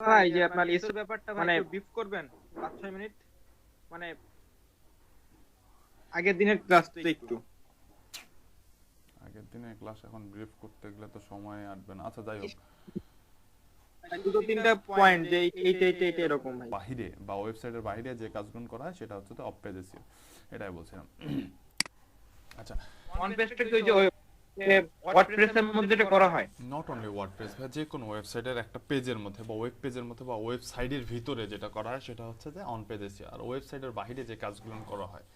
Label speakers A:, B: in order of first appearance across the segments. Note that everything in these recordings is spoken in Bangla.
A: ভাই যে আপনার এসির ব্যাপারটা ভাই একটু ব্রিফ করবেন 5-6 মিনিট, মানে আগের দিনের ক্লাস তো একটু
B: আগের দিনের ক্লাস এখন ব্রিফ করতে গেলে তো সময় আটবে না। আচ্ছা যাই হোক,
A: দুটো তিনটা পয়েন্ট যে এইটা এইটা এইটা এরকম ভাই।
B: বাহিরে বা ওয়েবসাইটের বাইরে যে কাজগুলো করা হয় সেটা হচ্ছে তো অফ পেজ এসিও, এটাই বলছিলাম। আচ্ছা,
A: অন পেজটা তো ওই যে ওয়ার্ডপ্রেস এর মধ্যে এটা করা হয়।
B: নট অনলি ওয়ার্ডপ্রেস বা যে কোনো ওয়েবসাইটের একটা পেজের মধ্যে বা ওয়েব পেজের মধ্যে বা ওয়েবসাইটের ভিতরে যেটা করা হয় সেটা হচ্ছে যে অন পেজ এসিও। আর ওয়েবসাইটের বাইরে যে কাজগুলো করা হয়,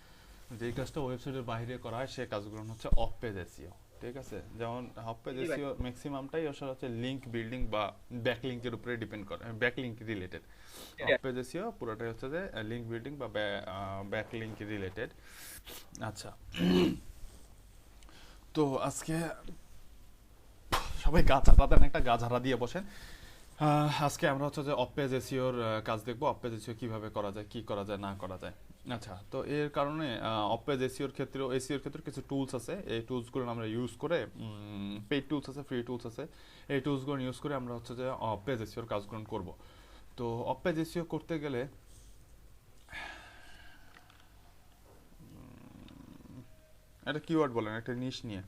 B: যেই কাজটা ওয়েবসাইটের বাইরে করা হয় সেই কাজগুলো হচ্ছে অফ পেজ এসিও। ঠিক আছে, যেমন অফ পেজ
A: জি ভাই।
B: এসিও ম্যাক্সিমামটাই আসলে হচ্ছে লিঙ্ক বিল্ডিং বা ব্যাকলিঙ্কের উপরে ডিপেন্ড করে, backlink related. Of page SEO পুরোটাই হচ্ছে যে লিঙ্ক বিল্ডিং বা ব্যাকলিঙ্ক রিলেটেড। আচ্ছা, তো আজকে সবাই গা চাপা দেন, একটা গা ঝাড়া দিয়ে বসেন। আজকে আমরা হচ্ছে যে অফ পেজ এসিওর কাজ দেখবো, অফ পেজ এসিও কিভাবে করা যায়, কি করা যায় না করা যায়। আচ্ছা, তো এর কারণে অফ পেজ এসিওর ক্ষেত্রে কিছু টুলস আছে। এই টুলসগুলো আমরা ইউজ করে, পেইড টুলস আছে, ফ্রি টুলস আছে, এই টুলসগুলো ইউজ করে আমরা হচ্ছে যে অফ পেজ এসিওর কাজগুলো করব। তো অফ পেজ এসিও করতে গেলে একটা কিওয়ার্ড বলেন, একটা নিশ নিয়ে,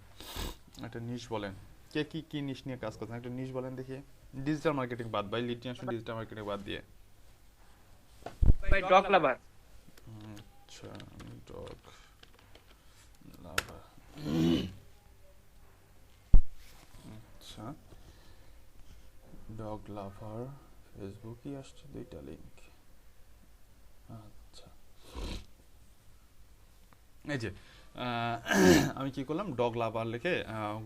B: একটা নিশ বলেন। কে কি কি নিশ নিয়ে কাজ করছেন একটা নিশ বলেন দেখি। ডিজিটাল মার্কেটিং বাদ, বাই লিড নিয়ে আসুন ডিজিটাল মার্কেটিং বাদ দিয়ে।
A: ভাই ডগ লাভার।
B: আচ্ছা, ডগ লাভার। আচ্ছা, ডগ লাভার ফেসবুকই আসছে দুইটা লিঙ্ক। আচ্ছা, এই যে আহ, আমি কি করলাম, ডগ লাভার লিখে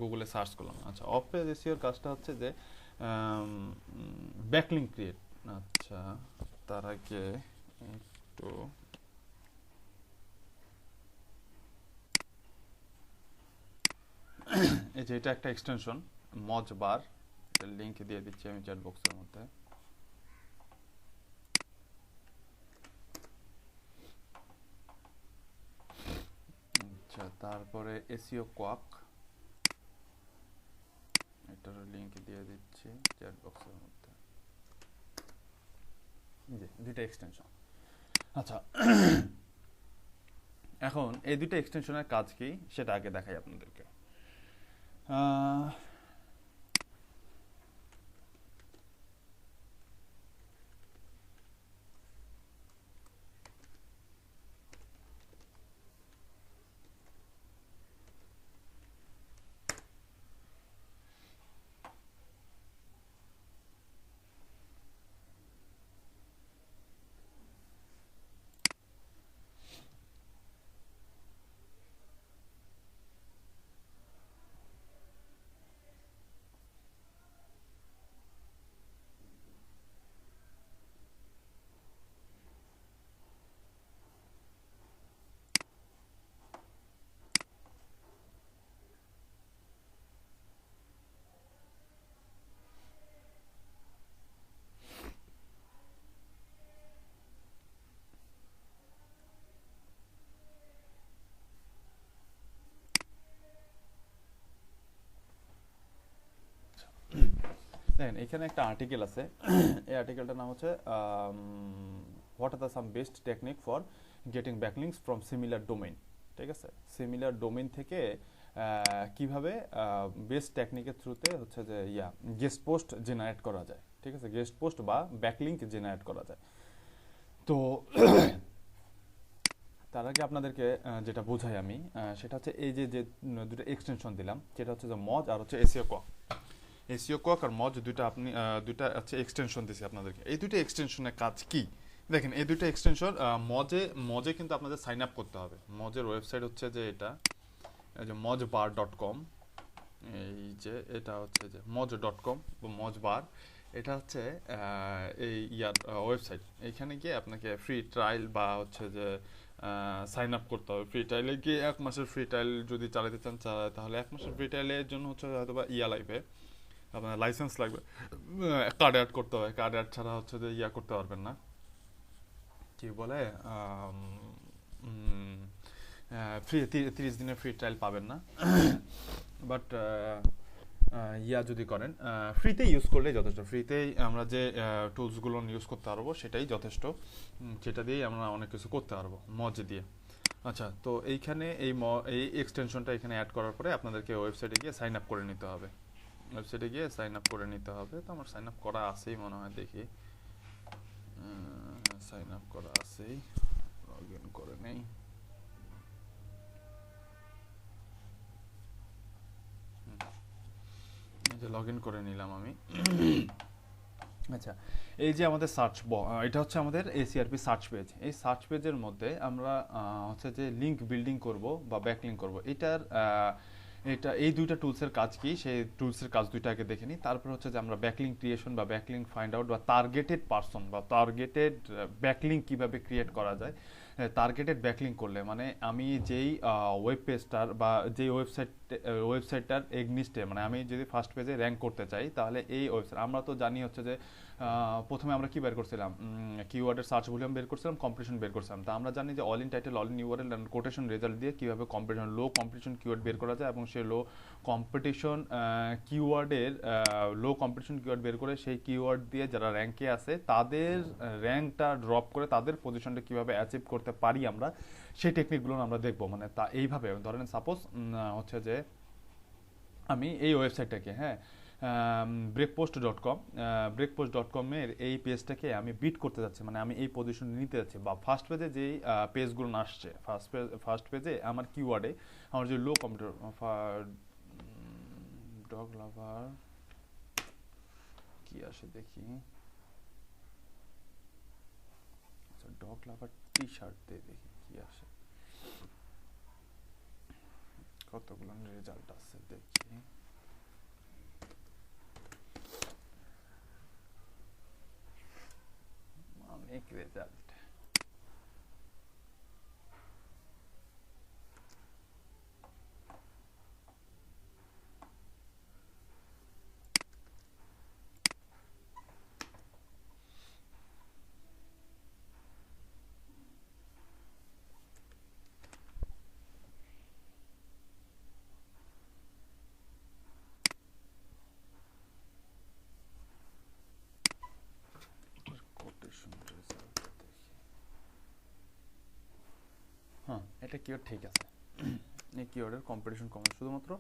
B: গুগলে সার্চ করলাম। আচ্ছা, অফ পেজ এসইওর কাজটা হচ্ছে যে ব্যাকলিঙ্ক ক্রিয়েট। আচ্ছা, তার আগে একটু এই যে এটা একটা এক্সটেনশন মজ বার, লিংক দিয়ে দিচ্ছি আমি চ্যাট বক্সের মধ্যে। আচ্ছা, তারপরে এসইও কোয়াক, এটার লিংক দিয়ে দিচ্ছি চ্যাট বক্সের মধ্যে। জি, দুইটা এক্সটেনশন। আচ্ছা, এখন এই দুইটা এক্সটেনশনের কাজ কি সেটা আগে দেখাই আপনাদেরকে। আহ, দেখেন এখানে একটা আর্টিকেল আছে। এই আর্টিকেলটার নাম হচ্ছে what are the some best technique for getting backlinks from similar domain. ঠিক আছে, সিমিলার ডোমেইন থেকে কিভাবে বেস্ট টেকনিকের থ্রুতে হচ্ছে যে গেস্ট পোস্ট জেনারেট করা যায়। ঠিক আছে, গেস্ট পোস্ট বা ব্যাকলিংক জেনারেট করা যায়। তো তার আগে আপনাদেরকে যেটা বোঝাই আমি, সেটা হচ্ছে এই যে যে দুটো এক্সটেনশন দিলাম, সেটা হচ্ছে যে মজ আর হচ্ছে এসিও কক। এসিও কক আর মজ দুইটা আপনি দুইটা হচ্ছে এক্সটেনশন দিছি আপনাদেরকে। এই দুইটা এক্সটেনশনের কাজ কি দেখেন, এই দুইটা এক্সটেনশন মজে মজে কিন্তু আপনাদের সাইন আপ করতে হবে। মজের ওয়েবসাইট হচ্ছে যে এটা, এই যে mojbar.com, এই যে এটা হচ্ছে যে moj.com বা mojbar, এটা হচ্ছে এই ওয়েবসাইট। এইখানে গিয়ে আপনাকে ফ্রি ট্রায়াল বা হচ্ছে যে সাইন আপ করতে হবে। ফ্রি ট্রায়ালে গিয়ে 1 মাসের ফ্রি ট্রায়াল যদি চালাতে চান তাহলে 1 মাসের ফ্রি ট্রায়ালের জন্য হচ্ছে হয়তো বা লাগবে, আপনার লাইসেন্স লাগবে, কার্ড অ্যাড করতে হবে। কার্ড অ্যাড ছাড়া হচ্ছে যে করতে পারবেন না, কি বলে ফ্রি 30 দিনের ফ্রি ট্রায়াল পাবেন না। বাট ইয়া যদি করেন ফ্রিতে ইউজ করলেই যথেষ্ট, ফ্রিতেই আমরা যে টুলসগুলো ইউজ করতে পারবো সেটাই যথেষ্ট, সেটা দিয়েই আমরা অনেক কিছু করতে পারবো মজ দিয়ে। আচ্ছা, তো এইখানে এই এক্সটেনশনটা এখানে অ্যাড করার পরে আপনাদেরকে ওয়েবসাইটে গিয়ে সাইন আপ করে নিতে হবে, ওয়েবসাইটে গিয়ে সাইন আপ করে নিতে হবে। তো আমার সাইন আপ করা আছেই মনে হয়, দেখি সাইন আপ করা আছেই, লগ ইন করে নেই। লগ ইন করে নিলাম আমি। আচ্ছা, এই যে আমাদের এটা হচ্ছে আমাদের এসিআরপি সার্চ পেজ। এই সার্চ পেজের মধ্যে আমরা হচ্ছে যে লিঙ্ক বিল্ডিং করব বা ব্যাকলিঙ্ক করব, এটা এই দুইটা টুলসের কাজ কি, সেই টুলসের কাজ দুইটাকে দেখে নিই। তারপর হচ্ছে যে আমরা ব্যাকলিঙ্ক ক্রিয়েশন বা ব্যাকলিঙ্ক ফাইন্ড আউট বা টার্গেটেড পারসন বা টার্গেটেড ব্যাকলিঙ্ক কিভাবে ক্রিয়েট করা যায়। টার্গেটেড ব্যাকলিঙ্ক করলে মানে আমি যেই ওয়েব পেজটার বা যেই ওয়েবসাইটটার এগনিস্টে মানে আমি যদি ফার্স্ট পেজে র্যাঙ্ক করতে চাই, তাহলে এই ওয়েবসাইট আমরা তো জানি হচ্ছে যে প্রথমে আমরা কি বের করছিলাম, কিওয়ার্ডের সার্চ ভলিউম বের করছিলাম, কম্পিটিশন বের করছিলাম। তা আমরা জানি যে all in title, all in URL and quotation result দিয়ে কিভাবে কম্পিটিশন লো কম্পিটিশন কিওয়ার্ড বের করা যায়, এবং সেই লো কম্পিটিশন কিওয়ার্ড বের করে সেই কিওয়ার্ড দিয়ে যারা র্যাঙ্কে আছে তাদের র্যাঙ্কটা ড্রপ করে তাদের পজিশনটা কিভাবে অ্যাচিভ করতে পারি আমরা, সেই টেকনিকগুলো আমরা দেখবো। মানে তা এইভাবে ধরেন সাপোজ হচ্ছে যে আমি এই ওয়েবসাইটটাকে breakpost.com এই পেজটাকে আমি বিট করতে যাচ্ছি, মানে আমি এই পজিশন নিতে যাচ্ছি, বা ফার্স্ট পেজে যেই পেজগুলো আসছে ফার্স্ট পেজে আমার কিওয়ার্ডে আমার যে লো কম্পিউটার ডগ লাভার কি আসে দেখি, ডগ লাভার টি শার্ট দিয়ে দেখি কি আসে, কতগুলো রেজাল্ট আছে দেখি। অনেক রেজাল্ট, হ্যাঁ এটা কিওয়ার্ড ঠিক আছে। এই কিওয়ার্ডের কম্পিটিশন কম, শুধুমাত্র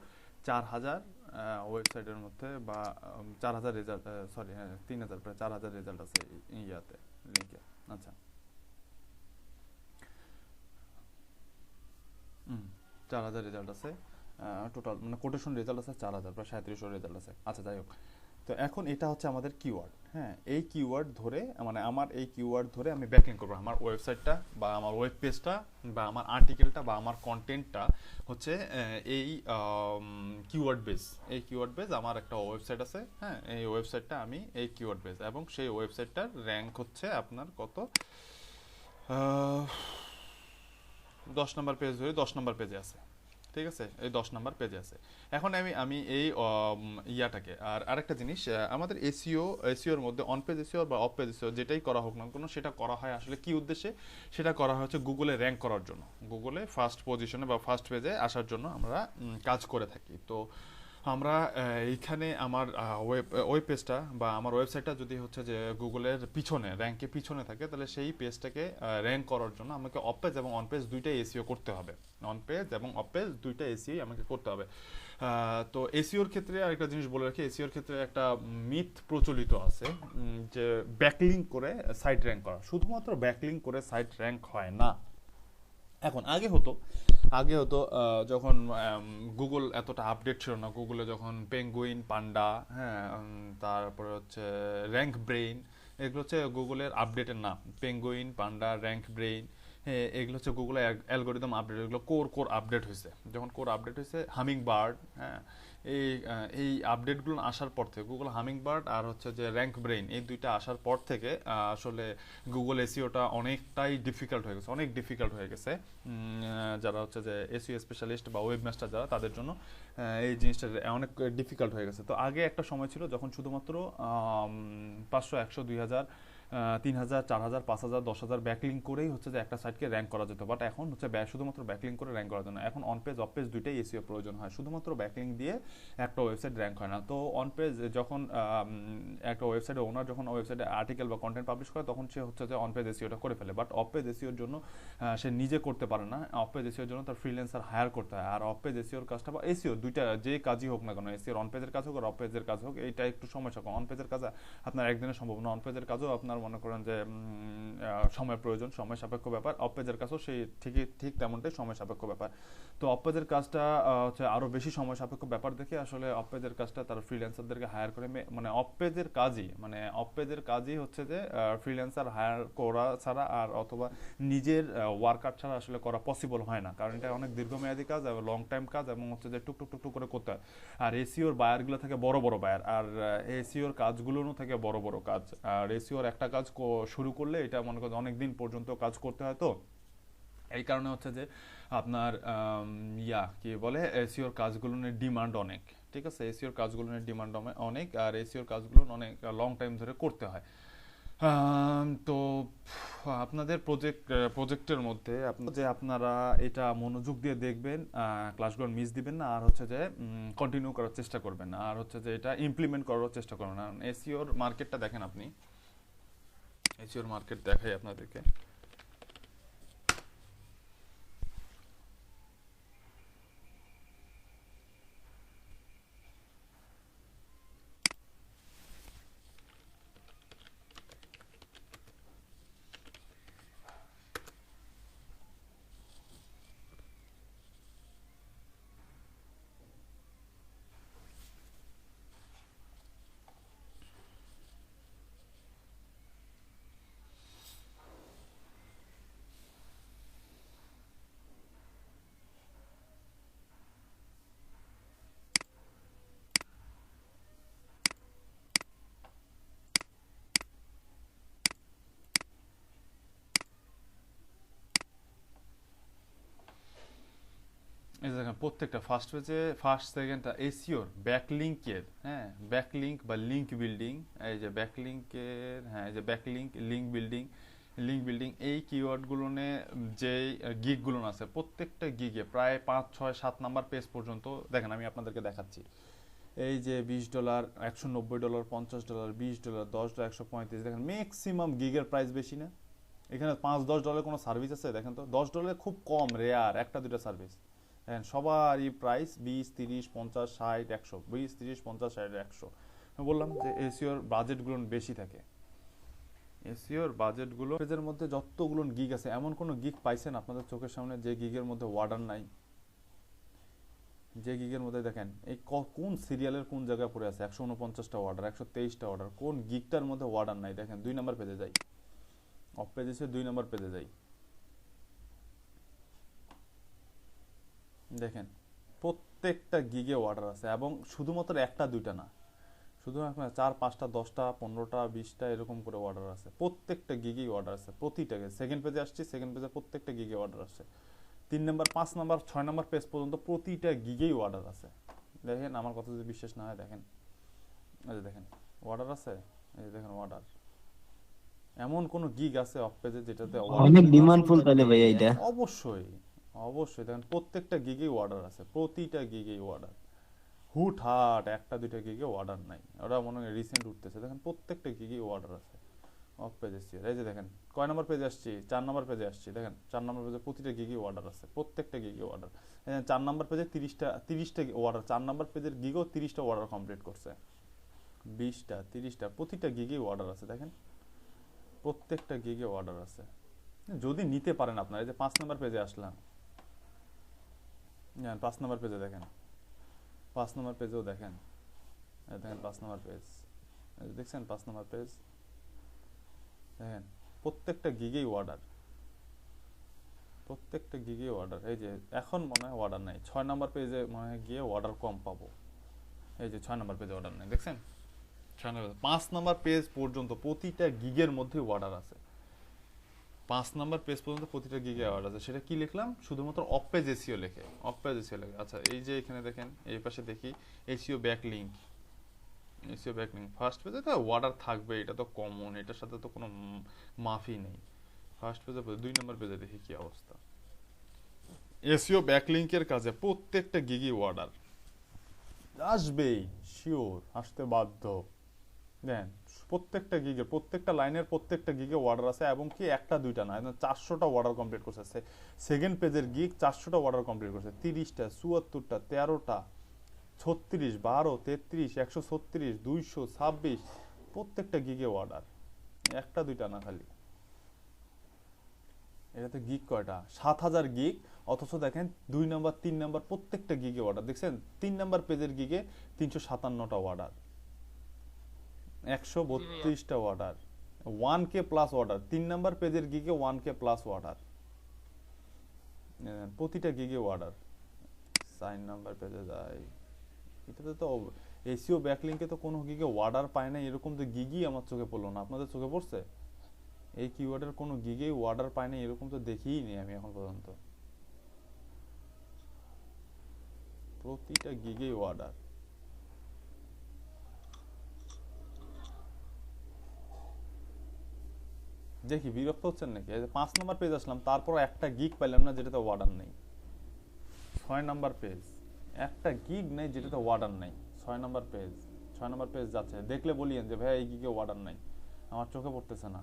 B: 4000 ওয়েবসাইটের মধ্যে বা 4000 রেজাল্ট, সরি 3000 প্রায় 4000 রেজাল্ট আছে ইয়াতে লিঙ্কে। আচ্ছা 4000 রেজাল্ট আছে টোটাল, মানে কোটেশন রেজাল্ট আছে 4000, প্রায় 3700 রেজাল্ট আছে। আচ্ছা যাই হোক, তো এখন এটা হচ্ছে আমাদের কিওয়ার্ড। হ্যাঁ, এই কিওয়ার্ড ধরে মানে আমার এই কিওয়ার্ড ধরে আমি ব্যাকলিঙ্ক করবো আমার ওয়েবসাইটটা বা আমার ওয়েব পেজটা বা আমার আর্টিকেলটা বা আমার কন্টেন্টটা হচ্ছে এই কিওয়ার্ড বেস। এই কিওয়ার্ড বেস আমার একটা ওয়েবসাইট আছে, হ্যাঁ এই ওয়েবসাইটটা আমি এই কিওয়ার্ড বেস, এবং সেই ওয়েবসাইটটার র্যাঙ্ক হচ্ছে আপনার কত 10 নম্বর পেজ ধরে 10 নম্বর পেজে আছে, ঠিক আছে, এই 10 নাম্বার পেজে আছে। এখন আমি এই ইয়াটাকে আর আরেকটা জিনিস, আমাদের এসইওর মধ্যে অন পেজ এসইও বা অফ পেজ এসইও যেটাই করা হোক না কোনো, সেটা করা হয় আসলে কি উদ্দেশ্যে, সেটা করা হয় হচ্ছে গুগলে র্যাঙ্ক করার জন্য, গুগলে ফার্স্ট পজিশনে বা ফার্স্ট পেজে আসার জন্য আমরা কাজ করে থাকি। তো আমরা এইখানে আমার ওয়েব পেজটা বা আমার ওয়েবসাইটটা যদি হচ্ছে যে গুগলের পিছনে র্যাঙ্কে পিছনে থাকে, তাহলে সেই পেজটাকে র্যাঙ্ক করার জন্য আমাকে অফ পেজ এবং অন পেজ দুইটাই এসইও করতে হবে, অন পেজ এবং অফ পেজ দুইটা এসইও আমাকে করতে হবে। তো এসইওর ক্ষেত্রে আরেকটা জিনিস বলে রাখি, এসইওর ক্ষেত্রে একটা মিথ প্রচলিত আছে যে ব্যাকলিঙ্ক করে সাইট র্যাঙ্ক করা, শুধুমাত্র ব্যাকলিঙ্ক করে সাইট র্যাঙ্ক হয় না। এখন আগে হতো যখন গুগল এতটা আপডেট ছিল না, গুগলে যখন পেঙ্গুইন, পান্ডা, হ্যাঁ তারপরে হচ্ছে র্যাঙ্ক ব্রেইন, এগুলো হচ্ছে গুগলের আপডেটের নাম। পেঙ্গুইন, পান্ডা, র্যাঙ্ক ব্রেইন, হ্যাঁ এগুলো হচ্ছে গুগলের অ্যালগোরিদম আপডেট, এগুলো কোর আপডেট হয়েছে। যখন কোর আপডেট হয়েছে হামিং বার্ড, হ্যাঁ এই আপডেটগুলো আসার পর থেকে গুগল হামিং বার্ড আর হচ্ছে যে র্যাঙ্ক ব্রেইন এই দুইটা আসার পর থেকে আসলে গুগল এসইওটা অনেকটাই ডিফিকাল্ট হয়ে গেছে, অনেক ডিফিকাল্ট হয়ে গেছে যারা হচ্ছে যে এসইও স্পেশালিস্ট বা ওয়েব মাস্টার যারা, তাদের জন্য এই জিনিসটা অনেক ডিফিকাল্ট হয়ে গেছে। তো আগে একটা সময় ছিল যখন শুধুমাত্র 500, 100, 2000 3000 4000 5000 10000 ব্যাকলিঙ্ক করেই হচ্ছে যে একটা সাইটকে র্যাঙ্ক করা যেত, বাট এখন হচ্ছে শুধুমাত্র ব্যাকলিঙ্ক করে র্যাঙ্ক করার জন্য এখন অন পেজ অফ পেজ দুইটাই এসইও প্রয়োজন হয়, শুধুমাত্র ব্যাকলিঙ্ক দিয়ে একটা ওয়েবসাইট র্যাঙ্ক হয় না। তো অন পেজ যখন একটা ওয়েবসাইটের ওনার যখন ওয়েবসাইটে আর্টিকেল বা কন্টেন্ট পাবলিশ করে তখন সে হচ্ছে যে অন পেজ এসইওটা করে ফেলে, বাট অফ পেজ এসইওর জন্য সে নিজে করতে পারে না। অফ পেজ এসইওর জন্য তার ফ্রিল্যান্সার হায়ার করতে হয়। আর অফ পেজ এসইওর কাজটা বা এসইও দুইটা যে কাজই হোক না কেন, এসইওর অন পেজের কাজ হোক আর অফ পেজের কাজ হোক, এইটা একটু সময় সাপেক্ষ। অন পেজের কাজ আপনার একদিনে সম্ভব না, অন পেজের কাজও আপনার মনে করেন যে সময় প্রয়োজন, সময় সাপেক্ষ ব্যাপার। অফ পেজের কাজও সেই ঠিক তেমনটাই সময় সাপেক্ষ ব্যাপার। তো অফ পেজের কাজটা হচ্ছে আরও বেশি সময় সাপেক্ষ ব্যাপার দেখে আসলে অফ পেজের কাজটা তারা ফ্রিল্যান্সারদেরকে হায়ার করে, মানে অফ পেজের কাজই হচ্ছে যে ফ্রিল্যান্সার হায়ার করা ছাড়া আর অথবা নিজের ওয়ার্কার ছাড়া আসলে করা পসিবল হয় না, কারণ এটা অনেক দীর্ঘমেয়াদী কাজ এবং লং টাইম কাজ এবং হচ্ছে যে টুক টুক টুক টুক করে করতে হয়। আর এসিওর বায়ারগুলো থেকে বড় বড় বায়ার, আর এসিওর কাজগুলোও থেকে বড় বড় কাজ। আর এসিওর একটা কাজ শুরু করলে এটা মনে করেন অনেক দিন পর্যন্ত কাজ করতে হয়। তো এই কারণে হচ্ছে যে আপনার কি বলে এসিওর কাজগুলোর ডিমান্ড অনেক, ঠিক আছে, এসিওর কাজগুলোর ডিমান্ড অনেক, আর এসিওর কাজগুলো অনেক লং টাইম ধরে করতে হয়। তো আপনাদের প্রজেক্টের মধ্যে যে আপনারা এটা মনোযোগ দিয়ে দেখবেন, ক্লাসগুলো মিস দিবেন না, আর হচ্ছে যে কন্টিনিউ করার চেষ্টা করবেন, আর হচ্ছে যে এটা ইমপ্লিমেন্ট করার চেষ্টা করবেন। কারণ এসইওর মার্কেটটা দেখেন, আপনি এসইওর মার্কেট দেখাই আপনাদেরকে। এই যে দেখেন প্রত্যেকটা ফার্স্ট পেজে ফার্স্ট সেকেন্ডটা এসইওর ব্যাকলিংকের, হ্যাঁ ব্যাকলিংক বা লিংক বিল্ডিং, এই যে ব্যাকলিংকের, হ্যাঁ এই যে ব্যাকলিংক লিংক বিল্ডিং এই কিওয়ার্ডগুলো যে গিগগুলো আছে প্রত্যেকটা গিগে প্রায় 5 6 7 নাম্বার পেজ পর্যন্ত দেখেন। আমি আপনাদেরকে দেখাচ্ছি, এই যে $20 $190 $50 $20 $10 $135, দেখেন ম্যাক্সিমাম গিগের প্রাইস বেশি না। এখানে $5 10 কোনো সার্ভিস আছে দেখেন তো, $10 খুব কম, রেয়ার একটা দুটা সার্ভিস। দেখেন সবারই প্রাইস 20 30 50 60 100, 20 30 50 60 100। আমি বললাম যে এসিওর বাজেটগুলো বেশি থাকে, এসিওর বাজেটগুলো পেজের মধ্যে যতগুলো গিগ আছে এমন কোনো গিগ পাইছেন আপনাদের চোখের সামনে যে গিগের মধ্যে ওয়ার্ডার নাই? যে গিগের মধ্যে দেখেন এই কোন সিরিয়ালের কোন জায়গায় পড়ে আছে 149টা অর্ডার 123টা অর্ডার, কোন গিগটার মধ্যে ওয়ার্ডার নাই? দেখেন 2 নাম্বার পেজে যাই, অফ পেজে 2 নাম্বার পেজে যাই, দেখেন প্রত্যেকটা গিগে অর্ডার আছে এবং শুধুমাত্র একটা দুইটা না, শুধু 4 5টা 10টা 15টা 20টা এরকম করে অর্ডার আছে, প্রত্যেকটা গিগেই অর্ডার আছে। প্রতিটা সেকেন্ড পেজে আসছি, সেকেন্ড পেজে প্রত্যেকটা গিগে অর্ডার আছে। 3 নাম্বার 5 নাম্বার 6 নাম্বার পেজ পর্যন্ত প্রতিটা গিগেই অর্ডার আছে। দেখেন আমার কথা যদি বিশ্বাস না হয় দেখেন, এই যে দেখেন অর্ডার আছে, এই যে দেখেন অর্ডার। এমন কোন গিগ আছে অফ পেজে যেটাতে
C: অনেক ডিমান্ডফুল তাহলে ভাই এটা।
B: অবশ্যই অবশ্যই দেখেন প্রত্যেকটা গিগেই অর্ডার আছে, প্রতিটা গিগেই অর্ডার। হুটহাট একটা দুইটা গিগে অর্ডার নাই, ওরা মনে হয় রিসেন্ট উঠতেছে। দেখেন প্রত্যেকটা গিগেই অর্ডার আছে অফ পেজে। এই যে দেখেন কয় নাম্বার পেজে আসছি, 4 নাম্বার পেজে আসছি, দেখেন 4 নাম্বার পেজে প্রতিটা গিগেই অর্ডার আছে, প্রত্যেকটা গিগে অর্ডার। 4 নাম্বার পেজে 30টা অর্ডার, 4 নাম্বার পেজের গিগও 30টা অর্ডার কমপ্লিট করছে, 20টা 30টা প্রতিটা গিগেই অর্ডার আছে। দেখেন প্রত্যেকটা গিগে অর্ডার আছে, যদি নিতে পারেন আপনারা। এই যে 5 নাম্বার পেজে আসলাম, 5 নাম্বার পেজে দেখেন, 5 নাম্বার পেজেও দেখেন, দেখেন 5 নাম্বার পেজ, দেখছেন 5 নাম্বার পেজ, দেখেন প্রত্যেকটা গিগেই অর্ডার, প্রত্যেকটা গিগেই অর্ডার। এই যে এখন মনে হয় অর্ডার নাই, 6 নাম্বার পেজে মনে হয় গিয়ে অর্ডার কম পাবো। এই যে 6 নাম্বার পেজে অর্ডার নাই, দেখছেন 6 নাম্বার 5 নাম্বার পেজ পর্যন্ত প্রতিটা গিগের মধ্যে অর্ডার আছে, 5 নাম্বার পেজ পর্যন্ত প্রতিটা গিগে অর্ডার আছে। সেটা কি লিখলাম? শুধুমাত্র অফ পেজ এসইও লেখে, অফ পেজ এসইও লেখে। আচ্ছা এই যে এখানে দেখেন, এই পাশে দেখি SEO back link, SEO backlink first পেজে তো অর্ডার থাকবে, এটা তো কমন, এটার সাথে তো কোনো মাফি নেই। ফার্স্ট পেজে 2 নম্বর পেজে দেখি কি অবস্থা। এসিও ব্যাকলিংকের কাজে প্রত্যেকটা গিগি অর্ডার আসবেই, শিওর, আসতে বাধ্য। দেন প্রত্যেকটা গিগে, প্রত্যেকটা লাইনের প্রত্যেকটা গিগে অর্ডার আছে, এবং কি একটা দুইটা না, 400টা অর্ডার কমপ্লিট করছে। সেকেন্ড পেজের গিগ 400টা অর্ডার কমপ্লিট করছে, 30টা, 74টা, 13টা, 36, 12, 33, 136, 226, প্রত্যেকটা গিগে অর্ডার, একটা দুইটা না খালি। এটাতে গিগ কয়টা? 7000 গিগ। অথচ দেখেন 2 নাম্বার 3 নাম্বার প্রত্যেকটা গিগে অর্ডার দেখছেন। 3 নাম্বার পেজের গিগে 357টা অর্ডার, 132টা order, 1K plus order. 3 number পেজের গিগে 1K প্লাস অর্ডার, প্রতিটা গিগে অর্ডার। 4 নাম্বার পেজে যাই, এটাতে তো এসিও ব্যাকলিংকে তো কোনো গিগে অর্ডার পায় না, এরকম তো গিগই আমার চোখে পড়লো না। আপনাদের চোখে পড়ছে? এই কিওয়ার্ডের কোনো গিগেই অর্ডার পায় না এরকম তো দেখিই নি আমি এখন পর্যন্ত। প্রতিটা গিগেই অর্ডার। দেখি বিরক্ত হচ্ছেন নাকি? 5 নাম্বার পেজ আসলাম, তারপর একটা গিগ পাইলাম না যেটাতে অর্ডার নেই। 6 নাম্বার পেজ, একটা গিগ নেই যেটাতে অর্ডার নেই। 6 নাম্বার পেজ, 6 নাম্বার পেজ যাচ্ছে, দেখলে বলিয়েন যে ভাই এই গিগে অর্ডার নাই, আমার চোখে পড়তেছে না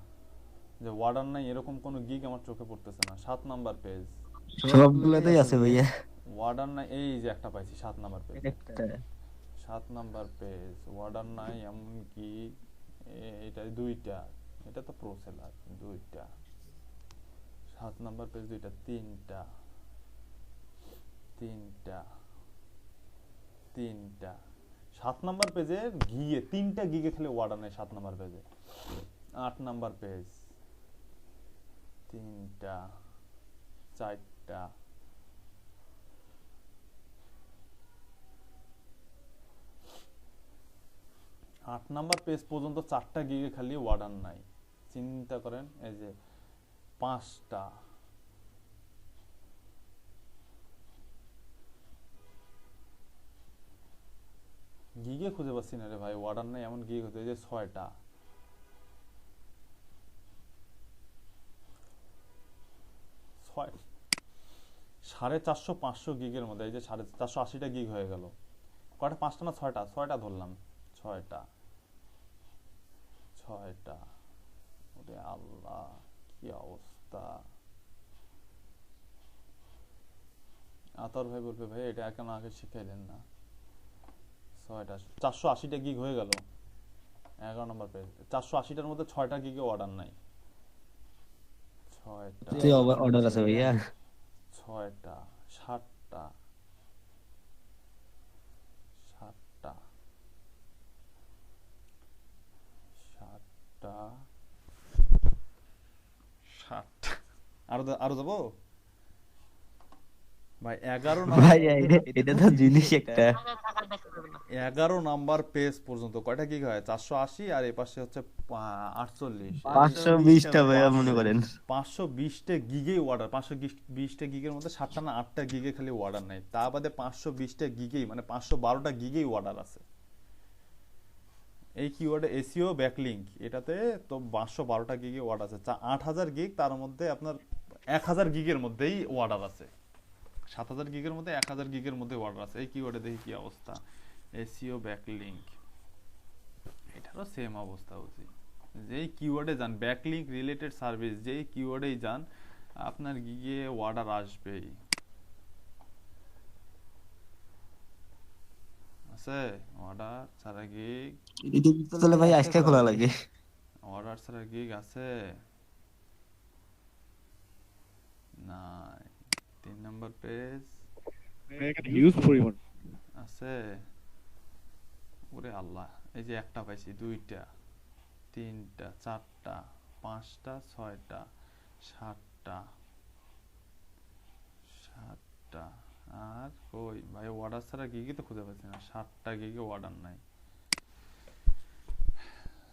B: যে অর্ডার নাই, এরকম কোনো গিগ আমার চোখে পড়তেছে না। 7 নাম্বার পেজ,
C: সবগুলোতেই আছে ভাইয়া।
B: অর্ডার নাই, এই যে একটা পাইছি 7 নাম্বার পেজ।
C: একটা
B: 7 নাম্বার পেজ, অর্ডার নাই এমন কি এটা দুইটা, এটা তো প্রো সেলার, দুইটা। 7 নাম্বার পেজ দুইটা, তিনটা, তিনটা, তিনটা। 7 নাম্বার পেজে গিয়ে 3টা গিগে খালি অর্ডার নাই 7 নাম্বার পেজে। 8 নাম্বার পেজ, তিনটা, চারটা, 8 নাম্বার পেজ পর্যন্ত 4টা গিগে খালি অর্ডার নাই। চিন্তা করেন, এই যে 5টা, গিগে খুঁজে পাচ্ছি না রে ভাই, অর্ডার নাই এমন গিগ হতে। এই যে 6টা, 450 500 গিগের মধ্যে এই যে 480টা গিগ হয়ে গেল। কয়টা? 5টা না 6টা? 6টা ধরলাম, 6টা, 6টা। ওরে আল্লাহ, কি অবস্থা! আতর ভাই বলবে ভাই এটা কেন আগে শিখাইলেন না? 6টা, 480টা গিগ হয়ে গেল। 11 নম্বর পেজ, 480টার মধ্যে 6টা গিগে অর্ডার নাই। 6টা,
C: অর্ডার আছে ভাইয়া।
B: 6টা, 7টা, 7টা, 7টা, 7টা। আরো যাবো ভাই। 11
C: ভাইয়া এটা তো জিনিস একটা।
B: 11 নাম্বার পেজ পর্যন্ত কয়টা গিগ হয়? 480, আর এই পাশে হচ্ছে 48,
C: 520টা ভাইয়া মনে করেন।
B: 520টা গিগেই অর্ডার। 520টা গিগের মধ্যে 7টা না 8টা গিগে খালি অর্ডার নাই। তা বাদে 520টা গিগেই, মানে 512টা গিগেই অর্ডার আছে। এই কিওয়ার্ডে এসইও ব্যাকলিংক, এটাতে তো 512টা গিগে অর্ডার আছে। 8000 গিগ, তার মধ্যে আপনার 1000 গিগের মধ্যেই অর্ডার আছে। 7000 গিগের মধ্যে 1000 গিগের মধ্যে অর্ডার আছে। এই কিওয়ার্ডে দেখি কি অবস্থা। এসইও ব্যাকলিংক, এটারও সেম অবস্থা উচিত। যেই কিওয়ার্ডে যান, ব্যাকলিংক রিলেটেড সার্ভিস, যেই কিওয়ার্ডেই যান আপনার গিগে অর্ডার আসবেই। আছে অর্ডার ছাড়া গিগ?
C: এটা তাহলে ভাই আজকে খোলা লাগে।
B: অর্ডার ছাড়া গিগ আছে? নাই। 3 নাম্বার পেজ
D: হিউজ পরিমাণ
B: আছে। ওরে আল্লাহ, এই যে একটা পাইছি, 2টা, 3টা, 4টা, 5টা, 6টা, 7টা, 7টা। আর কই ভাই, অর্ডার ছাড়া গিগই তো খুঁজে পাচ্ছি না। 7টা গিগে অর্ডার নাই।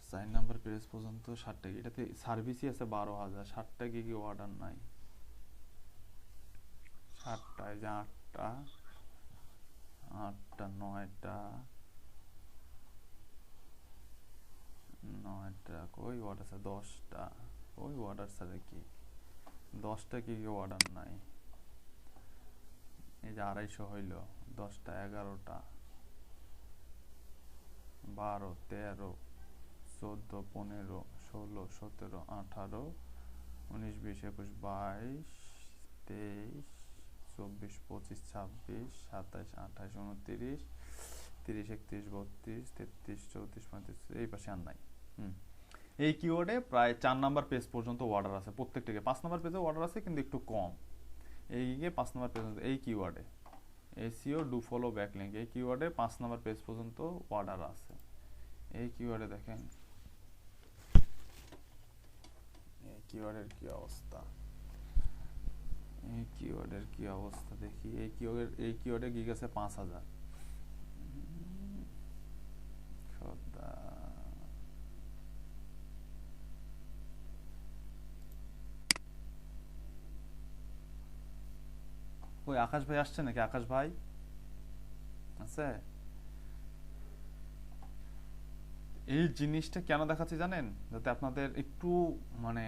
B: 4 নাম্বার পেজ পর্যন্ত 7টা, এটাতে সার্ভিসই আছে 12000, 7টা গিগে অর্ডার নাই। 7টা, এই যে 8টা, 8টা, 9টা, 9টা কই অর্ডার আছে 10টা কই অর্ডার স্যার কি 10টা কি অর্ডার নাই এই যে 250 হইল 10টা 11টা 12 13 14 15 16 17 18 19 20 21 22 23 24 25 26 27 28 29 30 31 32 33 34 35 এই পাশে আর নাই এই কিওয়ার্ডে প্রায় 4 নাম্বার পেজ পর্যন্ত অর্ডার আছে প্রত্যেকটাকে 5 নাম্বার পেজে অর্ডার আছে কিন্তু একটু কম এই গিয়ে 5 নাম্বার পেজ এই কিওয়ার্ডে এসইও ডু ফলো ব্যাকলিংক এই কিওয়ার্ডে 5 নাম্বার পেজ পর্যন্ত অর্ডার আছে এই কিওয়ার্ডে দেখেন এই কিওয়ার্ডের কি অবস্থা দেখি এই কিওয়ার্ডে গিগ আছে 5000 খোদা কই আকাশ ভাই আসছে নাকি আকাশ ভাই আছে এই জিনিসটা কেন দেখাচ্ছি জানেন যাতে আপনাদের একটু মানে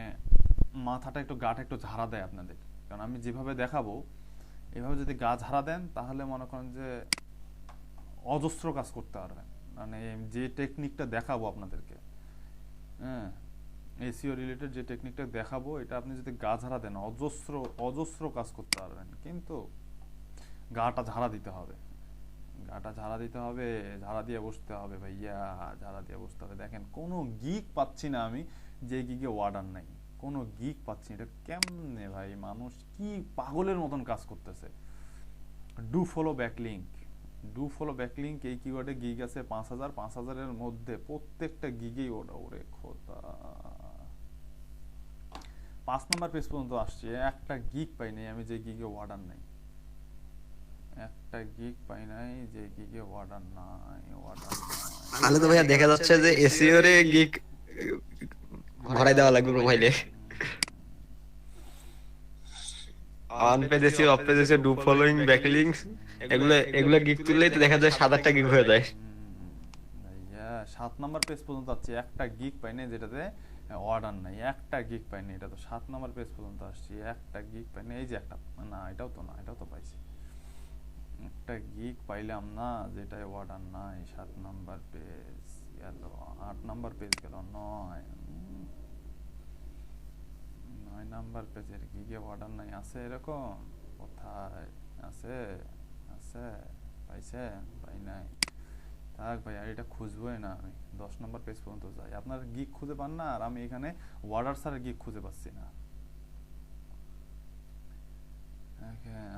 B: মাথাটা একটু গাটা একটু ঝাড়া দেয় আপনাদের কারণ আমি যেভাবে দেখাবো এভাবে যদি গা ঝাড়া দেন তাহলে মনে করেন যে অজস্র কাজ করতে পারবেন মানে যে টেকনিকটা দেখাবো আপনাদেরকে হ্যাঁ এসইও রিলেটেড যে টেকনিকটা দেখাবো এটা আপনি যদি গা ঝাড়া দেন অজস্র কাজ করতে পারবেন কিন্তু গাটা ঝাড়া দিতে হবে ঝাড়া দিয়ে বসতে হবে ভাইয়া ঝাড়া দিয়ে বসতে হবে দেখেন কোনো গিগ পাচ্ছি না আমি যে গিগে অর্ডার নাই কোনো গিগ পাচ্ছি এটা কেমনে ভাই মানুষ কি পাগলের মতন কাজ করতেছে ডু ফলো ব্যাকলিংক এই কিওয়ার্ডে গিগ আছে 5000 এর মধ্যে প্রত্যেকটা গিগেই ওরে খোদা 5 নাম্বার পেজ পর্যন্ত আসছে একটা গিগ পাই নাই আমি যে গিগে অর্ডার নাই
E: তাহলে তো ভাইয়া দেখা যাচ্ছে যে এসইও রে গিগ ভরাই দেওয়া লাগবে প্রোফাইলে on page SEO off page SEO do following backlinks এগুলো গিগ তুললেই তো দেখা যায় 7-8টা গিগ হয়ে যায়
B: ভাইয়া 7 নাম্বার পেজ পর্যন্ত আছে একটা গিগ পাই নাই যেটাতে অর্ডার নাই একটা গিগ পাই নাই এটা তো 7 নাম্বার পেজ পর্যন্ত আসছে একটা গিগ পাই নাই এই যে একটা না এটাও তো পাইছি একটা গিগ পাইলাম না যেটাই অর্ডার নাই 7 নাম্বার পেজ গেল 8 নাম্বার পেজ গেল 9 নাম্বার পেজের গিগে অর্ডার নাই আছে এরকম কোথায় আছে পাই নাই থাক ভাই আর এটা খুঁজবোই না আমি 10 নাম্বার পেজ পর্যন্ত যাই আপনার গিগ খুঁজে পান না আর আমি এখানে অর্ডার ছাড়া গিগ খুঁজে পাচ্ছি না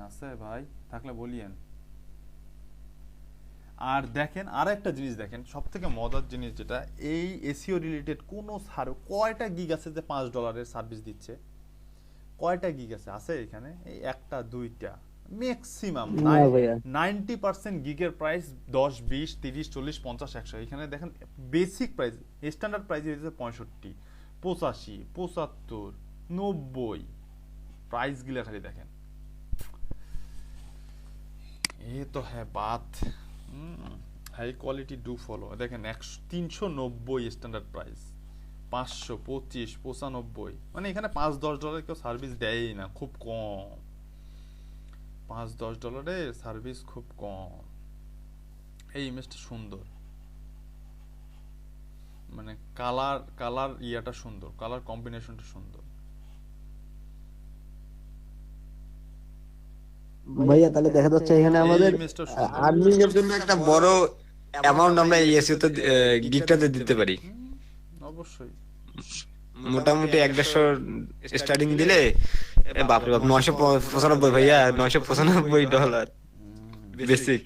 B: আছে ভাই থাকলে বলিয়েন আর দেখেন আর একটা জিনিস দেখেন সব থেকে মজার জিনিস যেটা এই এসইও রিলেটেড কোন কয়টা গিগ আছে যে $5 সার্ভিস দিচ্ছে কয়টা গিগ আছে এখানে এই একটা দুইটা ম্যাক্সিমাম 90% গিগের প্রাইস 10 20 30 40 50 100 এখানে দেখেন বেসিক প্রাইস স্ট্যান্ডার্ড প্রাইস হচ্ছে 65 85 75 90 প্রাইস গুলো খালি দেখেন ये तो है बात हाई क्वालिटी डू फॉलो देखें 390 स्टैंडार्ड प्राइस 525 95 মানে এখানে $5-10 কেউ সার্ভিস দেয়ই না খুব কম $5-10 সার্ভিস খুব কম এই ইমেজটা সুন্দর মানে কালার ইয়াটা সুন্দর কালার কম্বিনেশনটা সুন্দর
C: ভাইয়া তাহলে দেখা যাচ্ছে এখানে আমাদের
E: আর্নিং এর জন্য একটা বড় অ্যামাউন্ট আমরা এই এসইও তে গিগটাতে দিতে পারি
B: অবশ্যই
E: মোটামুটি 150 স্টার্টিং দিলে বাপ রে বাপ 995 ভাইয়া $995 বেসিক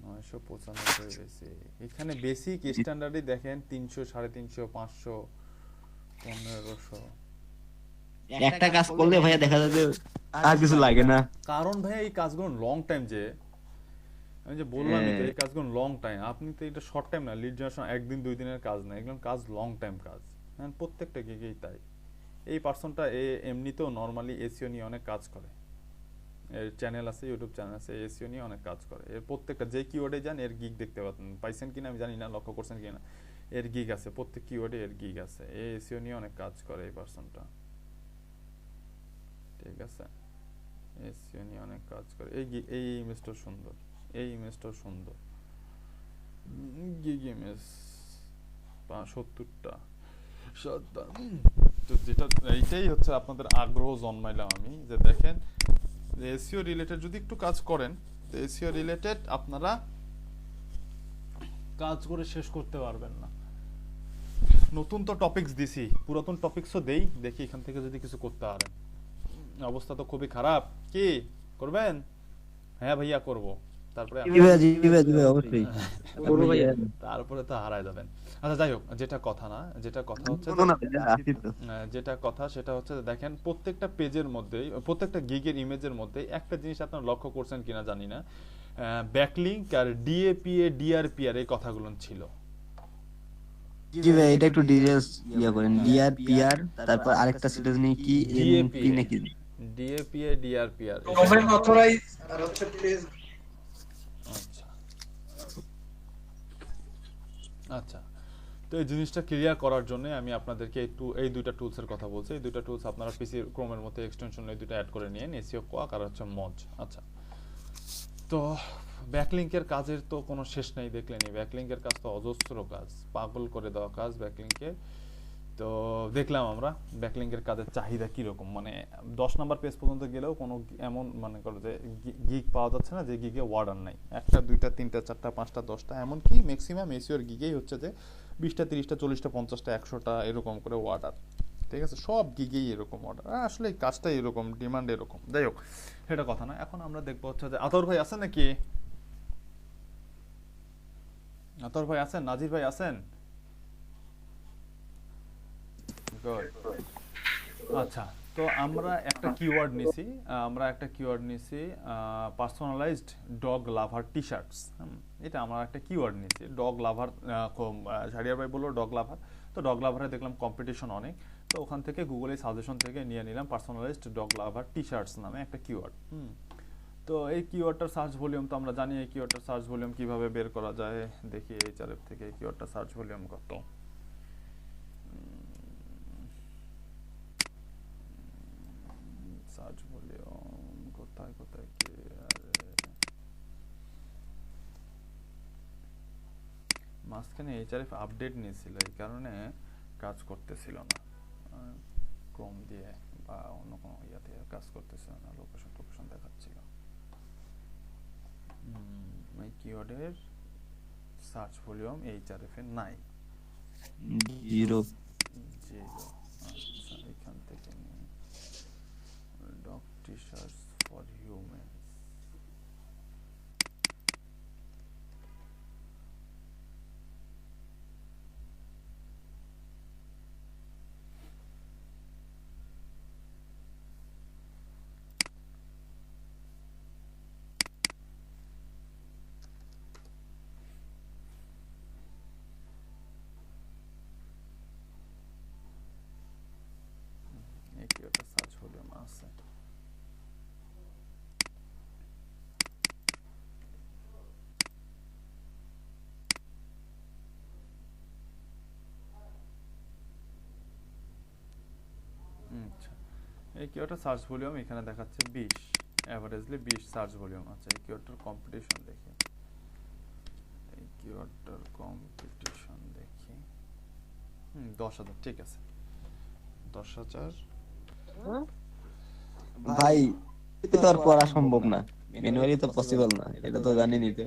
B: 995 বেসিক এখানে বেসিক স্ট্যান্ডার্ডই দেখেন 300 350 500 1500
C: একটা কাজ করলে ভাইয়া দেখা যাবে আর কিছু লাগে না
B: কারণ ভাইয়া এই কাজগুলো লং টাইম যে আমি যে বললাম এই কাজগুলো লং টাইম আপনি তো এটা শর্ট টাইম না লিড জেনারেশন একদিন দুই দিনের কাজ না এগুলো কাজ লং টাইম কাজ হ্যাঁ প্রত্যেকটা গিগেই তাই এই পারসনটা এমনিতেও নরমালি এসইও নিয়ে অনেক কাজ করে এর চ্যানেল আছে ইউটিউব চ্যানেল আছে এসইও নিয়ে অনেক কাজ করে এর প্রত্যেকটা যে কিওয়ার্ডে যান এর গিগ দেখতে পাচ্ছেন পাইছেন কিনা আমি জানি না লক্ষ্য করছেন কিনা এর গিগ আছে, প্রত্যেক কিওয়ার্ডে এর গিগ আছে। এই এসইও নিয়ে অনেক কাজ করে এই পারসনটা, ঠিক আছে, এসইও নিয়ে অনেক কাজ করে। এই ইমেজটা সুন্দর, এই ইমেজটা সুন্দর, গিগ ইমেজ 70টা। তো যেটা এইটাই হচ্ছে আপনাদের আগ্রহ জন্মাইলাম আমি, যে দেখেন এসইও রিলেটেড যদি একটু কাজ করেন, তো এসইও রিলেটেড আপনারা কাজ করে শেষ করতে পারবেন না। নতুন তো টপিকস দিছি, পুরাতন টপিকসও দেই, দেখি এখান থেকে যদি কিছু করতে পারেন। অবস্থা তো খুবই খারাপ, কি করবেন? হ্যাঁ ভাইয়া করব, তারপরে
C: দিবে অবশ্যই করবো ভাইয়া।
B: তারপরে তো হারায় যাবেন। আচ্ছা যাই হোক, যেটা কথা না, যেটা কথা হচ্ছে
C: বলো না ভাইয়া, আসি তো।
B: যেটা কথা সেটা হচ্ছে যে দেখেন প্রত্যেকটা পেজের মধ্যেই, প্রত্যেকটা গিগের ইমেজের মধ্যে একটা জিনিস আপনারা লক্ষ্য করছেন কিনা জানি না, ব্যাকলিংক আর ডিএপিএ ডিআরপিআর এই কথাগুলো ছিল।
C: জি ভাই, এটা একটু ডিটেইলস করেন। ডিআরপিআর, তারপর আরেকটা ছিল জানি কি এমপি নাকি,
B: ডিএপিএ ডিআরপিআর।
F: ডোমেইন অথরাইজ আর হচ্ছে পেজ।
B: আচ্ছা আচ্ছা, তো এই জিনিসটা ক্লিয়ার করার জন্য আমি আপনাদেরকে এই দুইটা টুলসের কথা বলছি। এই দুইটা টুলস আপনারা পিসি ক্রোমের মধ্যে এক্সটেনশন এই দুইটা অ্যাড করে নিন, এসইও কোয়াক আর হচ্ছে মজ। আচ্ছা, তো ব্যাকলিংকের কাজের তো কোনো শেষ নেই, দেখলেনি ব্যাকলিংকের কাজ তো অজস্র কাজ, পাগল করে দেওয়া কাজ ব্যাকলিংকের। তো দেখলাম আমরা ব্যাকলিংকের কাজের চাহিদা কিরকম, মানে 10 নাম্বার পেজ পর্যন্ত গেলেও কোনো এমন মনে করো যে গিগ পাওয়া যাচ্ছে না যে গিগে ওয়ার্ডার নাই। 1টা 2টা 3টা 4টা 5টা 10টা, এমনকি ম্যাক্সিমাম এসইওর গিগেই হচ্ছে যে 20টা 30টা 40টা 50টা 100টা এরকম করে ওয়ার্ডার, ঠিক আছে, সব গিগেই এরকম অর্ডার। আসলে এই কাজটা এরকম, ডিমান্ড এরকম। যাই হোক, সেটা কথা না। এখন আমরা দেখবো হচ্ছে যে আতর ভাই আছেন নাকি? আতর ভাই আছেন? নাজির ভাই আছেন? আচ্ছা, তো আমরা একটা কিওয়ার্ড নিছি, পার্সোনালাইজড ডগ লাভার টি শার্টস। এটা আমরা একটা কিওয়ার্ড নিছি, ডগ লাভার। শাহরিয়ার ভাই বললো ডগ লাভার, তো ডগ লাভারে দেখলাম কম্পিটিশন অনেক, তো ওখান থেকে গুগলে সাজেশন থেকে নিয়ে নিলাম পার্সোনালাইজড ডগ লাভার টি শার্টস নামে একটা কিওয়ার্ড। তো এই কিওয়ার্ডটার সার্চ ভলিউম তো আমরা জানি, এই কিওয়ার্ডটার সার্চ ভলিউম কিভাবে বের করা যায় দেখি। এইচআরএফ থেকে এই কিওয়ার্ডটার সার্চ ভলিউম কত? সার্চ ভলিউম কোথায় কোথায় কি? মাঝখানে এইচআরএফ আপডেট নিয়েছিল, এই কারণে কাজ করতেছিল না, ক্রোম দিয়ে বা অন্য কোনো ইয়াতে কাজ করতেছিল না, লোকেশন দেখাচ্ছিল। এই কিওয়ার্ডের সার্চ ভলিউম এইচআরএফ এ নাই,
C: 0।
B: আচ্ছা, এখান থেকে নিয়ে dog T shorts for humans. এই কিওয়ার্ডটা সার্চ ভলিউম আছে। আচ্ছা, এই কিওয়ার্ডটার সার্চ ভলিউম এখানে দেখাচ্ছে 20, এভারেজলি 20 সার্চ ভলিউম। আচ্ছা, এই কিওয়ার্ডটার কম্পিটিশন দেখি, এই কিওয়ার্ডটার কম্পিটিশন দেখি। 10,000, ঠিক আছে, 10,000।
C: ভাই এটা তো আর করা সম্ভব না, ম্যানুয়ালি তো পসিবল না, এটা তো জানেনই তো।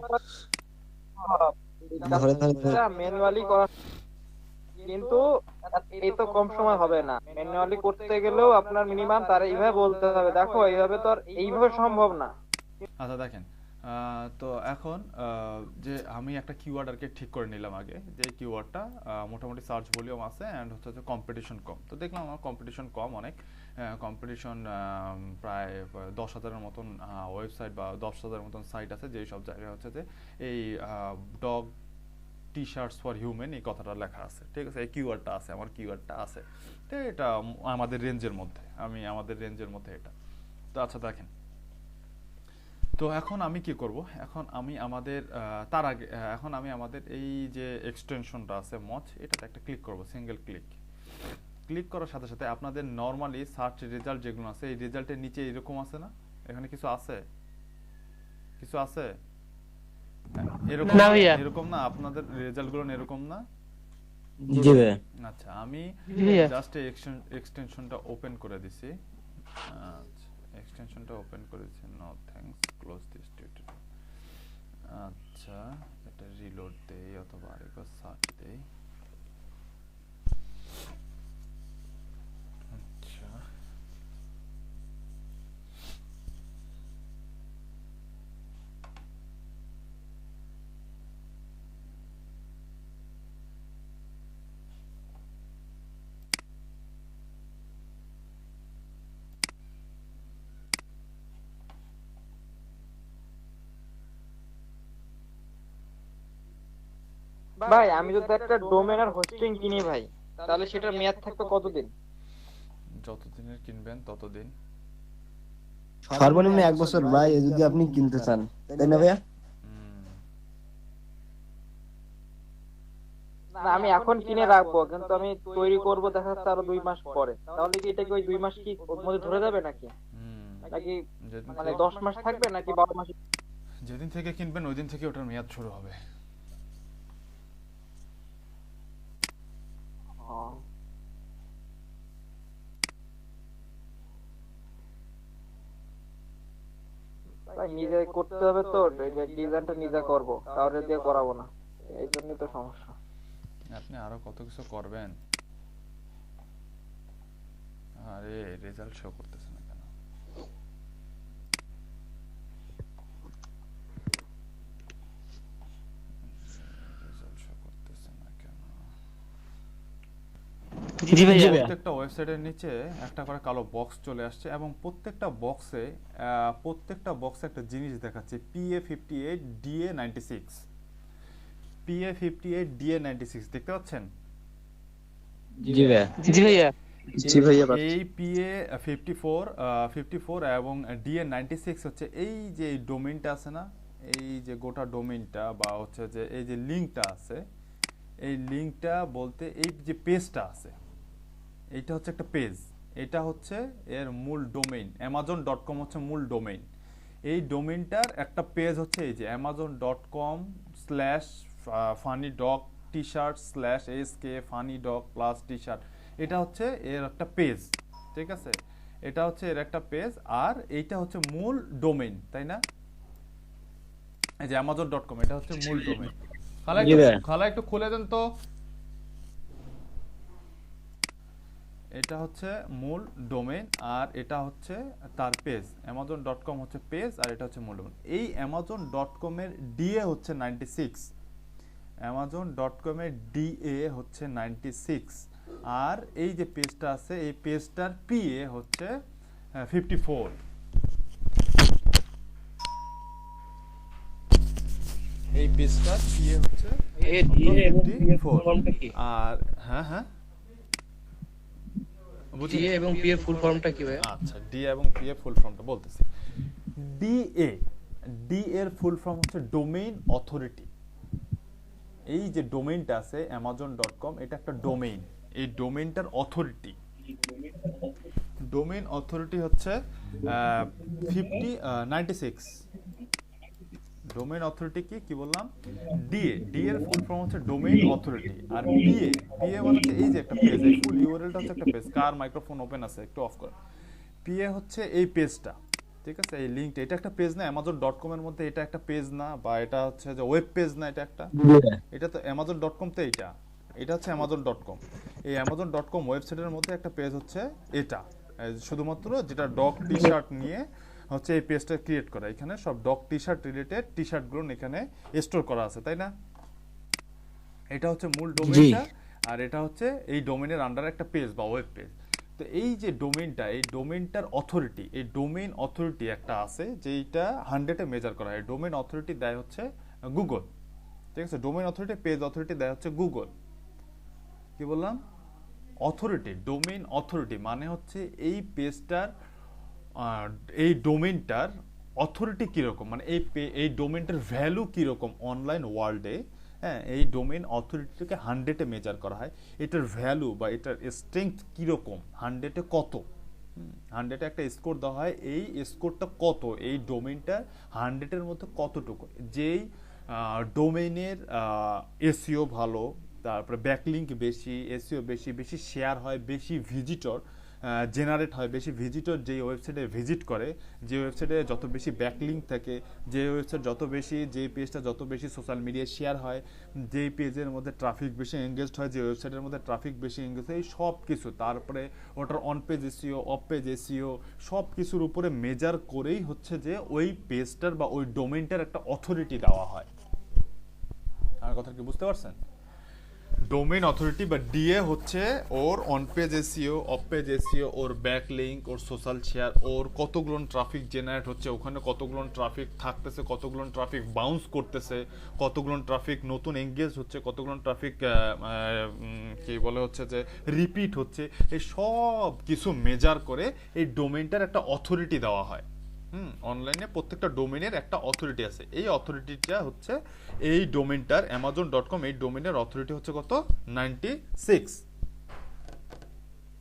A: ম্যানুয়ালি করা, কিন্তু এই তো কম সময় হবে না। ম্যানুয়ালি করতে গেলেও আপনার মিনিমাম তার এইভাবে বলতে হবে, দেখো এইভাবে তো আর এইভাবে সম্ভব না।
B: আচ্ছা দেখেন, তো এখন যে আমি একটা কিওয়ার্ড আর কি ঠিক করে নিলাম আগে, যে কিওয়ার্ডটা মোটামুটি সার্চ ভলিউম আছে অ্যান্ড হচ্ছে যে কম্পিটিশন কম। তো দেখলাম আমার কম্পিটিশন কম, অনেক কম্পিটিশন, প্রায় 10,000-এর মতন ওয়েবসাইট বা 10,000-এর মতন সাইট আছে, যেই সব জায়গায় হচ্ছে যে এই dog T shorts for human এই কথাটা লেখা আছে, ঠিক আছে, এই কিওয়ার্ডটা আছে, আমার কিওয়ার্ডটা আছে, তো এটা আমাদের রেঞ্জের মধ্যে, আমাদের রেঞ্জের মধ্যে এটা। তো আচ্ছা দেখেন, তো এখন আমি কি করব, এখন আমি আমাদের তার আগে এখন আমি আমাদের এই যে এক্সটেনশনটা আছে মচ, এটাতে একটা ক্লিক করব, সিঙ্গেল ক্লিক। ক্লিক করার সাথে সাথে আপনাদের নরমালি সার্চ রেজাল্ট যেগুলো আছে, এই রেজাল্টের নিচে এরকম আছে না, এখানে কিছু আছে, কিছু আছে এরকম
G: না ভাইয়া।
B: এরকম না, আপনাদের রেজাল্টগুলো এরকম না।
C: জি ভাই।
B: আচ্ছা, আমি
G: ভাইয়া।
B: জাস্ট এক্সটেনশনটা ওপেন করে দিছি। আচ্ছা, এক্সটেনশনটা ওপেন করে দিছি। No thanks, close this tutorial. আচ্ছা, এটা রিলোড দেই অথবা আরেকবার সার্চ দেই। আচ্ছা,
A: ভাই আমি যদি একটা ডোমেন আর হোস্টিং কিনি ভাই, তাহলে সেটার মেয়াদ থাকবে কতদিন?
B: যতদিনের কিনবেন ততদিন।
C: সর্বনিম্ন 1 বছর ভাই, যদি আপনি কিনতে চান, তাই না ভাইয়া?
A: না, আমি এখন কিনে রাখবো, কিন্তু আমি তৈরি করব দেখা যাচ্ছে আরো 2 মাস পরে, তাহলে কি এটা কি ওই 2 মাস কি ওর মধ্যে ধরে যাবে নাকি? নাকি
B: যেদিন
A: মানে 10 মাস থাকবে নাকি 12 মাস?
B: যেদিন থেকে কিনবেন ওই দিন থেকে ওটার মেয়াদ শুরু হবে।
A: ভাই নিজে করতে হবে তো, ডিজাইনটা নিজে করব, কাউরে দিয়ে করাবো না, এই জন্যই তো সমস্যা।
B: আপনি আরো কত কিছু করবেন। আরে রেজাল্ট শো করতেছে না কেন? রেজাল্ট শো করতেছে না কেন?
G: জি ভাইয়া।
B: প্রত্যেকটা ওয়েবসাইটের নিচে একটা করে কালো বক্স চলে আসছে এবং প্রত্যেকটা বক্সে একটা জিনিস দেখাচ্ছে, PA58 DA96। PA58 DA96 দেখতে পাচ্ছেন?
C: জি ভাইয়া।
G: জি ভাইয়া।
C: জি ভাইয়া।
B: এই PA54 এবং DA96 হচ্ছে এই যে ডোমেইনটা আছে না, এই যে গোটা ডোমেইনটা বা হচ্ছে যে এই যে লিংকটা আছে, এই লিংকটা বলতে এই যে পেজটা আছে, এইটা হচ্ছে একটা পেজ, এটা হচ্ছে এর মূল ডোমেইন। amazon.com হচ্ছে মূল ডোমেইন। এই ডোমেইনটার একটা পেজ হচ্ছে এই যে amazon.com/funny-dog-t-shirt/ask funny-dog+t-shirt। এটা হচ্ছে এর একটা পেজ, ঠিক আছে? এটা হচ্ছে এর একটা পেজ, আর এইটা হচ্ছে মূল ডোমেইন, তাই না? এই যে amazon.com, এটা হচ্ছে মূল ডোমেইন। খালা একটু খুলে দেন তো। এটা হচ্ছে মূল ডোমেইন আর এটা হচ্ছে তার পেজ। amazon.com হচ্ছে পেজ আর এটা হচ্ছে মূল ডোমেইন। এই amazon.com এর DA হচ্ছে 96, amazon.com এর DA হচ্ছে 96, আর এই যে পেজটা আছে এই পেজটার PA হচ্ছে 54। এই পেজটার PA হচ্ছে 54। আর হ্যাঁ
G: ডিএ এবং পি এর ফুল ফর্মটা কি ভাই?
B: আচ্ছা, ডি এবং পি এর ফুল ফর্মটা বলতেছি। ডি এর ফুল ফর্ম হচ্ছে ডোমেইন অথরিটি। এই যে ডোমেইনটা আছে amazon.com, এটা একটা ডোমেইন। এই ডোমেইনটার অথরিটি, ডোমেইন অথরিটি হচ্ছে 96। ডোমেইন অথরিটি কি বললাম? ডি এর ফুল ফর্ম হচ্ছে ডোমেইন অথরিটি। আর পিএ মানে হচ্ছে এই যে একটা পেজ, এই ফুল ইউআরএলটা হচ্ছে একটা পেজ। কার মাইক্রোফোন ওপেন আছে একটু অফ করেন। পিএ হচ্ছে এই পেজটা, ঠিক আছে? এই লিংকটা, এটা একটা পেজ না amazon.com এর মধ্যে, এটা একটা পেজ না, বা এটা হচ্ছে যে ওয়েব পেজ না, এটা তো amazon.com তে, এটা হচ্ছে amazon.com। এই amazon.com ওয়েবসাইটের মধ্যে একটা পেজ হচ্ছে এটা, শুধুমাত্র যেটা ডগ টি শার্ট নিয়ে হচ্ছে এই পেজটা ক্রিয়েট করা। এখানে সব ডগ টি শার্ট রিলেটেড টি শার্টগুলো এখানে স্টোর করা আছে, তাই না? এটা হচ্ছে মূল ডোমেইনটা, আর এটা হচ্ছে এই ডোমেইনের আন্ডারে একটা পেজ বা ওয়েব পেজ। তো এই যে ডোমেইনটা, এই ডোমেইনটার অথরিটি, এই ডোমেইন অথরিটি একটা আছে যেটা 100-এ মেজার করা হয়। ডোমেইন অথরিটি দেয় হচ্ছে গুগল, ঠিক আছে? ডোমেইন অথরিটি, পেজ অথরিটি দেয় হচ্ছে গুগল। কি বললাম? অথরিটি, ডোমেইন অথরিটি মানে হচ্ছে এই পেজটার, এই ডোমেইনটার অথরিটি কিরকম, মানে এই ডোমেনটার ভ্যালু কিরকম অনলাইন ওয়ার্ল্ডে। হ্যাঁ, এই ডোমেন অথরিটিকে 100-এ মেজার করা হয়, এটার ভ্যালু বা এটার স্ট্রেংথ কিরকম, 100-এ কত। 100-এ একটা স্কোর দেওয়া হয়, এই স্কোরটা কত, এই ডোমেনটা 100-এর মধ্যে কতটুকু। যেই ডোমেইনের এসইও ভালো, তারপরে ব্যাকলিঙ্ক বেশি, এসইও বেশি, বেশি শেয়ার হয়, বেশি ভিজিটর জেনারেট হয়, বেশি ভিজিটর যেই ওয়েবসাইটে ভিজিট করে, যে ওয়েবসাইটে যত বেশি ব্যাকলিঙ্ক থাকে, যে ওয়েবসাইট যত বেশি, যে পেজটা যত বেশি সোশ্যাল মিডিয়ায় শেয়ার হয়, যেই পেজের মধ্যে ট্রাফিক বেশি এঙ্গেজড হয়, যে ওয়েবসাইটের মধ্যে ট্রাফিক বেশি এঙ্গেজ হয়, এই সব কিছু, তারপরে ওটার on page SEO, off page SEO, সব কিছুর উপরে মেজার করেই হচ্ছে যে ওই পেজটার বা ওই ডোমেনটার একটা অথরিটি দেওয়া হয়। আমার কথা কি বুঝতে পারছেন? ডোমেইন অথরিটি বা ডিএ হচ্ছে ওর on page SEO, off page SEO, ওর ব্যাকলিঙ্ক, ওর সোশ্যাল শেয়ার, ওর কতগুলো ট্রাফিক জেনারেট হচ্ছে, ওখানে কতগুলো ট্রাফিক থাকতেছে, কতগুলো ট্রাফিক বাউন্স করতেছে, কতগুলো ট্রাফিক নতুন এঙ্গেজ হচ্ছে, কতগুলো ট্রাফিক কি বলে হচ্ছে যে রিপিট হচ্ছে, এই সব কিছু মেজার করে এই ডোমেইনটার একটা অথরিটি দেওয়া হয়। অনলাইনে প্রত্যেকটা ডোমেনের একটা অথরিটি আছে, এই অথরিটিটা হচ্ছে এই ডোমেনটার amazon.com, এই ডোমেনের অথরিটি হচ্ছে কত, 96।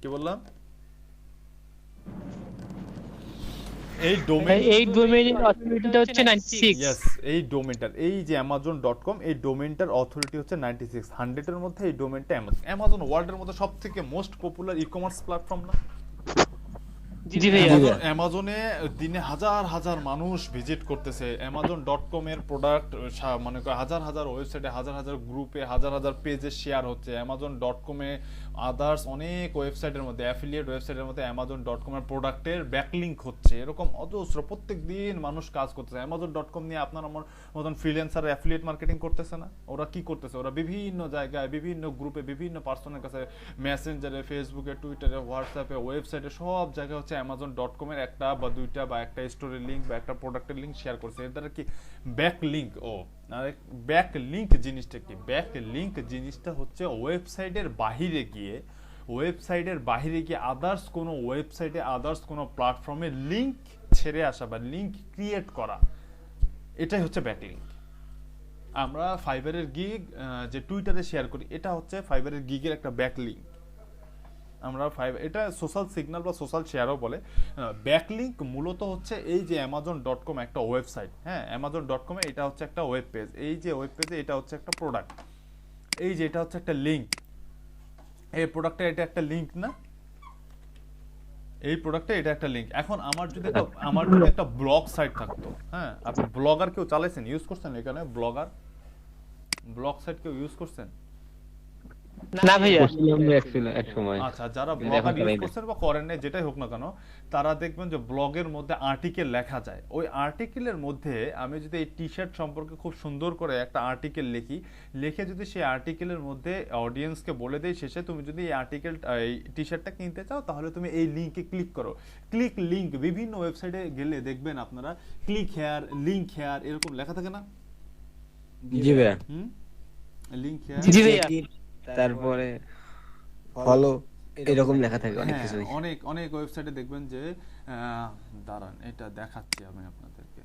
B: কি বললাম? এই
G: ডোমেইনের অথরিটিটা হচ্ছে 96।
B: ইয়েস, এই ডোমেনটার, এই যে amazon.com, এই ডোমেনটার অথরিটি হচ্ছে 96। 100-এর মধ্যে এই ডোমেনটা অ্যামাজন ওয়ার্ল্ডের মধ্যে সবথেকে মোস্ট পপুলার ই-কমার্স প্ল্যাটফর্ম না?
G: জি ভাইয়া।
B: অ্যামাজনে দিনে হাজার হাজার মানুষ ভিজিট করতেছে, amazon.com এর প্রোডাক্ট মানে হাজার হাজার ওয়েবসাইটে, হাজার হাজার গ্রুপে, হাজার হাজার পেজে শেয়ার হচ্ছে। amazon.com এ আদার্স অনেক ওয়েবসাইটের মধ্যে, অ্যাফিলিয়েট ওয়েবসাইটের মধ্যে amazon.com এর প্রোডাক্টের ব্যাকলিঙ্ক হচ্ছে, এরকম অজস্র প্রত্যেক দিন মানুষ কাজ করতেছে। amazon.com নিয়ে আপনার আমার মতন ফ্রিল্যান্সার অ্যাফিলিয়েট মার্কেটিং করতেছে না? ওরা কি করতেছে? ওরা বিভিন্ন জায়গায়, বিভিন্ন গ্রুপে, বিভিন্ন পার্সনের কাছে, মেসেঞ্জারে, ফেসবুকে, টুইটারে, হোয়াটসঅ্যাপে, ওয়েবসাইটে, সব জায়গায় হচ্ছে amazon.com এর একটা বা দুইটা বা একটা স্টোরের লিঙ্ক বা একটা প্রোডাক্টের লিঙ্ক শেয়ার করছে। এর দ্বারা কি ব্যাকলিঙ্ক। ব্যাকলিঙ্ক জিনিসটা কি? ব্যাকলিঙ্ক জিনিসটা হচ্ছে ওয়েবসাইটের বাহিরে গিয়ে, আদার্স কোনো ওয়েবসাইটে, আদার্স কোনো প্ল্যাটফর্মে লিঙ্ক ছেড়ে আসা বা লিঙ্ক ক্রিয়েট করা, এটাই হচ্ছে ব্যাকলিঙ্ক। আমরা ফাইবারের গিগ যে টুইটারে শেয়ার করি, এটা হচ্ছে ফাইবারের গিগের একটা ব্যাকলিঙ্ক। আমরা এটা সোশ্যাল সিগন্যাল বা সোশ্যাল শেয়ারও বলে। ব্যাকলিঙ্ক মূলত হচ্ছে এই যে amazon.com একটা ওয়েবসাইট, হ্যাঁ, amazon.com এ এটা হচ্ছে একটা ওয়েব পেজ, এই যে ওয়েব পেজে এটা হচ্ছে একটা প্রোডাক্ট, এই যে এটা হচ্ছে একটা লিঙ্ক, এই প্রোডাক্টে এটা একটা লিঙ্ক না, এই প্রোডাক্টে এটা একটা লিঙ্ক। এখন আমার যদি একটা ব্লগ সাইট থাকতো, হ্যাঁ, আপনি ব্লগার কেউ চালাইছেন, ইউজ করছেন? এখানে ব্লগ সাইট কেউ ইউজ করছেন?
G: না ভাইয়া।
E: এক সময়।
B: আচ্ছা, যারা ব্লগার ইউজ করছেন বা করেন না, যেটাই হোক না কেন, তারা দেখবেন যে ব্লগের মধ্যে আর্টিকেল লেখা যায়। ওই আর্টিকেলের মধ্যে আমি যদি এই টি শার্ট সম্পর্কে খুব সুন্দর করে একটা আর্টিকেল লিখে যদি সেই আর্টিকেলের মধ্যে অডিয়েন্সকে বলে দেই, শেষে তুমি যদি এই এই টি শার্টটা কিনতে চাও, তাহলে তুমি এই লিঙ্কে ক্লিক করো। ক্লিক লিঙ্ক, বিভিন্ন ওয়েবসাইটে গেলে দেখবেন আপনারা ক্লিক হেয়ার, লিঙ্ক হেয়ার এরকম লেখা থাকে না?
C: জি ভাইয়া।
B: লিঙ্ক হেয়ার,
G: জি ভাইয়া।
C: তারপরে ফলো, এরকম লেখা থাকে অনেক কিছু।
B: অনেক অনেক ওয়েবসাইটে দেখবেন যে দাঁড়ান, এটা দেখাচ্ছি আমি আপনাদেরকে।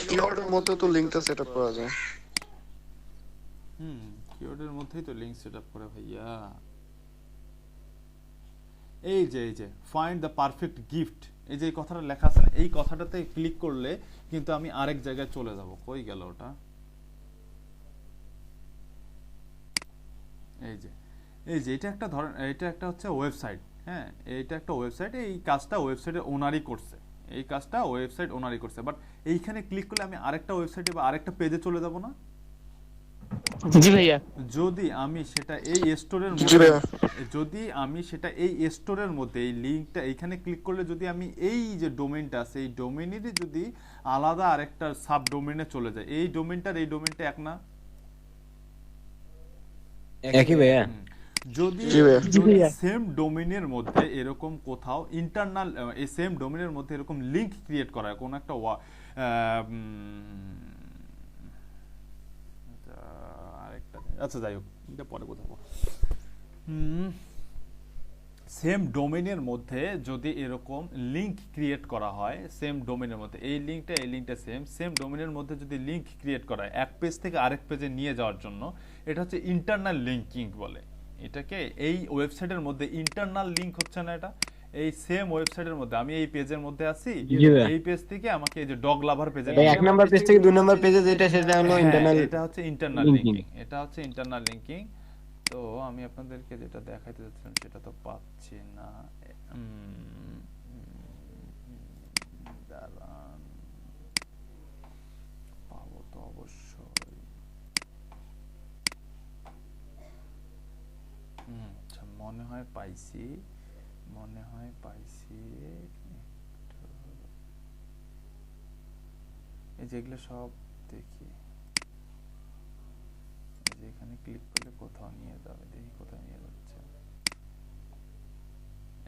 H: কিওয়ার্ডের মধ্যে তো লিংকটা সেটআপ করা যায়।
B: কিওয়ার্ডের মধ্যেই তো লিংক সেটআপ করে ভাইয়া। এই যে ফাইন্ড দ্য পারফেক্ট গিফট, এই যে কথাটা লেখা আছে না, এই কথাটাতে ক্লিক করলে কিন্তু আমি আরেক জায়গায় চলে যাব। কই গেল ওটা? এই যে এটা একটা ধরেন, এটা একটা হচ্ছে ওয়েবসাইট, হ্যাঁ, এটা একটা ওয়েবসাইট, এই কাজটা ওয়েবসাইটের ওনারই করছে, এই কাজটা ওয়েবসাইট ওনারই করছে। বাট এইখানে ক্লিক করলে আমি আরেকটা ওয়েবসাইটে বা আরেকটা পেজে চলে যাব না?
G: জি ভাইয়া।
B: যদি আমি সেটা এই স্টোরের মধ্যে এই লিংকটা এইখানে ক্লিক করলে যদি আমি এই যে ডোমেইনটা আছে, এই ডোমেইনেরই যদি আলাদা আরেকটা সাব ডোমেইনে চলে যায়, এই ডোমেইনটা এক না?
C: একই ভাইয়া।
B: যদি
H: জি ভাইয়া।
G: জি ভাইয়া।
B: সেম ডোমেনের মধ্যে এরকম কোথাও ইন্টারনাল এই সেম ডোমেনের মধ্যে এরকম লিংক ক্রিয়েট করা হয় কোন একটা আরেকটা আচ্ছা যাই হোক এটা পরে বোঝাবো। সেম ডোমেনের মধ্যে যদি এরকম লিংক ক্রিয়েট করা হয় সেম ডোমেনের মধ্যে এই লিংকটা সেম ডোমেনের মধ্যে যদি লিংক ক্রিয়েট করা হয় এক পেজ থেকে আরেক পেজে নিয়ে যাওয়ার জন্য এটা হচ্ছে ইন্টারনাল লিংকিং বলে। এটাকে এই ওয়েবসাইটের মধ্যে ইন্টারনাল লিংক হচ্ছে না, এটা এই সেম ওয়েবসাইটের মধ্যে আমি এই পেজের মধ্যে আছি,
C: জি ভাইয়া।
B: এই পেজ থেকে আমাকে এই যে ডগ লাভার পেজে
C: ভাই 1 নাম্বার পেজ থেকে 2 নাম্বার পেজে যেটা সেটা হলো ইন্টারনাল
B: এটা হচ্ছে ইন্টারনাল
C: linking।
B: লিংকিং, এটা হচ্ছে ইন্টারনাল লিংকিং। তো আমি আপনাদেরকে যেটা দেখাইতে যাচ্ছিলাম সেটা তো পাচ্ছি না, দাঁড়ান পাবো তো অবশ্যই। আচ্ছা মনে হয় পাইছি এই যেগুলো সব দেখি, এই যে এখানে ক্লিক করলে কোথাও নিয়ে যাবে, দেখি কোথায় নিয়ে যাচ্ছে।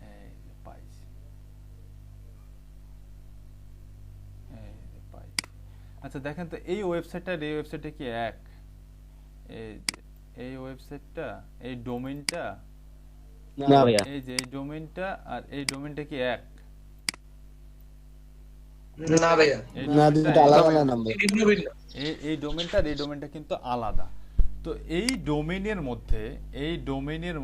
B: এই যে পাইছি, আচ্ছা দেখেন তো এই ওয়েবসাইটটা এই ওয়েবসাইটে কি এক, এই যে এই ওয়েবসাইটটা এই ডোমেইনটা
C: না ভাইয়া
B: এই যে এই ডোমেইনটা আর এই ডোমেইনটা কি এক?
F: না ভাইয়া,
B: এই
C: না
B: ডোমেইনটা
C: দুটো আলাদা আলাদা নাম্বার।
F: ভিন্ন ভিন্ন।
B: এই ডোমেইনটা আর এই ডোমেইনটা কিন্তু আলাদা। তো এই ডোমেইনের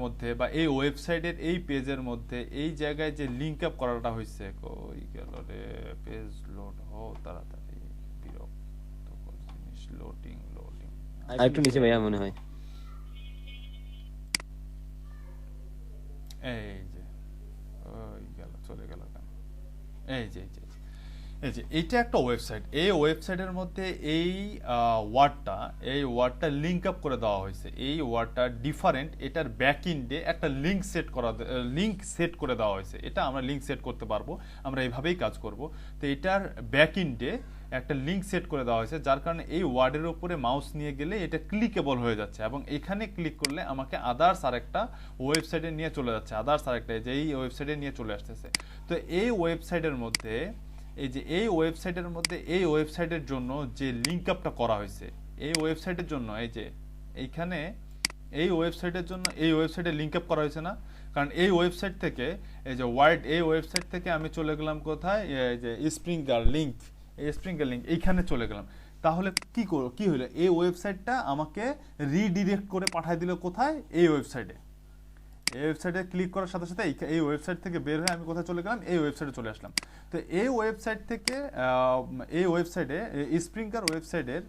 B: মধ্যে বা এই ওয়েবসাইটের এই পেজের মধ্যে এই জায়গায় যে লিংক আপ করাটা হয়েছে, কই গেল রে পেজ লোড হও তাড়াতাড়ি, বিরক্তকর জিনিস, লোডিং
C: আর একটু নিচে ভাইয়া মনে হয়।
B: এই যে ওই গেল চলে গেল কেন, এই যে এইটা একটা ওয়েবসাইট, এই ওয়েবসাইটের মধ্যে এই ওয়ার্ডটা লিংক আপ করে দেওয়া হয়েছে, এই ওয়ার্ডটা ডিফারেন্ট, এটার ব্যাকএন্ডে একটা লিংক সেট করে দেওয়া হয়েছে। এটা আমরা লিংক সেট করতে পারবো, আমরা এইভাবেই কাজ করব। তো এটার ব্যাকএন্ডে একটা লিংক সেট করে দেওয়া হয়েছে, যার কারণে এই ওয়ার্ডের উপরে মাউস নিয়ে গেলে এটা ক্লিকেবল হয়ে যাচ্ছে এবং এখানে ক্লিক করলে আমাকে আদার্স আরেকটা ওয়েবসাইটে নিয়ে চলে যাচ্ছে, যে এই ওয়েবসাইটে নিয়ে চলে আসতেছে। তো এই ওয়েবসাইটের মধ্যে এই ওয়েবসাইটের জন্য যে লিংক আপটা করা হয়েছে, এই ওয়েবসাইটের জন্য এই যে এইখানে এই ওয়েবসাইটে লিংক আপ করা হয়েছে না, কারণ এই ওয়েবসাইট থেকে এই ওয়েবসাইট থেকে আমি চলে গেলাম কোথায়, এই যে স্প্রিঙ্গার লিংক এইখানে চলে গেলাম। তাহলে কি হলো, এই ওয়েবসাইটটা আমাকে রিডিরেক্ট করে পাঠিয়ে দিল কোথায়, এই ওয়েবসাইটে ক্লিক করার সাথে সাথে এই ওয়েবসাইট থেকে বের হয়ে আমি কোথায় চলে গেলাম, এই ওয়েবসাইটে চলে আসলাম। তো এই ওয়েবসাইট থেকে এই ওয়েবসাইটে স্প্রিঙ্গার ওয়েবসাইটের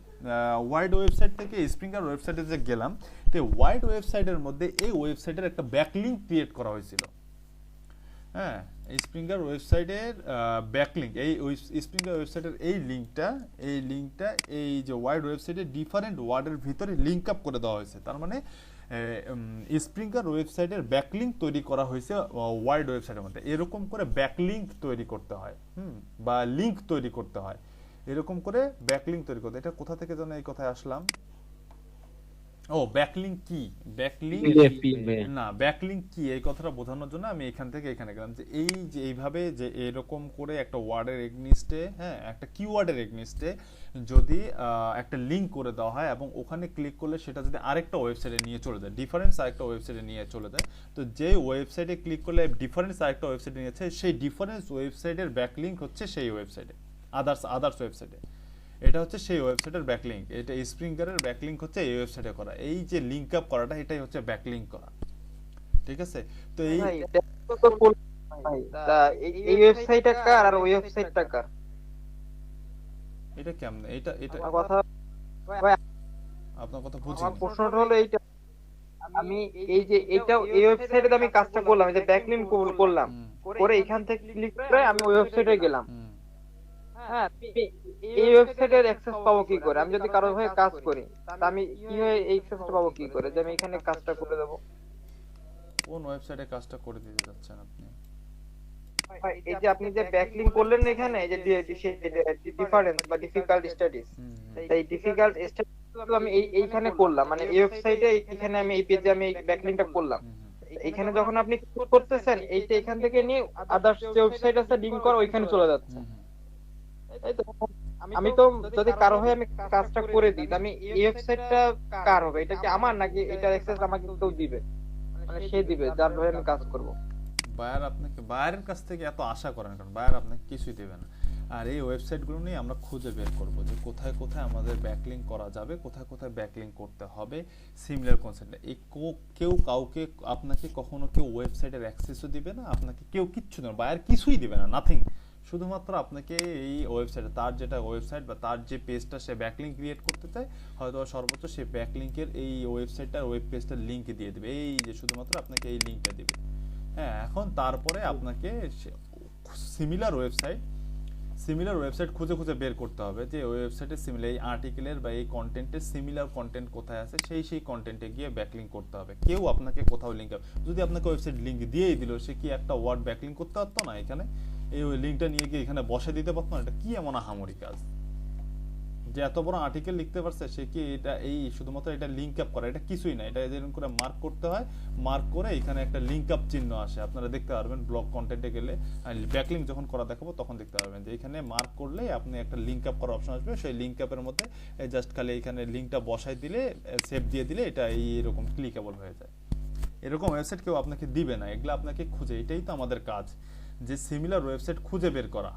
B: ওয়াইড ওয়েবসাইট থেকে স্প্রিঙ্গার ওয়েবসাইটে যে গেলাম, তো ওয়াইড ওয়েবসাইটের মধ্যে এই ওয়েবসাইটের একটা ব্যাকলিংক ক্রিয়েট করা হয়েছিল। হ্যাঁ, স্প্রিঙ্গার ওয়েবসাইটের ব্যাকলিংক, এই স্প্রিঙ্গার ওয়েবসাইটের এই লিঙ্কটা এই যে ওয়াইড ওয়েবসাইটে ডিফারেন্ট ওয়ার্ডের ভিতরে লিঙ্ক আপ করে দেওয়া হয়েছে। তার মানে স্প্রিঙ্গার ওয়েবসাইটের ব্যাকলিংক তৈরি করা হয়েছে ওয়াইড ওয়েবসাইটের মধ্যে। এরকম করে ব্যাকলিংক তৈরি করতে হয়, বা লিঙ্ক তৈরি করতে হয়, এরকম করে ব্যাকলিংক তৈরি করতে। এটা কোথা থেকে যেন এই কথায় আসলাম, ব্যাকলিংক কি, ব্যাকলিংক কি এই কথাটা বোঝানোর জন্য আমি এখান থেকে এখানে গেলাম, যে এইভাবে যে এরকম করে একটা ওয়ার্ডের এগনিস্টে, একটা কিওয়ার্ডের এগনিস্টে যদি একটা লিংক করে দেওয়া হয় এবং ওখানে ক্লিক করলে সেটা যদি আরেকটা ওয়েবসাইটে নিয়ে চলে যায়, ডিফারেন্স আরেকটা ওয়েবসাইটে নিয়ে চলে যায়, তো যে ওয়েবসাইটে ক্লিক করলে ডিফারেন্স আরেকটা ওয়েবসাইটে নিয়েছে, সেই ডিফারেন্স ওয়েবসাইটের ব্যাকলিংক হচ্ছে সেই ওয়েবসাইটে, আদার্স ওয়েবসাইটে। এটা হচ্ছে সেই ওয়েবসাইটের ব্যাকলিংক। এটা স্প্রিঙ্গারের ব্যাকলিংক হচ্ছে এই ওয়েবসাইটে করা, এই যে লিংক আপ করাটা এটাই হচ্ছে ব্যাকলিংক করা। ঠিক আছে, তো এই
A: এই ওয়েবসাইটটা কার আর ওই ওয়েবসাইটটা কার,
B: এটা কেমনে, এটা
A: কথা
B: আপনার কথা বুঝি।
A: আমার প্রশ্নটা হলো এইটা, আমি এই যে এই ওয়েবসাইটে আমি কাজটা করলাম, এই যে ব্যাকলিংক করলাম, করে এখান থেকে ক্লিক করে আমি ওই ওয়েবসাইটে গেলাম। হ্যাঁ, এই ওয়েবসাইটের অ্যাক্সেস পাবো কি করে? আমি যদি কারো হয়ে কাজ করি, তা আমি কিভাবে এই অ্যাক্সেসটা পাবো কি করে, যে আমি এখানে কাজটা করে দেব?
B: কোন ওয়েবসাইটে কাজটা করে দিতে যাচ্ছেন আপনি?
A: এই যে আপনি যে ব্যাকলিংক করলেন এখানে, এই যে ডিফারেন্স বা ডিফিকাল্ট স্টাডিজ, এই ডিফিকাল্ট স্টাডিজ তো আমি এইখানে করলাম, মানে এই ওয়েবসাইটে এখানে আমি এই পেজে আমি ব্যাকলিংকটা করলাম। এখানে যখন আপনি ক্লিক করতেছেন এইটা এখান থেকে নিয়ে আদার্স যে ওয়েবসাইট আছে লিংক করা ওইখানে চলে যাচ্ছে, তাই তো? আমি তো যদি কারো হয়ে আমি কাজটা করে দিই, তো আমি এই ওয়েবসাইটটা কার হবে? এটা কি আমার, নাকি এটার অ্যাক্সেস আমাকে কেউ দিবে? মানে সে দিবে যার হয়ে আমি কাজ করব।
B: বায়ার আপনাকে, বায়ারের কাছ থেকে এত আশা করেন কারণ বায়ার আপনাকে কিছুই দেবে না। আর এই ওয়েবসাইটগুলো নিয়ে আমরা খুঁজে বের করব যে কোথায় কোথায় আমাদের ব্যাকলিংক করা যাবে, কোথায় কোথায় ব্যাকলিংক করতে হবে সিমিলার কনসেপ্টে। এই কেউ কাউকে আপনাকে কখনো কেউ ওয়েবসাইটের অ্যাক্সেসও দিবে না, আপনাকে কেউ কিচ্ছু দেবে না, বায়ার কিছুই দিবে না, নাথিং। শুধুমাত্র আপনাকে এই ওয়েবসাইটে তার যেটা ওয়েবসাইট বা তার যে পেজটা সে ব্যাকলিংক ক্রিয়েট করতে চায়, হয়তো সর্বোচ্চ সে ব্যাকলিংকের এই ওয়েবসাইটটার ওয়েব পেজটার লিংক দিয়ে দেবে, এই যে শুধুমাত্র আপনাকে এই লিংকটা দিবে। হ্যাঁ, এখন তারপরে আপনাকে সিমিলার ওয়েবসাইট খুঁজে খুঁজে বের করতে হবে যে ওই ওয়েবসাইটের সিমিলার এই আর্টিকেলের বা এই কন্টেন্টের সিমিলার কন্টেন্ট কোথায় আছে, সেই কন্টেন্টে গিয়ে ব্যাকলিংক করতে হবে। কেউ আপনাকে কোথাও লিংক, যদি আপনাকে ওয়েবসাইট লিংক দিয়েই দিল, সে কি একটা ওয়ার্ড ব্যাকলিংক করতে পারতো না? এখানে এই লিংকটা নিয়ে গিয়ে এখানে বসে দিতে পারতো না? এটা কি এমন আহামরি কাজ যে এত বড় আর্টিকেল লিখতে পারছে, সে কি এটা এই শুধুমাত্র এটা লিংক আপ করা? এটা কিছুই না, এটা যেরকম করে মার্ক করতে হয়, মার্ক করে এখানে একটা লিংক আপ চিহ্ন আসে, আপনারা দেখতে পারবেন ব্লগ কন্টেন্টে গেলে, ব্যাকলিংক যখন করা দেখাবো তখন দেখতে পারবেন যে এখানে মার্ক করলে আপনি একটা লিংক আপ করার অপশন আসবে। সেই লিংক আপের মধ্যে জাস্ট খালি এখানে লিংকটা বসাই দিলে, সেভ দিয়ে দিলে এটা এইরকম ক্লিকেবল হয়ে যায়। এরকম ওয়েবসাইট কেউ আপনাকে দিবে না, এগুলো আপনাকে খুঁজে, এটাই তো আমাদের কাজ, যে সিমিলার ওয়েবসাইট খুঁজে বের করা।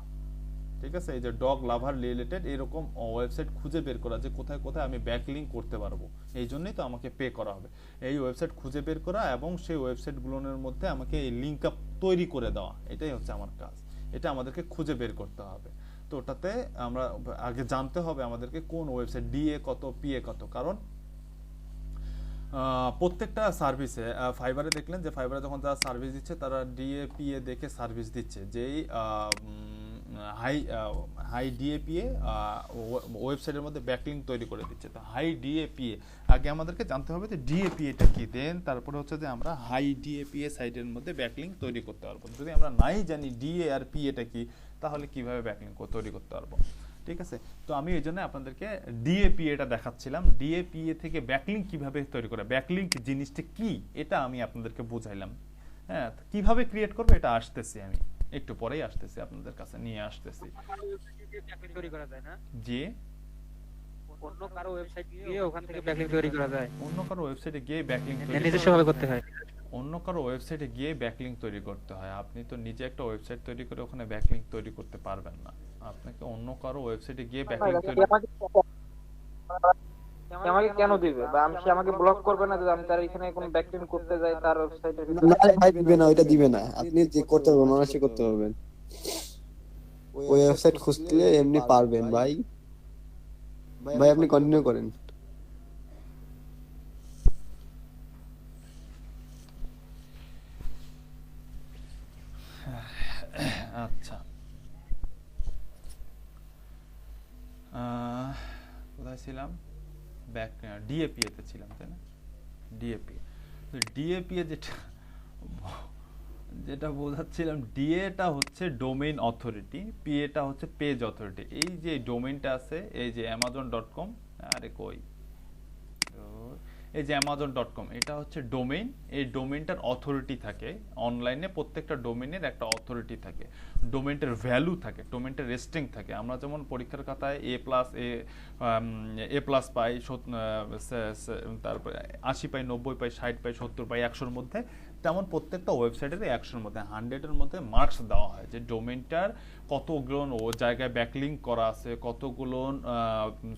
B: ঠিক আছে, এই যে ডগ লাভার রিলেটেড এরকম ওয়েবসাইট খুঁজে বের করা যে কোথায় কোথায় আমি ব্যাকলিংক করতে পারবো, এই জন্যই তো আমাকে পে করা হবে। এই ওয়েবসাইট খুঁজে বের করা এবং সেই ওয়েবসাইটগুলোর মধ্যে আমাকে এই লিংক আপ তৈরি করে দেওয়া, এটাই হচ্ছে আমার কাজ। এটা আমাদেরকে খুঁজে বের করতে হবে। তো ওটাতে আমরা আগে জানতে হবে আমাদেরকে কোন ওয়েবসাইট ডিএ কত, পিএ কত। কারণ প্রত্যেকটা সার্ভিসে, ফাইবারে দেখলেন যে ফাইবারে যখন যারা সার্ভিস দিচ্ছে তারা ডিএপিএ দেখে সার্ভিস দিচ্ছে, যেই হাই ডিএপিএ ওয়েবসাইটের মধ্যে ব্যাকলিংক তৈরি করে দিচ্ছে। তো হাই ডিএপিএ আগে আমাদেরকে জানতে হবে যে ডিএপিএটা কি, দেন তারপরে হচ্ছে যে আমরা হাই ডিএপিএ সাইটের মধ্যে ব্যাকলিংক তৈরি করতে পারবো। যদি আমরা নাই জানি ডিএ আর পিএটা কি, তাহলে কিভাবে ব্যাকলিংক তৈরি করতে পারবো? ঠিক আছে, তো আমি এই জন্য আপনাদেরকে ডিএপিএটা দেখাচ্ছিলাম, ডিএপিএ থেকে ব্যাকলিংক কিভাবে তৈরি করে, ব্যাকলিংক জিনিসটা কি এটা আমি আপনাদেরকে বুঝাইলাম। হ্যাঁ, কিভাবে ক্রিয়েট করবো এটা আসতেছি, আমি একটু পরেই আসতেছি, আপনাদের কাছে নিয়ে আসতেছি।
A: তৈরি করা যায় না
B: জি,
A: অন্য কারো ওয়েবসাইট গিয়ে ওখান থেকে ব্যাকলিংক তৈরি করা যায়?
B: অন্য কারো ওয়েবসাইটে গিয়ে ব্যাকলিংক
A: নিজস্বভাবে করতে হয়?
B: অন্য কারো ওয়েবসাইটে গিয়ে ব্যাকলিংক তৈরি করতে হয়। আপনি তো নিজে একটা ওয়েবসাইট তৈরি করে ওখানে ব্যাকলিংক তৈরি করতে পারবেন না। আপনাকে অন্য কারো ওয়েবসাইটে গিয়ে ব্যাকলিংক তৈরি,
A: আমাকে কেন দিবে? বা সে আমাকে ব্লক করবে না যদি আমি তার এখানে কোনো ব্যাকলিংক করতে যাই তার ওয়েবসাইটে?
C: না ভাই, দিবে না, ওইটা দিবে না। আপনি যে করতে পারবেন, অনায়াসে করতে পারবেন। ওই ওয়েবসাইট খুঁজতে এমনি পারবেন ভাই। ভাই আপনি কন্টিনিউ করেন।
B: আচ্ছা, কোথায় ছিলাম? ডিএপিএ তে ছিলাম, তাই না? ডিএপিএ, তো ডিএপিএ যেটা বোঝাচ্ছিলাম, ডিএটা হচ্ছে ডোমেইন অথরিটি, পিএটা হচ্ছে পেজ অথরিটি। এই যে ডোমেইনটা আছে, এই যে amazon.com, আরে কই, এই যে amazon.com, এটা হচ্ছে ডোমেইন। এই ডোমেইনটার অথরিটি থাকে অনলাইনে, প্রত্যেকটা ডোমেইনের একটা অথরিটি থাকে, ডোমেইনটার ভ্যালু থাকে, ডোমেইনটার রেস্টিং থাকে। আমরা যেমন পরীক্ষার খাতায় এ প্লাস পাই, তারপরে 80 পাই, 90 পাই, 60 পাই, 70 পাই, 100-র মধ্যে, তেমন প্রত্যেকটা ওয়েবসাইটের 100-র মধ্যে, 100-এর মধ্যে মার্কস দেওয়া হয় যে ডোমেইনটার কতগুলো ও জায়গায় ব্যাকলিংক করা আছে, কতগুলো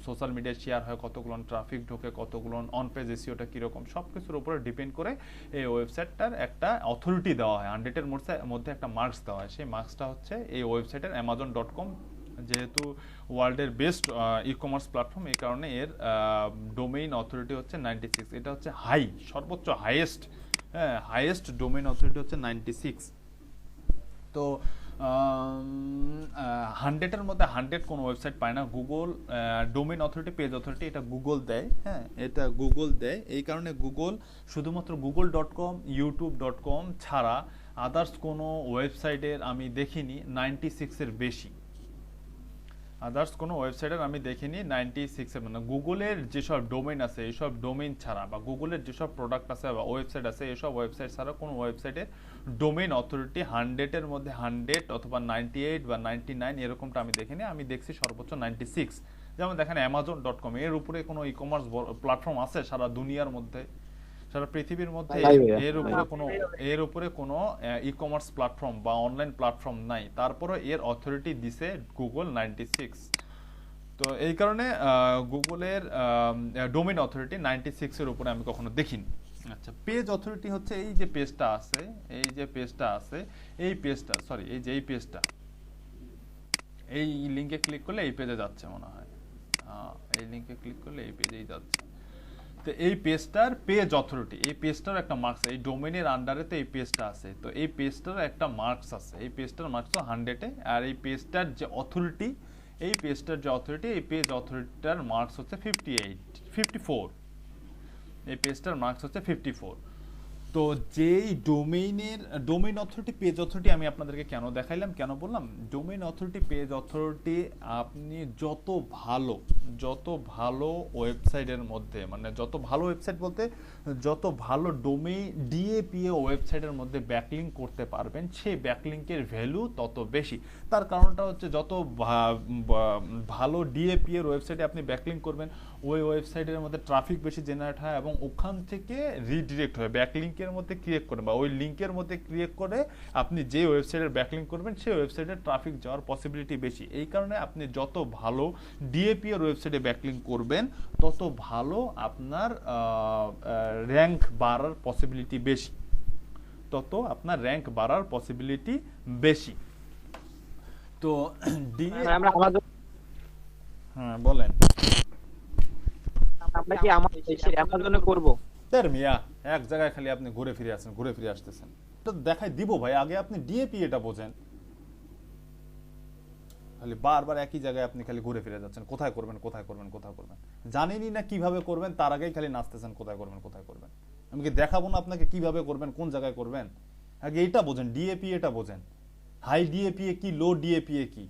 B: সোশ্যাল মিডিয়ায় শেয়ার হয়, কতগুলো ট্রাফিক ঢোকে, কতগুলো অন পেজ এসইওটা কীরকম, সব কিছুর উপরে ডিপেন্ড করে এই ওয়েবসাইটটার একটা অথরিটি দেওয়া হয়, 100-এর মধ্যে একটা মার্কস দেওয়া হয়। সেই মার্কসটা হচ্ছে এই ওয়েবসাইটের amazon.com, যেহেতু ওয়ার্ল্ডের বেস্ট ই কমার্স প্ল্যাটফর্ম, এই কারণে এর ডোমেইন অথরিটি হচ্ছে 96। এটা হচ্ছে হাই, সর্বোচ্চ হাইয়েস্ট, হ্যাঁ, হাইয়েস্ট ডোমেইন অথরিটি হচ্ছে 96। তো 100-এর মধ্যে 100 কোনো ওয়েবসাইট পায় না। Google domain authority, page authority এটা গুগল দেয়, হ্যাঁ, এটা গুগল দেয়। এই কারণে গুগল শুধুমাত্র google.com, youtube.com ছাড়া আদার্স কোনো ওয়েবসাইটের আমি দেখিনি 96-এর বেশি। আদার্স কোনো ওয়েবসাইটের আমি দেখিনি 96 মানে গুগলের যেসব ডোমেইন আছে এইসব ডোমেইন ছাড়া বা গুগলের যেসব প্রোডাক্ট আছে বা ওয়েবসাইট আছে এইসব ওয়েবসাইট ছাড়া কোনো ওয়েবসাইটের ডোমেইন অথরিটি 100 এর মধ্যে 100 অথবা 98 বা 99 এরকমটা আমি দেখিনি। আমি দেখছি সর্বোচ্চ 96। যেমন দেখেন amazon.com এর উপরে কোনো ই কমার্স প্ল্যাটফর্ম আছে সারা দুনিয়ার মধ্যে, সারা পৃথিবীর মধ্যে এর উপরে কোনো ই কমার্স প্ল্যাটফর্ম বা অনলাইন প্ল্যাটফর্ম নাই, তারপরে এর অথরিটি দিছে গুগল 96। তো এই কারণে গুগলের ডোমেইন অথরিটি 96 এর উপরে আমি কখনো দেখিনি। আচ্ছা, পেজ অথরিটি হচ্ছে এই যে পেজটা আছে, এই যে পেজটা আছে, এই পেজটা সরি এই যে এই পেজটা, এই লিংকে ক্লিক করলে এই পেজে যাচ্ছে মনে হয়, এই লিংকে ক্লিক করলে এই পেজেই যাচ্ছে। তো এই পেজটার পেজ অথরিটি, এই পেজটার একটা মার্কস, এই ডোমেইনের আন্ডারে তো এই পেজটা আছে, তো এই পেজটার একটা মার্কস আছে, এই পেজটার মার্কস তো 100-এ, আর এই পেজটার যে অথরিটি, এই পেজটার যে অথরিটি, এই পেজ অথরিটিটার মার্কস হচ্ছে 54। এই পেজটার মার্কস হচ্ছে 54। তো যেই ডোমেইন অথরিটি পেজ অথরিটি আমি আপনাদেরকে কেন দেখাইলাম, কেন বললাম ডোমেইন অথরিটি পেজ অথরিটি, আপনি যত ভালো ওয়েবসাইটের মধ্যে, মানে যত ভালো ওয়েবসাইট বলতে যত ভালো ডোমেইন ডিএপিএ ওয়েবসাইটের মধ্যে ব্যাকলিঙ্ক করতে পারবেন, সেই ব্যাকলিঙ্কের ভ্যালু তত বেশি। তার কারণটা হচ্ছে যত ভালো ডিএপিএর ওয়েবসাইটে আপনি ব্যাকলিঙ্ক করবেন, ওই ওয়েবসাইটের মধ্যে ট্রাফিক বেশি জেনারেট হয় এবং ওখান থেকে রিডিরেক্ট হয়, ব্যাকলিঙ্কের মধ্যে ক্রিয়েট করে বা ওই লিঙ্কের মধ্যে ক্রিয়েট করে আপনি যে ওয়েবসাইটের ব্যাকলিঙ্ক করবেন সেই ওয়েবসাইটের ট্রাফিক যাওয়ার পসিবিলিটি বেশি। এই কারণে আপনি যত ভালো ডিএপিএর ওয়েবসাইটে ব্যাকলিঙ্ক করবেন তত ভালো আপনার র্যাঙ্ক বাড়ার পসিবিলিটি বেশি, তো
A: আমরা আমাদের
B: হ্যাঁ বলেন,
A: আমরা কি আমাদের দেশের অ্যামাজনে করব?
B: মিয়া এক জায়গায় খালি আপনি ঘুরে ফিরে আসতেছেন, তো দেখাই দিব ভাই, আগে আপনি ডিএপি এটা বোঝেন, খালি বারবার একই জায়গায় আপনি খালি ঘুরে ফিরে যাচ্ছেন, কোথায় করবেন, জানেনই না কিভাবে করবেন, তার আগেই খালি নাচতেছেন কোথায় করবেন। আমি কি দেখাবো না আপনাকে কিভাবে করবেন, কোন জায়গায় করবেন? আগে এটা বোঝেন, ডিএপি এটা বোঝেন, হাই ডিএপিএ কি, লো ডিএপিএ কি,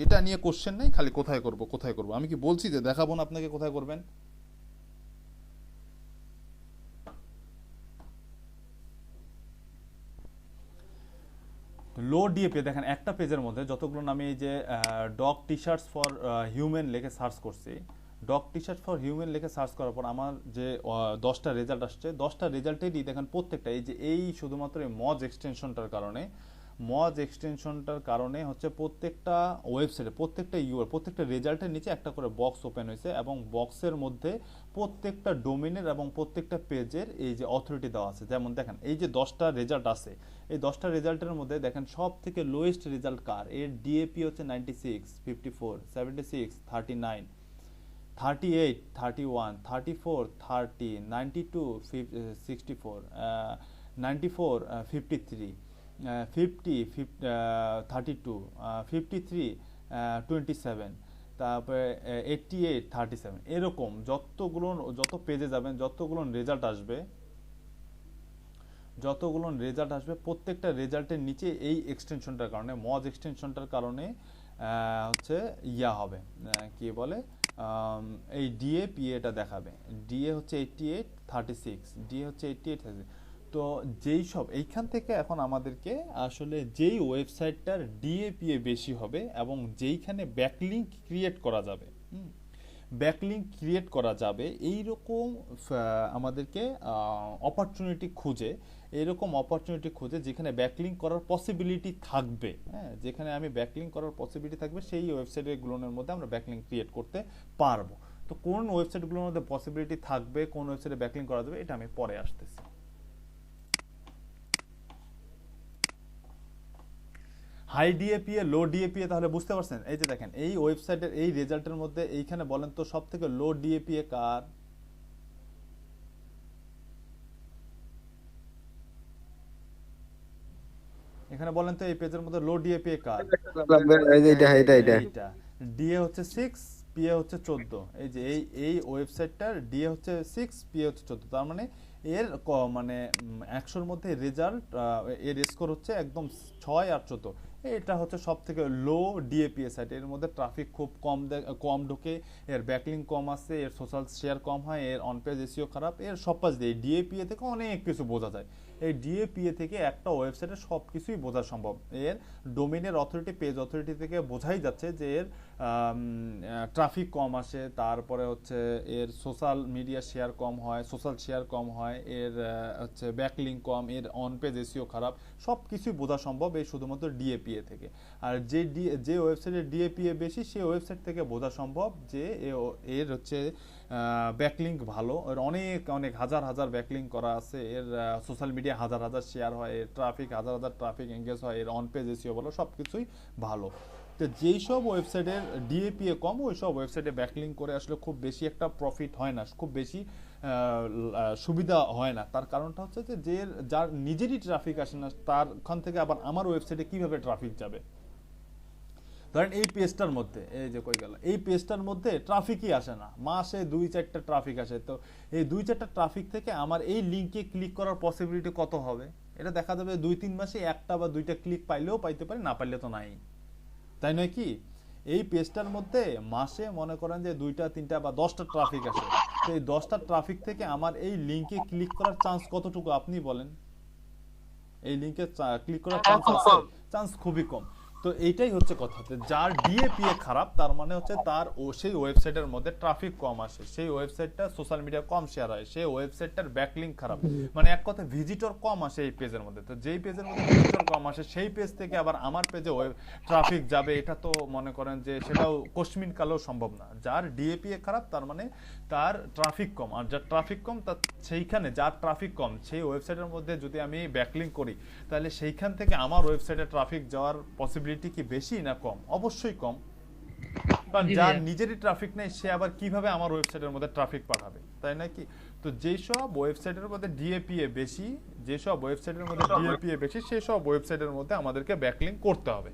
B: এটা নিয়ে কোশ্চেন নেই, খালি কোথায় করব। আমি কি বলছি যে দেখাবো না আপনাকে কোথায় করবেন? লো ডিএপি দেখেন একটা পেজের মধ্যে যতগুলো, আমি এই যে dog T shorts for human লিখে সার্চ করছি, dog T shirt for human লিখে সার্চ করার পর আমার যে 10টা রেজাল্ট আসছে, 10টা রেজাল্টেরই দেখেন প্রত্যেকটা এই শুধুমাত্র এই মজ এক্সটেনশনটার কারণে হচ্ছে প্রত্যেকটা ওয়েবসাইটে প্রত্যেকটা রেজাল্টের নিচে একটা করে বক্স ওপেন হয়েছে এবং বক্সের মধ্যে প্রত্যেকটা ডোমেইনের এবং প্রত্যেকটা পেজের এই যে অথরিটি দেওয়া আছে। যেমন দেখেন এই যে 10টা রেজাল্ট আছে, এই 10টা রেজাল্টের মধ্যে দেখেন সব থেকে লোয়েস্ট রেজাল্ট কার, এর ডিএপি হচ্ছে 96, 54, 76, 39, 38, 31, 34, 30, 92, 64, 94, 53, 50, 32, 53, 27, তারপরে 88, 37, এরকম যত পেজে যাবেন যতগুলো রেজাল্ট আসবে প্রত্যেকটা রেজাল্টের নিচে এই এক্সটেনশনটার কারণে, মজ এক্সটেনশনটার কারণে হচ্ছে হবে কি বলে, এই ডিএপিএটা দেখাবে, ডিএ হচ্ছে 88, 36, ডিএ হচ্ছে 88, 36। তো যেই সব এইখান থেকে এখন আমাদেরকে আসলে যেই ওয়েবসাইটটার ডিএপিএ বেশি হবে এবং যেইখানে ব্যাকলিঙ্ক ক্রিয়েট করা যাবে এইরকম আমাদেরকে অপরচুনিটি খুঁজে যেখানে ব্যাকলিঙ্ক করার পসিবিলিটি থাকবে, হ্যাঁ, যেখানে আমি ব্যাকলিঙ্ক করার পসিবিলিটি থাকবে সেই ওয়েবসাইটগুলোর মধ্যে আমরা ব্যাকলিঙ্ক ক্রিয়েট করতে পারবো। তো কোন ওয়েবসাইটগুলোর মধ্যে পসিবিলিটি থাকবে, কোন ওয়েবসাইটে ব্যাকলিঙ্ক করা যাবে, এটা আমি পরে আসতেছি। হাই ডিএপিএ, লো ডিএপিএ, তাহলে বুঝতে পারছেন? এই যে দেখেন এই ওয়েবসাইটের এই রেজাল্টের মধ্যে এইখানে বলেন তো সব থেকে লো ডিএপিএ কার? এখানে বলেন তো এই পেজের মধ্যে লো ডিএপিএ কার? এইটা ডিএ হচ্ছে 6, পিএ হচ্ছে 14। এই যে এই ওয়েবসাইটটার ডিএ হচ্ছে 6, পিএ হচ্ছে 14, তার মানে এর মানে 100-র মধ্যে রেজাল্ট এর স্কোর হচ্ছে একদম 6 আর 14। এটা হচ্ছে সব থেকে লো ডিএপিএ সাইট, এর মধ্যে ট্রাফিক খুব কম ঢোকে, এর ব্যাকলিং কম আছে, এর সোশ্যাল শেয়ার কম হয়, এর অন পেজ এসইও খারাপ, এর সব পাশ দিয়ে ডিএপিএ থেকে অনেক কিছু বোঝা যায়। এই ডিএপিএ থেকে একটা ওয়েবসাইটে সব কিছুই বোঝা সম্ভব। এর ডোমেইনের অথরিটি, পেজ অথরিটি থেকে বোঝাই যাচ্ছে যে এর ট্রাফিক কম আসে, তারপরে হচ্ছে এর সোশ্যাল মিডিয়া শেয়ার কম হয়, সোশ্যাল শেয়ার কম হয়, এর হচ্ছে ব্যাকলিং কম, এর অন পেজ এসইও খারাপ, সব কিছুই বোঝা সম্ভব এই শুধুমাত্র ডিএপিএ থেকে। আর যে ওয়েবসাইটের ডিএপিএ বেশি সেই ওয়েবসাইট থেকে বোঝা সম্ভব যে এর হচ্ছে ব্যাকলিঙ্ক ভালো, এর অনেক অনেক হাজার হাজার ব্যাকলিঙ্ক করা আছে, এর সোশ্যাল মিডিয়া হাজার হাজার শেয়ার হয়, এর ট্রাফিক হাজার হাজার ট্রাফিক এঙ্গেজ হয়, এর অন পেজ এসইও ভালো, সব কিছুই ভালো। তো যেই সব ওয়েবসাইটের ডিএপিএ কম ওই সব ওয়েবসাইটে ব্যাকলিঙ্ক করে আসলে খুব বেশি একটা প্রফিট হয় না, খুব বেশি সুবিধা হয় না। তার কারণটা হচ্ছে যে যার নিজেরই ট্রাফিক আসে না, তার ওখান থেকে আবার আমার ওয়েবসাইটে কিভাবে ট্রাফিক যাবে। ধরেন এই পেজটার মধ্যে, এই যে কই গেল, এই পেজটার মধ্যে ট্রাফিকই আসে না, মাসে 2-4টা ট্রাফিক আসে। তো এই 2-4টা ট্রাফিক থেকে আমার এই লিঙ্কে ক্লিক করার পসিবিলিটি কত হবে? এটা দেখা যাবে 2-3 মাসে 1টা বা 2টা ক্লিক পাইলেও পাইতে পারে, না পাইলে তো নাই, তাই নয় কি? এই পেজটার মধ্যে মাসে মনে করেন যে 2টা 3টা বা 10টা ট্রাফিক আসে, তো এই 10টা ট্রাফিক থেকে আমার এই লিঙ্কে ক্লিক করার চান্স কতটুকু আপনি বলেন? এই লিঙ্কে ক্লিক করার চান্স আছে? চান্স খুবই কম। তো এইটাই হচ্ছে কথা, যার ডিএপিএ খারাপ তার মানে হচ্ছে তার সেই ওয়েবসাইটের মধ্যে ট্রাফিক কম আসে, সেই ওয়েবসাইটটা সোশ্যাল মিডিয়া কম শেয়ার হয়, সেই ওয়েবসাইটটার ব্যাকলিঙ্ক খারাপ, মানে এক কথা ভিজিটর কম আসে এই পেজের মধ্যে। তো যেই পেজের মধ্যে ভিজিটর কম আসে সেই পেজ থেকে আবার আমার পেজে ট্রাফিক যাবে, এটা তো মনে করেন যে সেটাও কশ্মিন কালেও সম্ভব না। যার ডিএপিএ খারাপ তার মানে তার ট্রাফিক কম, আর যার ট্রাফিক কম তার সেইখানে যার ট্রাফিক কম সেই ওয়েবসাইটের মধ্যে যদি আমি ব্যাকলিঙ্ক করি তাহলে সেইখান থেকে আমার ওয়েবসাইটে ট্রাফিক যাওয়ার পসিবিলিটি কি বেশি না কম? অবশ্যই কম, কারণ যার নিজেরই ট্রাফিক নেই সে আবার কিভাবে আমার ওয়েবসাইটের মধ্যে ট্রাফিক পাঠাবে, তাই নাকি? তো যেসব ওয়েবসাইটের মধ্যে ডিএপিএ বেশি, যেসব ওয়েবসাইটের মধ্যে ডিএপিএ বেশি সেই সব ওয়েবসাইটের মধ্যে আমাদেরকে ব্যাকলিঙ্ক করতে হবে।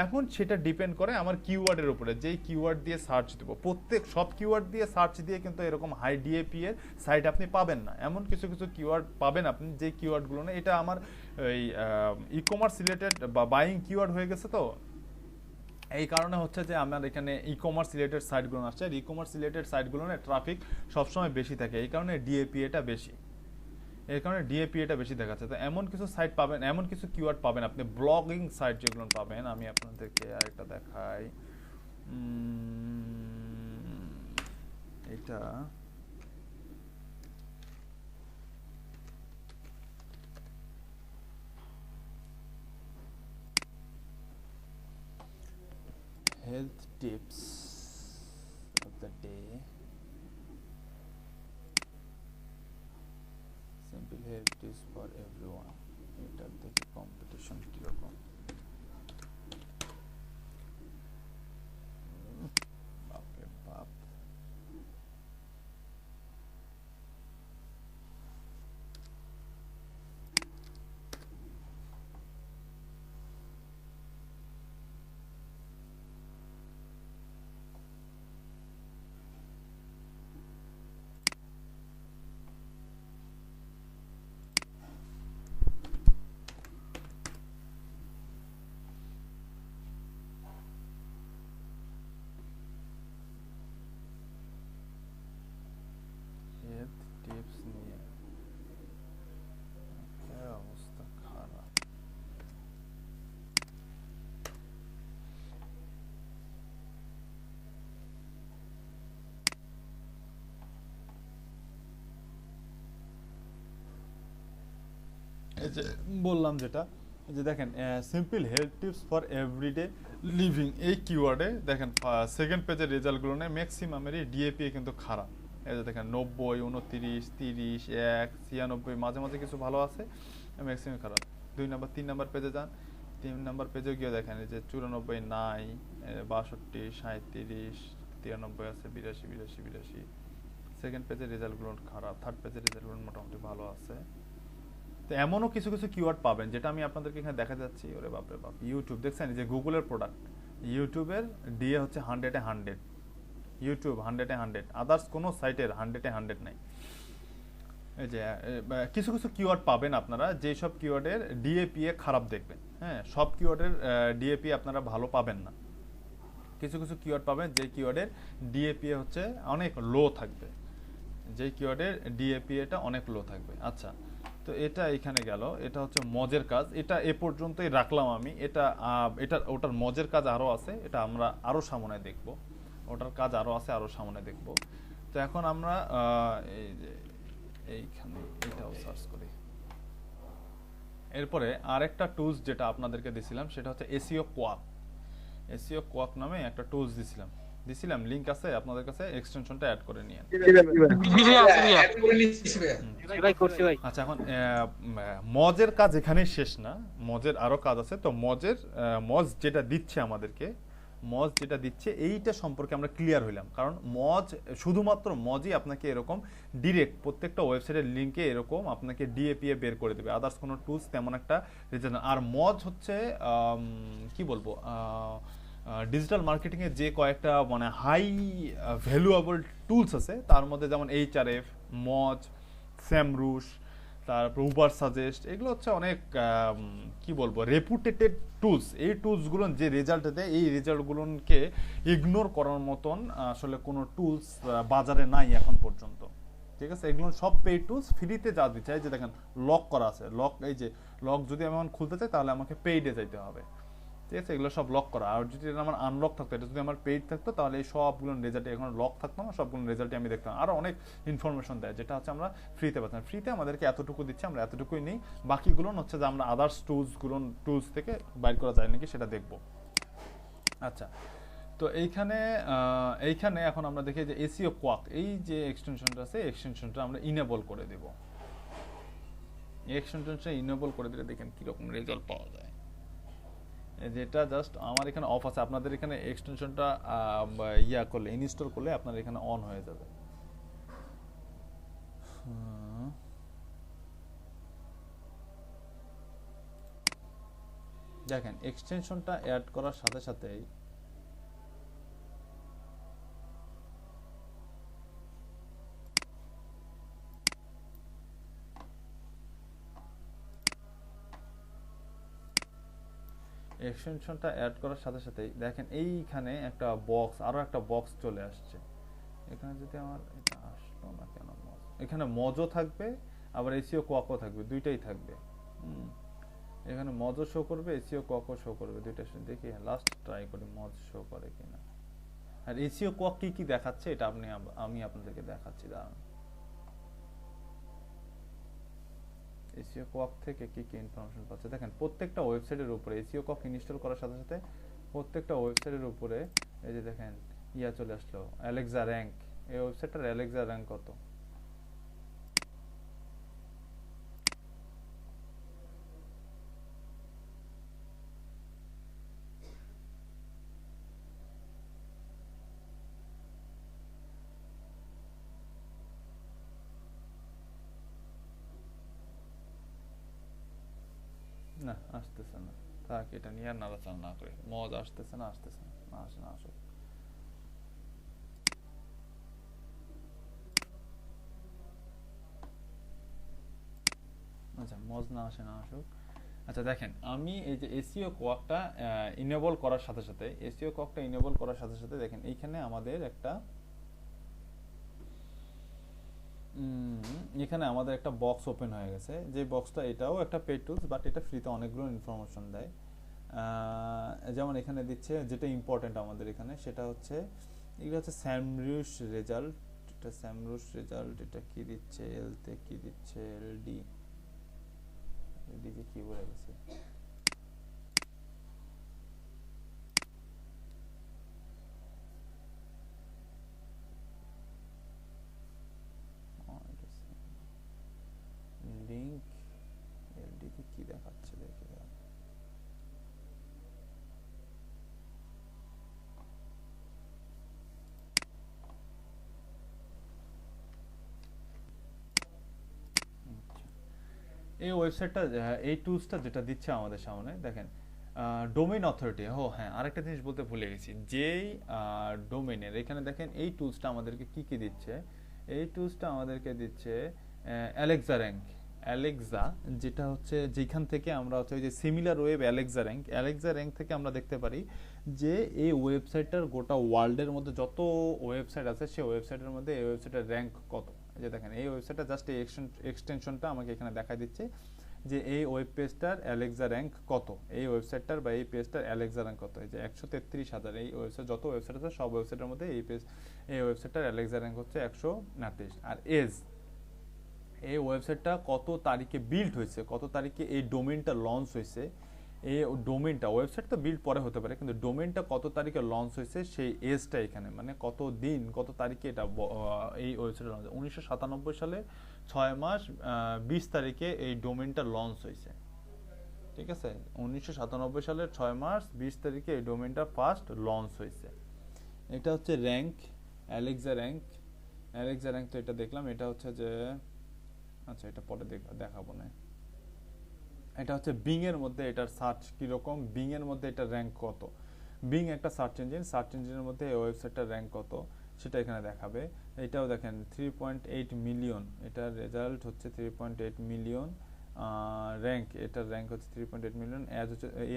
B: এখন সেটা ডিপেন্ড করে আমার কিওয়ার্ডের উপরে, যেই কিওয়ার্ড দিয়ে সার্চ দেব। প্রত্যেক সব কিওয়ার্ড দিয়ে সার্চ দিয়ে কিন্তু এরকম হাই ডিএপি এর সাইট আপনি পাবেন না। এমন কিছু কিছু কিওয়ার্ড পাবেন আপনি যে কিওয়ার্ডগুলো না, এটা আমার এই ই কমার্স রিলেটেড বা বাইং কিওয়ার্ড হয়ে গেছে, তো এই কারণে হচ্ছে যে আমার এখানে ই কমার্স রিলেটেড সাইটগুলো আসছে, আর ই কমার্স রিলেটেড সাইটগুলো না ট্রাফিক সবসময় বেশি থাকে, এই কারণে ডিএপিএটা বেশি, এই কারণে ডিএপিএটা বেশি দেখাচ্ছে। তো এমন কিছু সাইট পাবেন, এমন কিছু কিওয়ার্ড পাবেন আপনি, ব্লগিং সাইট যেগুলো পাবেন, আমি আপনাদেরকে আরেকটা দেখাই, এটা health tips of the day, simple health tips for everyone। এটার দেখি কম্পিটিশন কিরকম, বাপরে বাপ। হেলথ টিপস নিয়ে অবস্থা খারাপ। এই যে বললাম যেটা, এই যে দেখেন simple health tips for everyday living, এই কিওয়ার্ডে দেখেন সেকেন্ড পেজের রেজাল্টগুলো নেই, ম্যাক্সিমামেরই ডিএপিএ কিন্তু খারাপ। এই যে দেখেন 90, 29, 30, 1, 96, মাঝে মাঝে কিছু ভালো আছে, ম্যাক্সিমাম খারাপ। 2 নাম্বার 3 নাম্বার পেজে যান, 3 নাম্বার পেজে গিয়ে দেখেন এই যে 94 নাই, 62, 37, 93 আছে, 82, 82। সেকেন্ড পেজের রেজাল্টগুলো খারাপ, থার্ড পেজের রেজাল্টগুলো মোটামুটি ভালো আছে। তো এমনও কিছু কিছু কিওয়ার্ড পাবেন যেটা আমি আপনাদেরকে এখানে দেখা যাচ্ছি, ওরে বাপরে বাপ। ইউটিউব দেখছেন, যে গুগলের প্রোডাক্ট, ইউটিউবের ডিএ হচ্ছে 100-এ 100, ইউটিউব 100-এ 100, আদার্স কোনো সাইটের 100-এ 100 নাই। এই যে কিছু কিছু কিওয়ার্ড পাবেন আপনারা যেসব কিওয়ার্ডের ডিএপিএ খারাপ দেখবেন, হ্যাঁ, সব কিওয়ার্ডের ডিএপি আপনারা ভালো পাবেন না, কিছু কিছু কিওয়ার্ড পাবেন যে কিওয়ার্ডের ডিএপি হচ্ছে অনেক লো থাকবে, যে কিওয়ার্ডের ডিএপি এটা অনেক লো থাকবে। আচ্ছা, তো এটা এখানে গেল, এটা হচ্ছে মজের কাজ, এটা এ পর্যন্তই রাখলাম আমি। এটা ওটার মজের কাজ আরো আছে, এটা আমরা আরো সামনে দেখব, ওটার কাজ আরো আছে, আরো সামনে দেখব। তো এখন আমরা এই যে এইখানে এটাও সার্চ করি। এরপরে আরেকটা টুলস যেটা আপনাদেরকে দিছিলাম সেটা হচ্ছে এসইও কোয়াক। এসইও কোয়াক নামে একটা টুলস দিছিলাম, লিংক আছে আপনাদের কাছে, এক্সটেনশনটা অ্যাড করে নিয়েন।
G: ভাই করছি ভাই।
B: আচ্ছা, এখন মজের কাজ এখানেই শেষ না, মজের আরো কাজ আছে। তো মজ যেটা দিচ্ছে আমাদেরকে, মজ যেটা দিচ্ছে এইটা সম্পর্কে আমরা ক্লিয়ার হইলাম, কারণ শুধুমাত্র মজই আপনাকে এরকম ডিরেক্ট প্রত্যেকটা ওয়েবসাইটের লিঙ্কে এরকম আপনাকে ডিএপিএ বের করে দেবে, আদার্স কোনো টুলস তেমন একটা রেজাল্ট না। আর মজ হচ্ছে কি বলবো, ডিজিটাল মার্কেটিং এর যে কয়েকটা মানে হাই ভ্যালুয়েবল টুলস আছে তার মধ্যে যেমন এইচআরএফ, মজ, স্যামরুশ, তারপর উবার সাজেস্ট, এগুলো হচ্ছে অনেক কি বলবো রেপুটেটেড টুলস। এই টুলসগুলো যে রেজাল্ট দেয়, এই রেজাল্টগুলোকে ইগনোর করার মতন আসলে কোনো টুলস বাজারে নাই এখন পর্যন্ত, ঠিক আছে? এগুলো সব পেইড টুলস, ফ্রিতে যা দিচ্ছে, এই যে দেখেন লক করা আছে, এই যে লক যদি আমি এখন খুলতে চাই তাহলে আমাকে পেইডে যাইতে হবে, ঠিক আছে? এগুলো সব লক করা। আর যদি এটা আমার আনলক থাকতো, এটা যদি আমার পেইড থাকতো তাহলে এই সবগুলো রেজাল্ট এখন লক থাকতো না, সবগুলো রেজাল্টে আমি দেখতাম। আরও অনেক ইনফরমেশন দেয় যেটা হচ্ছে আমরা ফ্রিতে পাচ্ছি। ফ্রিতে আমাদেরকে এতটুকু দিচ্ছে, আমরা এতটুকুই নেই, বাকিগুলো হচ্ছে যে আমরা আদার্স টুলস থেকে বাইর করা যায় নাকি সেটা দেখব। আচ্ছা, তো এইখানে এখন আমরা দেখি যে এসইও কোয়াক, এই যে এক্সটেনশনটা আছে, এক্সটেনশনটা আমরা ইনেবল করে দেব। এই এক্সটেনশনটা ইনেবল করে দিলে দেখেন কিরকম রেজাল্ট পাওয়া যায়। যেটা জাস্ট আমার এখানে অফ আছে, আপনাদের এখানে এক্সটেনশনটা করলে, ইনস্টল করলে আপনার এখানে অন হয়ে যাবে। দেখেন এক্সটেনশনটা অ্যাড করার সাথে সাথেই এক্সটেনশনটা অ্যাড করার সাথে সাথেই দেখেন এইখানে একটা বক্স, আরো একটা বক্স চলে আসছে। এখানে যদি আমার এটা আসলো না কেন, এখানে মজও থাকবে আবার এসইও কোয়াকও থাকবে, দুইটাই থাকবে। এখানে মজও শো করবে, এসইও কোয়াকও শো করবে, দুইটা দেখি লাস্ট ট্রাই করি মজ শো করে কিনা। আর এসইও কোয়াক কি কি দেখাচ্ছে এটা আমি আপনাদেরকে দেখাচ্ছি, দাঁড়ান। এসইও কোয়াক থেকে কি কি ইনফরমেশন পাচ্ছে দেখেন, প্রত্যেকটা ওয়েবসাইটের উপরে এসইও কোয়াক ইনস্টল করার সাথে সাথে প্রত্যেকটা ওয়েবসাইটের উপরে এই যে দেখেন চলে আসলো অ্যালেক্সা র‍্যাঙ্ক। এই ওয়েবসাইটটার অ্যালেক্সা র‍্যাঙ্ক কত? না আসতেছে না, থাক, এটা নিয়ে আর নাড়াচাড়া না করে। মজ আসতেছে না, না আসে না, আসুক। আচ্ছা, মজ না আসে না আসুক। আচ্ছা দেখেন, আমি এই যে এসইও কোয়াকটা ইনেবল করার সাথে সাথে, দেখেন এইখানে আমাদের একটা এখানে আমাদের একটা বক্স ওপেন হয়ে গেছে, যে বক্সটা এটাও একটা পেইড টুলস, বাট এটা ফ্রিতে অনেকগুলো ইনফরমেশন দেয়। যেমন এখানে দিচ্ছে যেটা ইম্পর্টেন্ট আমাদের এখানে, সেটা হচ্ছে এগুলো হচ্ছে স্যামরুশ রেজাল্ট। এটা স্যামরুশ রেজাল্ট, এটা কি দিচ্ছে, এলতে কি দিচ্ছে, এলডি যে কি বলে গেছে, লিংক এলডিতে কি দেখাচ্ছে দেখে। এই ওয়েবসাইটটা, এই টুলসটা যেটা দিচ্ছে আমাদের সামনে দেখেন, ডোমেইন অথরিটি। হ্যাঁ, আরেকটা জিনিস বলতে ভুলে গেছি, যেই ডোমেইনের এখানে দেখেন এই টুলসটা আমাদেরকে কি কি দিচ্ছে। এই টুলসটা আমাদেরকে দিচ্ছে অ্যালেক্সা র‍্যাঙ্ক। অ্যালেক্সা, যেটা হচ্ছে যেখান থেকে আমরা হচ্ছে ওই যে সিমিলার ওয়েব অ্যালেক্সা র্যাঙ্ক থেকে আমরা দেখতে পারি যে এই ওয়েবসাইটটার গোটা ওয়ার্ল্ডের মধ্যে যত ওয়েবসাইট আছে সেই ওয়েবসাইটের মধ্যে এই ওয়েবসাইটের র্যাঙ্ক কত। এই যে দেখেন এই ওয়েবসাইটটা জাস্ট এই এক্সটেনশনটা আমাকে এখানে দেখাই দিচ্ছে যে এই ওয়েব পেজটার অ্যালেক্সা র্যাঙ্ক কত, এই ওয়েবসাইটটার বা এই পেজটার অ্যালেক্সা র্যাঙ্ক কত। এই যে 133,000 এই ওয়েবসাইট, যত ওয়েবসাইট আছে সব ওয়েবসাইটের মধ্যে এই ওয়েবসাইটটার অ্যালেক্সা র্যাঙ্ক হচ্ছে 138। আর এই ওয়েবসাইটটা কত তারিখে বিল্ড হয়েছে, কত তারিখে এই ডোমেইনটা লঞ্চ হয়েছে, এই ডোমেইনটা, ওয়েবসাইট তো বিল্ড পরে হতে পারে কিন্তু ডোমেইনটা কত তারিখে লঞ্চ হয়েছে সেই এজটা এখানে, মানে কত দিন কত তারিখে এটা এই ওয়েবসাইট লঞ্চ। 1997 সালে 6 মাস 20 তারিখে এই ডোমেইনটা লঞ্চ হয়েছে, ঠিক আছে। 1997 সালের 6 মাস 20 তারিখে এই ডোমেইনটা ফার্স্ট লঞ্চ হয়েছে। এটা হচ্ছে র্যাঙ্ক, অ্যালেক্সা র্যাঙ্ক। তো এটা দেখলাম, এটা হচ্ছে যে আচ্ছা এটা পরে দেখাবো না। এটা হচ্ছে বিং এর মধ্যে এটার সার্চ কিরকম, বিং এর মধ্যে এটা র্যাঙ্ক কত, বিং একটা সার্চ ইঞ্জিনের মধ্যে এই ওয়েবসাইটটার র্যাঙ্ক কত সেটা এখানে দেখাবে। এটাও দেখেন 3.8 মিলিয়ন, এটার রেজাল্ট হচ্ছে 3.8 মিলিয়ন র্যাঙ্ক, এটার র্যাঙ্ক হচ্ছে 3.8 মিলিয়ন।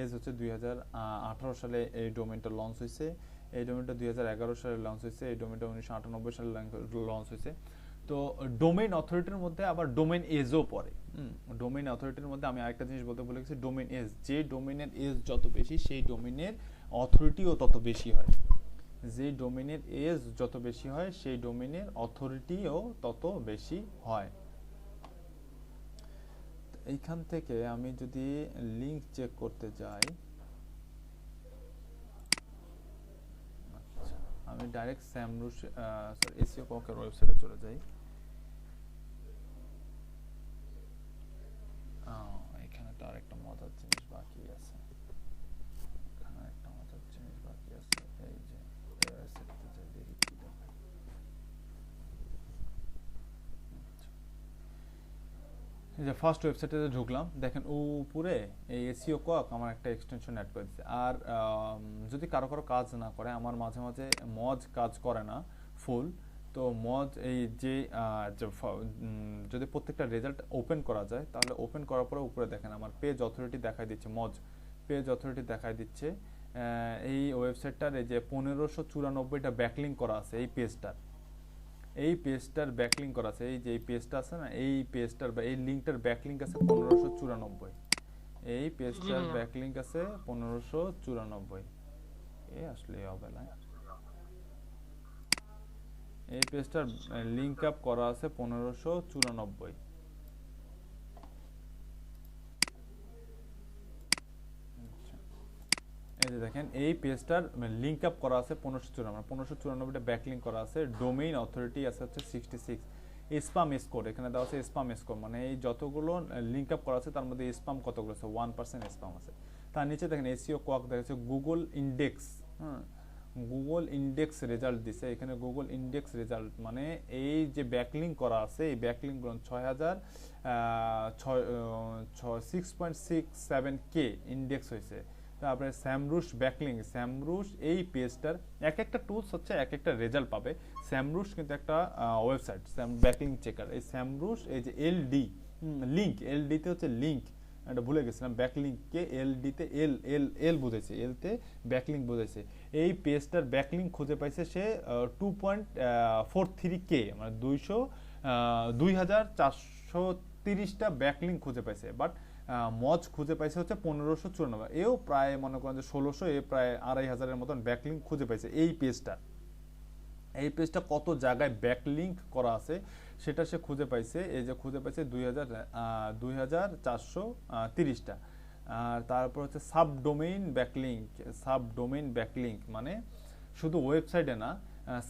B: এজ হচ্ছে 2018 সালে এই ডোমেইনটা লঞ্চ হয়েছে, এই ডোমেইনটা 2011 সালে লঞ্চ হয়েছে, এই ডোমেইনটা 1998 সালে লঞ্চ হয়েছে। তো ডোমেইন অথরিটির মধ্যে আবার ডোমেইন এজও পড়ে। ডোমেইন অথরিটির মধ্যে আমি আরেকটা জিনিস বলতে ভুলে গেছি, ডোমেইন এজ, যে ডোমেইনের এজ যত বেশি সেই ডোমেইনের অথরিটিও তত বেশি হয়, যে ডোমেইনের এজ যত বেশি হয় সেই ডোমেইনের অথরিটিও তত বেশি হয়। এইখান থেকে আমি যদি লিংক চেক করতে যাই, আমি ডাইরেক্ট স্যামরুশ এসইও ককের ওয়েবসাইটে চলে যাই। এখানে তো আরেকটা মজার জিনিস বাকি আছে, এই যে ওয়েবসাইটে যাই দেখি কি দেখায়। এই যে ফার্স্ট ওয়েবসাইটে ঢুকলাম, দেখেন উপরে এই এসইও কক আমার একটা এক্সটেনশন অ্যাড করে দিচ্ছে। আর যদি কারো কাজ না করে, আমার মাঝে মাঝে মজ কাজ করে না ফুল, তো মজ এই যে যদি প্রত্যেকটা রেজাল্ট ওপেন করা যায় তাহলে ওপেন করার পরে উপরে দেখেন আমার পেজ অথরিটি দেখাই দিচ্ছে, মজ পেজ অথরিটি দেখাই দিচ্ছে। এই ওয়েবসাইটটার এই যে 1594টা ব্যাকলিঙ্ক করা আছে, এই পেজটার ব্যাকলিঙ্ক করা আছে, এই যে এই পেজটা আছে না, এই পেজটার বা এই লিংকটার ব্যাকলিঙ্ক আছে 1594, এই পেজটার ব্যাকলিঙ্ক আছে 1594। আসলে হবে না, এই পেজটার লিংক আপ করা আছে 1594। এই যে দেখেন এই পেজটার লিংক আপ করা আছে 1594টা ব্যাকলিঙ্ক করা আছে, ডোমেইন অথরিটি আছে হচ্ছে 66। স্প্যাম স্কোর এখানে দেওয়া আছে, স্প্যাম স্কোর মানে এই যতগুলো লিংক আপ করা আছে তার মধ্যে স্প্যাম কতগুলো আছে, 1% স্প্যাম আছে। তার নিচে দেখেন এসইও কোয়াক দেখাচ্ছে Google index, Google index result দিছে এখানে, গুগল ইন্ডেক্স রেজাল্ট মানে এই যে ব্যাকলিঙ্ক করা আছে এই ব্যাকলিঙ্কগুলো 6.67k ইন্ডেক্স হয়েছে। তারপরে স্যামরুশ ব্যাকলিঙ্ক, স্যামরুশ এই পেজটার এক একটা টুলস হচ্ছে এক একটা রেজাল্ট পাবে। স্যামরুশ কিন্তু একটা ওয়েবসাইট ব্যাকলিঙ্ক চেকার, এই স্যামরুশ এই যে এলডি লিঙ্ক, এলডিতে হচ্ছে লিঙ্ক, এটা ভুলে গেছিলাম, ব্যাকলিঙ্ককে এলডিতে এল বুঝেছে, এলতে ব্যাকলিঙ্ক বুঝেছে। এই পেজটার ব্যাকলিঙ্ক খুঁজে পাইছে সে 2.43k মানে 2430টা ব্যাকলিঙ্ক খুঁজে পাইছে, বাট মজ খুঁজে পাইছে হচ্ছে 1594, এও প্রায় মনে করেন যে 1600, এ প্রায় 2500-এর মতন ব্যাকলিঙ্ক খুঁজে পাইছে। এই পেজটা কত জায়গায় ব্যাকলিঙ্ক করা আছে সেটা সে খুঁজে পাইছে, এই যে খুঁজে পাইছে 2430টা। আর তারপর হচ্ছে সাবডোমেইন ব্যাকলিঙ্ক মানে শুধু ওয়েবসাইটে না,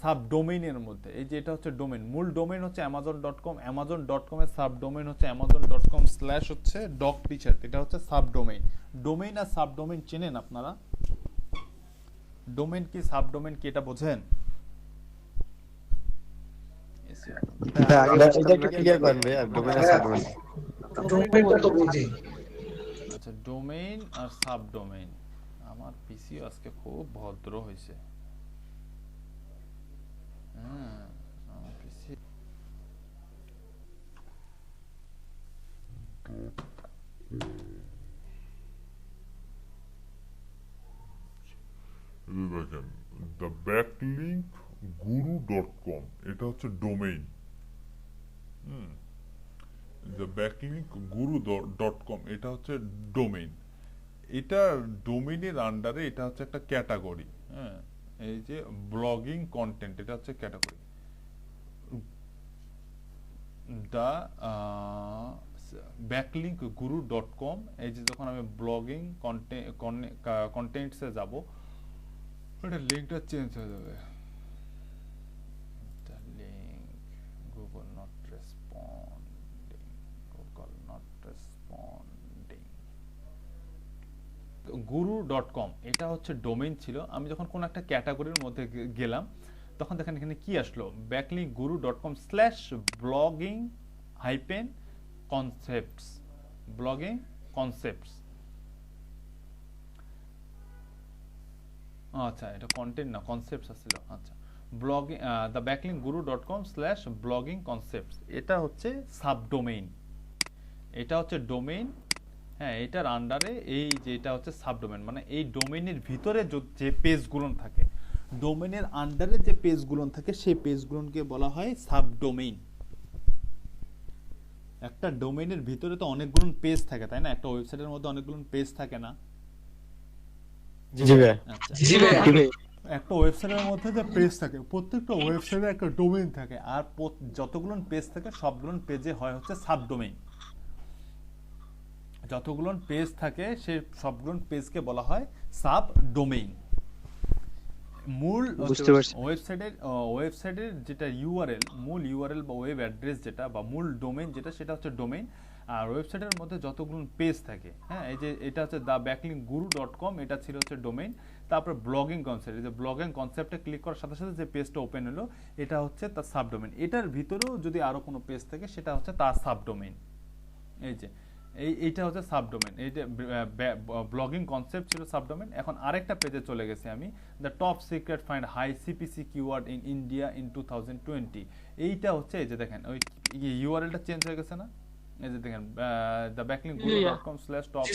B: সাবডোমেইনের মধ্যে। এই যে এটা হচ্ছে ডোমেইন, মূল ডোমেইন হচ্ছে amazon.com, amazon.com এর সাবডোমেইন হচ্ছে amazon.com/doc-t-shirt, এটা হচ্ছে সাবডোমেইন। ডোমেইন আর সাবডোমেইন চেনেন আপনারা? ডোমেইন কি সাবডোমেইন কি এটা বোঝেন? আচ্ছা ডোমেইন আর সাবডোমেইন, আমার পিসি আজকে খুব ভদ্র হয়েছে।
I: এই দেখেন দ্য ব্যাকলিঙ্ক guru.com এটা হচ্ছে ডোমেইন। দ্য ব্যাকলিঙ্ক guru.com এটা হচ্ছে ডোমেইন। এটা ডোমেইনের আন্ডারে এটা হচ্ছে একটা ক্যাটাগরি। হ্যাঁ, এই যে ব্লগিং কন্টেন্ট এটা হচ্ছে ক্যাটাগরি। দ্য ব্যাকলিঙ্ক guru.com এই যে যখন আমি ব্লগিং কন্টেন্টসে যাব এটা লিঙ্কটা চেঞ্জ হয়ে যাবে। Google not responding guru.com এটা হচ্ছে ডোমেইন ছিল। আমি যখন কোন একটা ক্যাটাগরির মধ্যে গেলাম তখন দেখেন এখানে কি আসলো, ব্যাকলিঙ্ক guru.com/blogging-concepts ব্লগিং কনসেপ্টস। আচ্ছা, এটা কন্টেন্ট না, কনসেপ্টস আসছিল। আচ্ছা, ব্লগিং দ্য ব্যাকলিঙ্ক guru.com/blogging-concepts এটা হচ্ছে সাবডোমেইন, এটা হচ্ছে ডোমেইন। হ্যাঁ, এটার আন্ডারে এই যে এটা হচ্ছে সাবডোমেইন, মানে এই ডোমেইনের ভিতরে যে পেজগুলো থাকে, ডোমেইনের আন্ডারে যে পেজগুলো থাকে সেই পেজগুলোকে বলা হয় সাবডোমেইন। একটা ডোমেইনের ভিতরে তো অনেকগুলো পেজ থাকে, তাই না? একটা ওয়েবসাইটের মধ্যে অনেকগুলো পেজ থাকে না?
E: জি ভাই।
A: আচ্ছা,
F: জি ভাই।
B: একটা ওয়েবসাইটের মধ্যে যে পেজ থাকে, প্রত্যেকটা ওয়েবসাইটে একটা ডোমেইন থাকে, আর যতগুলো পেজ থাকে সবগুলো পেজে হয় হচ্ছে সাবডোমেইন। যতগুলো পেজ থাকে সেই সবগুলো পেজকে বলা হয় সাবডোমেইন। মূল ওয়েবসাইটের যেটা ইউআরএল, মূল ইউআরএল বা ওয়েব অ্যাড্রেস যেটা বা মূল ডোমেইন যেটা, সেটা হচ্ছে ডোমেইন। আর ওয়েবসাইটের মধ্যে যতগুলো পেজ থাকে, হ্যাঁ, এই যে এটা হচ্ছে দ্য ব্যাকলিঙ্ক guru.com এটা ছিল হচ্ছে ডোমেইন। তারপর ব্লগিং কনসেপ্ট, এই যে ব্লগিং কনসেপ্টে ক্লিক করার সাথে সাথে যে পেজটা ওপেন হলো এটা হচ্ছে তার সাবডোমেইন। এটার ভিতরেও যদি আরো কোনো পেজ থাকে সেটা হচ্ছে তার সাবডোমেইন। এই যে এইটা হচ্ছে সাবডোমেইন। এই যে ব্লগিং কনসেপ্ট ছিল সাবডোমেইন। এখন আরেকটা পেজে চলে গেছি আমি, the top secret find high CPC keyword in India in 2020। এইটা হচ্ছে এই যে দেখেন ওই ইউআরএলটা চেঞ্জ হয়ে গেছে না? এই যে দেখেন দ্য ব্যাকলিঙ্ক guru.com/top।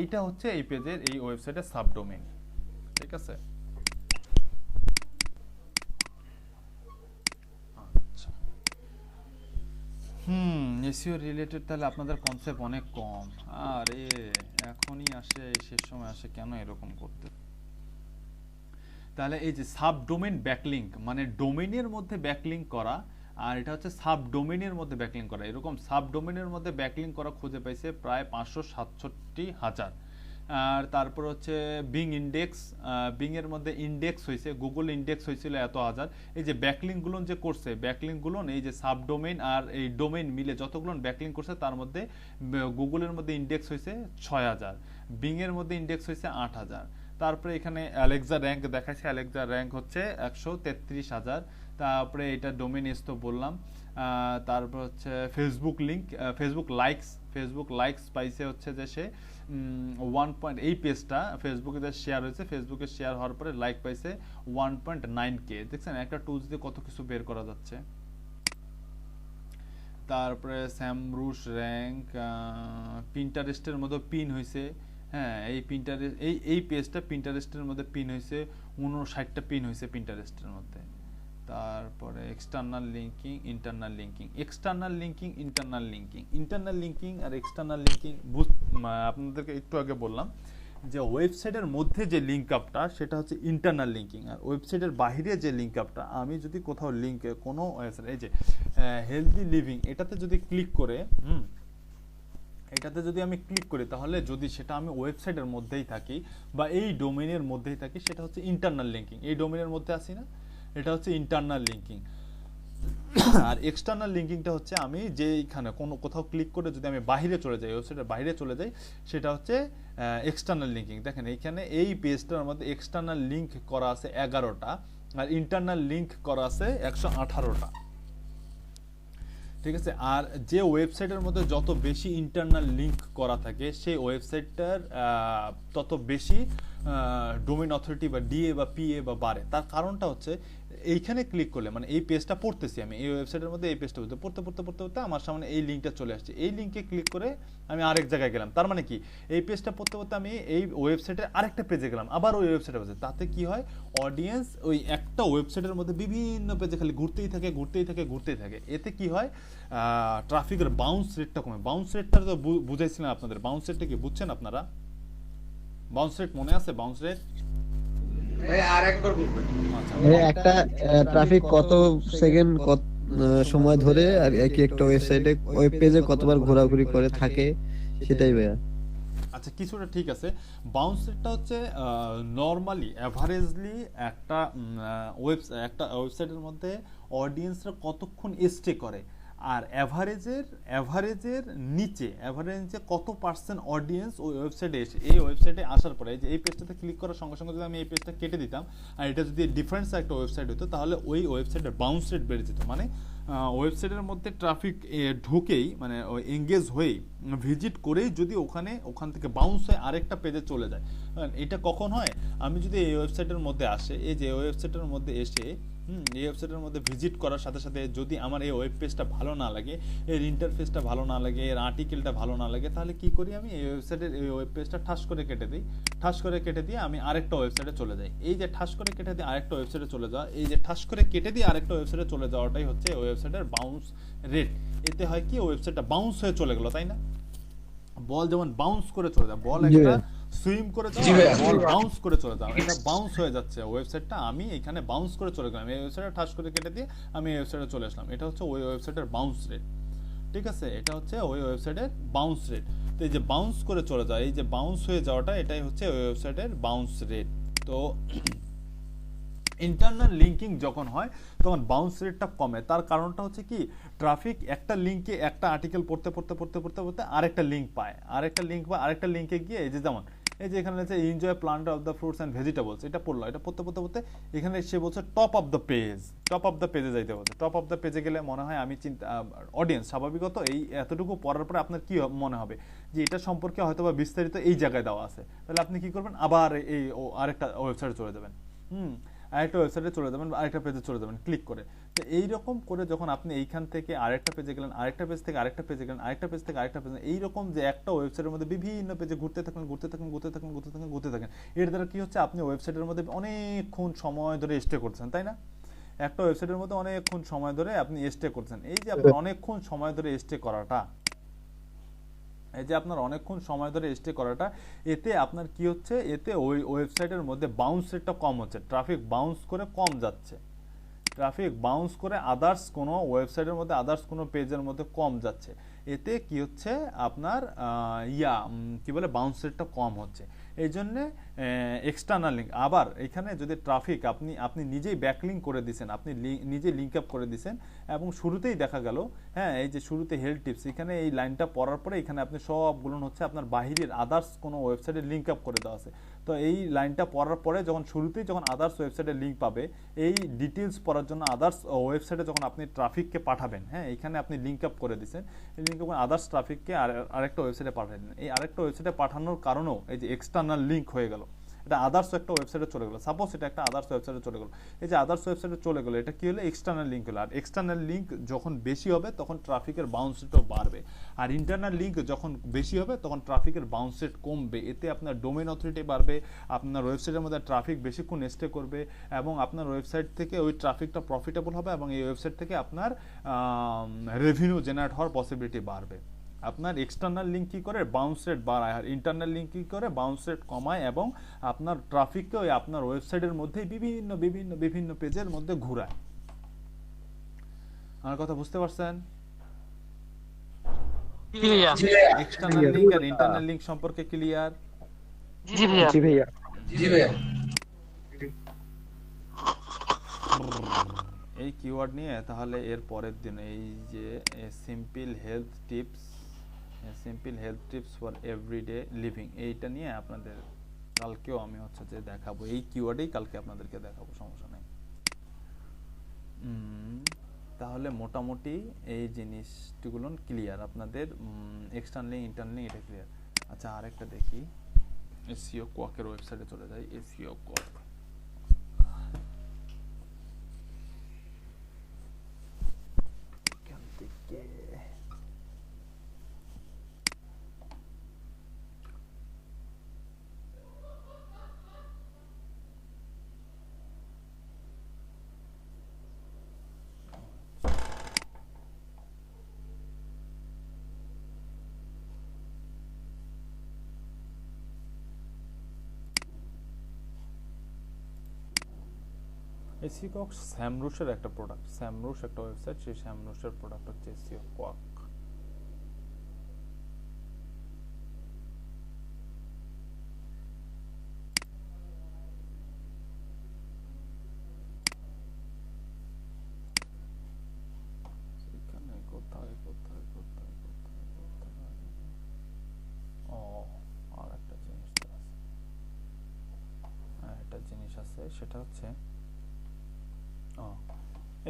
B: এইটা হচ্ছে এই পেজের, এই ওয়েবসাইটের সাবডোমেইন। ঠিক আছে? আচ্ছা, এসইও রিলেটেড তাহলে আপনাদের কনসেপ্ট অনেক কম। আরে এখনই আসে, শেষ সময় আসে, কেন এরকম করতে? তাহলে এই যে সাবডোমেইন ব্যাকলিঙ্ক মানে ডোমেইনের মধ্যে ব্যাকলিঙ্ক করা, আর এটা হচ্ছে সাবডোমেইনের মধ্যে ব্যাকলিঙ্ক করা। এরকম সাবডোমেইনের মধ্যে ব্যাকলিঙ্ক করা খুঁজে পাইছে প্রায় 567,000। আর তারপর হচ্ছে বিং ইন্ডেক্স, বিং এর মধ্যে ইন্ডেক্স হয়েছে, গুগল ইন্ডেক্স হয়েছিল এত হাজার। এই যে ব্যাকলিঙ্কগুলো যে করছে, ব্যাকলিঙ্কগুলো এই যে সাবডোমেইন আর এই ডোমেইন মিলে যতগুলো ব্যাকলিঙ্ক করছে তার মধ্যে গুগলের মধ্যে ইন্ডেক্স হয়েছে 6,000, বিং এর মধ্যে ইন্ডেক্স হয়েছে 8,000। তারপরে এখানে অ্যালেক্সা র্যাঙ্ক দেখাচ্ছে, অ্যালেক্সা র্যাঙ্ক হচ্ছে 133,000। তারপরে এটা ডোমেইন এস তো বললাম। তারপর হচ্ছে ফেসবুক লিঙ্ক, ফেসবুক লাইকস পাইছে হচ্ছে যে সে 1. এই পেজটা ফেসবুকে যে শেয়ার হয়েছে, ফেসবুকে শেয়ার হওয়ার পরে লাইক পাইছে 1.9K। দেখছেন একটা টুলস দিয়ে কত কিছু বের করা যাচ্ছে। তারপরে স্যামরুশ র্যাঙ্ক, পিন্টারেস্টের মধ্যে পিন হয়েছে। হ্যাঁ, এই পিন্টারেস্ট এই পেজটা পিন্টারেস্টের মধ্যে পিন হয়েছে 59টা পিন হয়েছে পিন্টারেস্টের মধ্যে। তারপরে external linking, internal linking, internal linking আর এক্সটার্নাল লিঙ্কিং আপনাদেরকে একটু আগে বললাম যে ওয়েবসাইটের মধ্যে যে লিঙ্ক আপটা সেটা হচ্ছে ইন্টারনাল লিঙ্কিং, আর ওয়েবসাইটের বাইরে যে লিঙ্ক আপটা, আমি যদি কোথাও লিঙ্কে কোনো এই যে হেলদি লিভিং এটাতে যদি ক্লিক করে এটাতে যদি আমি ক্লিক করি তাহলে যদি সেটা আমি ওয়েবসাইটের মধ্যেই থাকি বা এই ডোমেইনের মধ্যেই থাকি সেটা হচ্ছে ইন্টারনাল লিঙ্কিং। এই ডোমেইনের মধ্যে আসি না, এটা হচ্ছে ইন্টারনাল লিঙ্কিং। আর এক্সটার্নাল লিঙ্কিংটা হচ্ছে আমি যেখানে কোথাও ক্লিক করে যদি আমি বাইরে চলে যাই, ওয়েবসাইটের বাইরে চলে যাই, সেটা হচ্ছে এক্সটার্নাল লিঙ্কিং। দেখেন এইখানে এই পেজটার মধ্যে এক্সটার্নাল লিঙ্ক করা আছে 11টা আর ইন্টারনাল লিঙ্ক করা আছে 118টা। ঠিক আছে? আর যে ওয়েবসাইটের মধ্যে যত বেশি ইন্টারনাল লিঙ্ক করা থাকে সেই ওয়েবসাইটটার তত বেশি ডোমেইন অথরিটি বা ডিএ বা পিএ বা বাড়ে। তার কারণটা হচ্ছে
I: এইখানে ক্লিক করলে মানে এই পেজটা পড়তেছি আমি এই ওয়েবসাইটের মধ্যে এই পেজটা পড়তে পড়তে পড়তে পড়তে আমার সামনে এই লিঙ্কটা চলে আসছে, এই লিঙ্কে ক্লিক করে আমি আরেক জায়গায় গেলাম। তার মানে কি এই পেজটা পড়তে পড়তে আমি এই ওয়েবসাইটের আরেকটা পেজে গেলাম, আবার ওই ওয়েবসাইটে বসে, তাতে কি হয় অডিয়েন্স ওই একটা ওয়েবসাইটের মধ্যে বিভিন্ন পেজে খালি ঘুরতেই থাকে ঘুরতেই থাকে ঘুরতেই থাকে। এতে কি হয় ট্রাফিকের বাউন্স রেটটা কমে। বাউন্স রেটটা তো বুঝাইছিলাম আপনাদের, বাউন্স রেটটা কি বুঝছেন আপনারা? বাউন্স রেট মনে আছে? বাউন্স রেট
F: ভাই আরেকবার বলবেন।
C: একটা ট্রাফিক কত সেকেন্ড কত সময় ধরে আর একই একটা ওয়েবসাইটে ওয়েব পেজে কতবার ঘোরাঘুরি করে থাকে সেটাই ভাইয়া।
I: আচ্ছা কিছুটা ঠিক আছে। বাউন্স রেটটা হচ্ছে নরমালি অ্যাভারেজলি একটা ওয়েবসাইটের মধ্যে অডিয়েন্সরা কতক্ষণ স্টে করে, আর অ্যাভারেজের নিচে কত পার্সেন্ট অডিয়েন্স ওই ওয়েবসাইটে এসে এই ওয়েবসাইটে আসার পরে যে এই পেজটাতে ক্লিক করার সঙ্গে সঙ্গে যদি আমি এই পেজটা কেটে দিতাম আর এটা যদি ডিফারেন্স একটা ওয়েবসাইট হতো তাহলে ওই ওয়েবসাইটের বাউন্স রেট বেড়ে যেত। মানে ওয়েবসাইটের মধ্যে ট্রাফিক ঢুকেই মানে এঙ্গেজ হয়েই ভিজিট করেই যদি ওখান থেকে বাউন্স হয়ে আরেকটা পেজে চলে যায়। এটা কখন হয়? আমি যদি এই ওয়েবসাইটের মধ্যে আসে, এই যে ওয়েবসাইটের মধ্যে এসে এই ওয়েবসাইটের মধ্যে ভিজিট করার সাথে সাথে যদি আমার এই ওয়েব পেজটা ভালো না লাগে, এর ইন্টারফেসটা ভালো না লাগে, এর আর্টিকেলটা ভালো না লাগে, তাহলে কি করি আমি এই ওয়েবসাইটের এই ওয়েব পেজটা ঠাস করে কেটে দিয়ে আমি আরেকটা ওয়েবসাইটে চলে যাই। এই যে ঠাস করে কেটে দিয়ে আরেকটা ওয়েবসাইটে চলে যাওয়া, এই যে ঠাস করে কেটে দিয়ে আরেকটা ওয়েবসাইটে চলে যাওয়াটাই হচ্ছে ওয়েবসাইটের বাউন্স রেট। এতে হয় কি ওয়েবসাইটটা বাউন্স হয়ে চলে গেল, তাই না? বল যেমন বাউন্স করে চলে যায়, বল একটা সুইম করে যাও, বল বাউন্স করে চলে যাও, এটা বাউন্স হয়ে যাচ্ছে ওয়েবসাইটটা। আমি এখানে বাউন্স করে চলে গেলাম, এই ওয়েবসাইটে ঠাস করে কেটে দিয়ে আমি এই ওয়েবসাইটে চলে আসলাম। এটা হচ্ছে ওই ওয়েবসাইটের বাউন্স রেট, ঠিক আছে? এটা হচ্ছে ওই ওয়েবসাইটের বাউন্স রেট। তো এই যে বাউন্স করে চলে যায়, এই যে বাউন্স হয়ে যাওয়াটা, এটাই হচ্ছে ওই ওয়েবসাইটের বাউন্স রেট। তো ইন্টারনাল লিঙ্কিং যখন হয় তখন বাউন্স রেটটা কমে। তার কারণটা হচ্ছে কি ট্রাফিক একটা লিঙ্কে একটা আর্টিকেল পড়তে আরেকটা লিঙ্ক পায়, আরেকটা লিঙ্কে গিয়ে এই যে যেমন এই যে এখানে আছে enjoy plant of the fruits and vegetables, এটা পড়লো, এটা পড়তে এখানে সে বলছে টপ অফ দ্য পেজে যাইতে বলছে। টপ অফ দ্য পেজে গেলে মনে হয় আমি অডিয়েন্স স্বাভাবিকত এই এতটুকু পড়ার পরে আপনার কি মনে হবে যে এটা সম্পর্কে হয়তো বা বিস্তারিত এই জায়গায় দেওয়া আছে, তাহলে আপনি কি করবেন আবার এই আরেকটা ওয়েবসাইটে চলে যাবেন, আরেকটা ওয়েবসাইটে চলে যাবেন, আরেকটা পেজে চলে যাবেন ক্লিক করে। তো এইরকম করে যখন আপনি এইখান থেকে আরেকটা পেজে গেলেন, আরেকটা পেজ থেকে আরেকটা পেজে গেলেন, আরেকটা পেজ থেকে আরেকটা পেজে, এইরকম যে একটা ওয়েবসাইটের মধ্যে বিভিন্ন পেজে ঘুরতে থাকেন, এর দ্বারা কি হচ্ছে আপনি ওয়েবসাইটের মধ্যে অনেকক্ষণ সময় ধরে স্টে করছেন, তাই না? একটা ওয়েবসাইটের মধ্যে অনেকক্ষণ সময় ধরে আপনি স্টে করছেন। এই যে আপনার অনেকক্ষণ সময় ধরে স্টে করাটা, এতে আপনার কি হচ্ছে, এতে ওই ওয়েবসাইটের মধ্যে বাউন্স রেটটা কম হচ্ছে, ট্রাফিক বাউন্স করে কম যাচ্ছে, ট্রাফিক বাউন্স করে আদার্স কোনো ওয়েবসাইটের মধ্যে আদার্স কোনো পেজের মধ্যে কম যাচ্ছে। এতে কি হচ্ছে আপনার কি বলে বাউন্স রেটটা কম হচ্ছে। এই জন্যে এক্সটার্নাল লিঙ্ক, আবার এখানে যদি ট্রাফিক আপনি নিজেই ব্যাকলিঙ্ক করে দিয়েছেন, আপনি নিজে লিঙ্ক আপ করে দিয়েছেন এবং শুরুতেই দেখা গেল, হ্যাঁ এই যে শুরুতে হেল্প টিপস, এখানে এই লাইনটা পড়ার পরে এখানে আপনি সবগুলো হচ্ছে আপনার বাহিরের আদার্স কোনো ওয়েবসাইটে লিঙ্ক আপ করে দেওয়া আছে। তো এই লাইনটা পড়ার পরে যখন আদার্স ওয়েবসাইটে লিঙ্ক পাবে, এই ডিটেলস পড়ার জন্য আদার্স ওয়েবসাইটে যখন আপনি ট্রাফিককে পাঠাবেন, হ্যাঁ এখানে আপনি লিঙ্ক আপ করে দিয়েছেন, এই লিঙ্ক আপ আদার্স ট্রাফিককে আরেকটা ওয়েবসাইটে পাঠাবেন। এই আরেকটা ওয়েবসাইটে পাঠানোর কারণেও এই যে এক্সটার্নাল লিঙ্ক হয়ে গেল, এটা আদার্স একটা ওয়েবসাইটে চলে গেল। সাপোজ এটা একটা আদার্স ওয়েবসাইটে চলে গেল, এই যে আদার্স ওয়েবসাইটে চলে গেল, এটা কি হলো এক্সটার্নাল লিঙ্ক হলো। আর এক্সটার্নাল লিঙ্ক যখন বেশি হবে তখন ট্রাফিকের বাউন্স রেটও বাড়বে, আর ইন্টারনাল লিঙ্ক যখন বেশি হবে তখন ট্রাফিকের বাউন্স রেট কমবে। এতে আপনার ডোমেইন অথরিটি বাড়বে, আপনার ওয়েবসাইটের মধ্যে ট্রাফিক বেশিক্ষণ স্টে করবে এবং আপনার ওয়েবসাইট থেকে ওই ট্রাফিকটা প্রফিটেবল হবে এবং এই ওয়েবসাইট থেকে আপনার রেভিনিউ জেনারেট হওয়ার পসিবিলিটি বাড়বে। আপনার এক্সটার্নাল লিঙ্ক কি করে বাউন্স রেট বাড়ায়, আর ইন্টারনাল লিঙ্ক কি করে বাউন্স রেট কমায় এবং আপনার ট্রাফিককে ওই আপনার ওয়েবসাইটের মধ্যে বিভিন্ন পেজের মধ্যে ঘুরায়। আমার কথা বুঝতে পারছেন? এক্সটার্নাল লিঙ্ক আর ইন্টারনাল লিঙ্ক সম্পর্কে ক্লিয়ার?
G: জি ভাইয়া।
I: এই কিওয়ার্ড নিয়ে তাহলে এর পরের দিন এই যে simple health tips for everyday living, এইটা নিয়ে আপনাদের কালকেও আমি হচ্ছে যে দেখাবো, এই কিওয়ার্ডেই কালকে আপনাদেরকে দেখাবো, সমস্যা নেই। তাহলে মোটামুটি এই জিনিসগুলো ক্লিয়ার আপনাদের, এক্সটার্নাল লিঙ্ক ইন্টারনাল লিঙ্ক এটা ক্লিয়ার। আচ্ছা আরেকটা দেখি, এসইও কোয়াকের ওয়েবসাইটে চলে যাই। এসইও কোয়াক এসিও কোয়াক স্যামরুশের একটা প্রোডাক্ট, স্যামরুশ একটা ওয়েবসাইট, সেই স্যামরুশের প্রোডাক্ট হচ্ছে এসিও কোয়াক। এখানে কোথায় কোথায় কোথায় কোথায় কোথায়, ও আর একটা জিনিস তো আছে, একটা জিনিস আছে সেটা হচ্ছে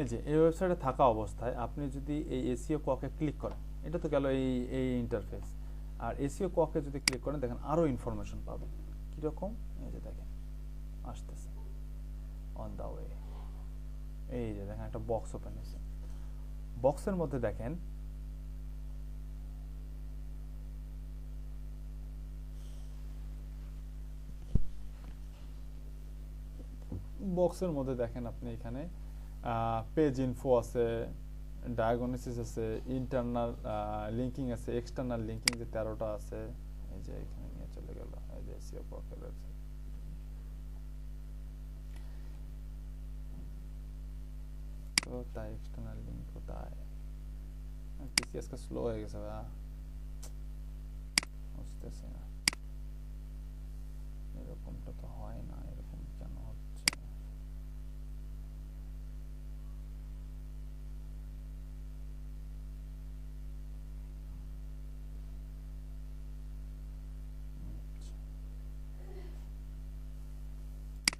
I: এই যে এই ওয়েবসাইটে থাকা অবস্থায় আপনি যদি এই এসইও কোয়াকে ক্লিক করেন, এটা তো গেল এই এই ইন্টারফেস, আর এসইও কোয়াকে যদি ক্লিক করেন দেখেন আরো ইনফরমেশন পাবেন। কিরকম? এই যে দেখেন আসতেছে অন দা ওয়ে, এই যে দেখেন একটা বক্স ওপেন হয়েছে, বক্সের মধ্যে দেখেন আপনি এখানে পেজ ইনফো আছে, ডায়াগনোসিস আছে, ইন্টারনাল লিঙ্কিং আছে, এক্সটার্নাল লিঙ্কিং যে 13টা আছে, এই যে এখানে নিয়ে চলে গেল, এই যে এসইও কোয়াকের ওয়েবসাইট। কোথায় এক্সটার্নাল লিঙ্ক কোথায়? পিসি আজকে স্লো হয়ে গেছে ভাই, বুঝতেছি না, এরকমটা তো হয় না, এরকম কেন হচ্ছে?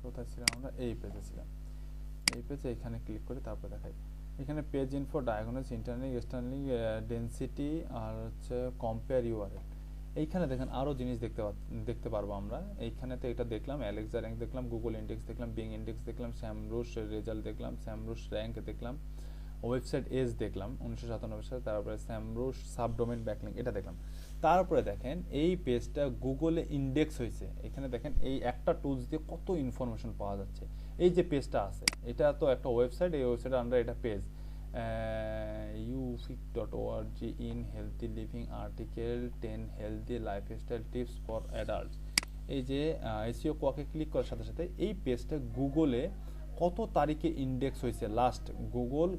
I: কোথায় ছিলাম আমরা? এই পেজে ছিলাম, এই পেজে এখানে ক্লিক করে তারপর দেখাই এখানে page info, diagnose, internal, external, density আর হচ্ছে কম্পেয়ার ইউআরএল। এইখানে দেখেন আরো জিনিস দেখতে পারবো আমরা। এইখানেতে এটা দেখলাম, অ্যালেক্সা র্যাঙ্ক দেখলাম, গুগল ইন্ডেক্স দেখলাম, বিং ইন্ডেক্স দেখলাম, স্যামরুশ রেজাল্ট দেখলাম, স্যামরুশ র্যাঙ্ক দেখলাম, ওয়েবসাইট এজ দেখলাম 1997 সালে, তারপরে স্যামরুশ সাবডোমেন ব্যাকলিংক এটা দেখলাম। তারপরে দেখেন এই পেজটা গুগলে ইন্ডেক্স হয়েছে, এখানে দেখেন এই একটা টুলস দিয়ে কত ইনফরমেশন পাওয়া যাচ্ছে। এই যে পেজটা আছে এটা তো একটা ওয়েবসাইট, এই ওয়েবসাইটের আন্ডার এটা page ufic.org in healthy living article 10 healthy lifestyle tips for adults। এই যে এসইও কোয়াকে ক্লিক করার সাথে সাথে এই পেজটা গুগলে কত তারিখে ইন্ডেক্স হয়েছে, লাস্ট গুগল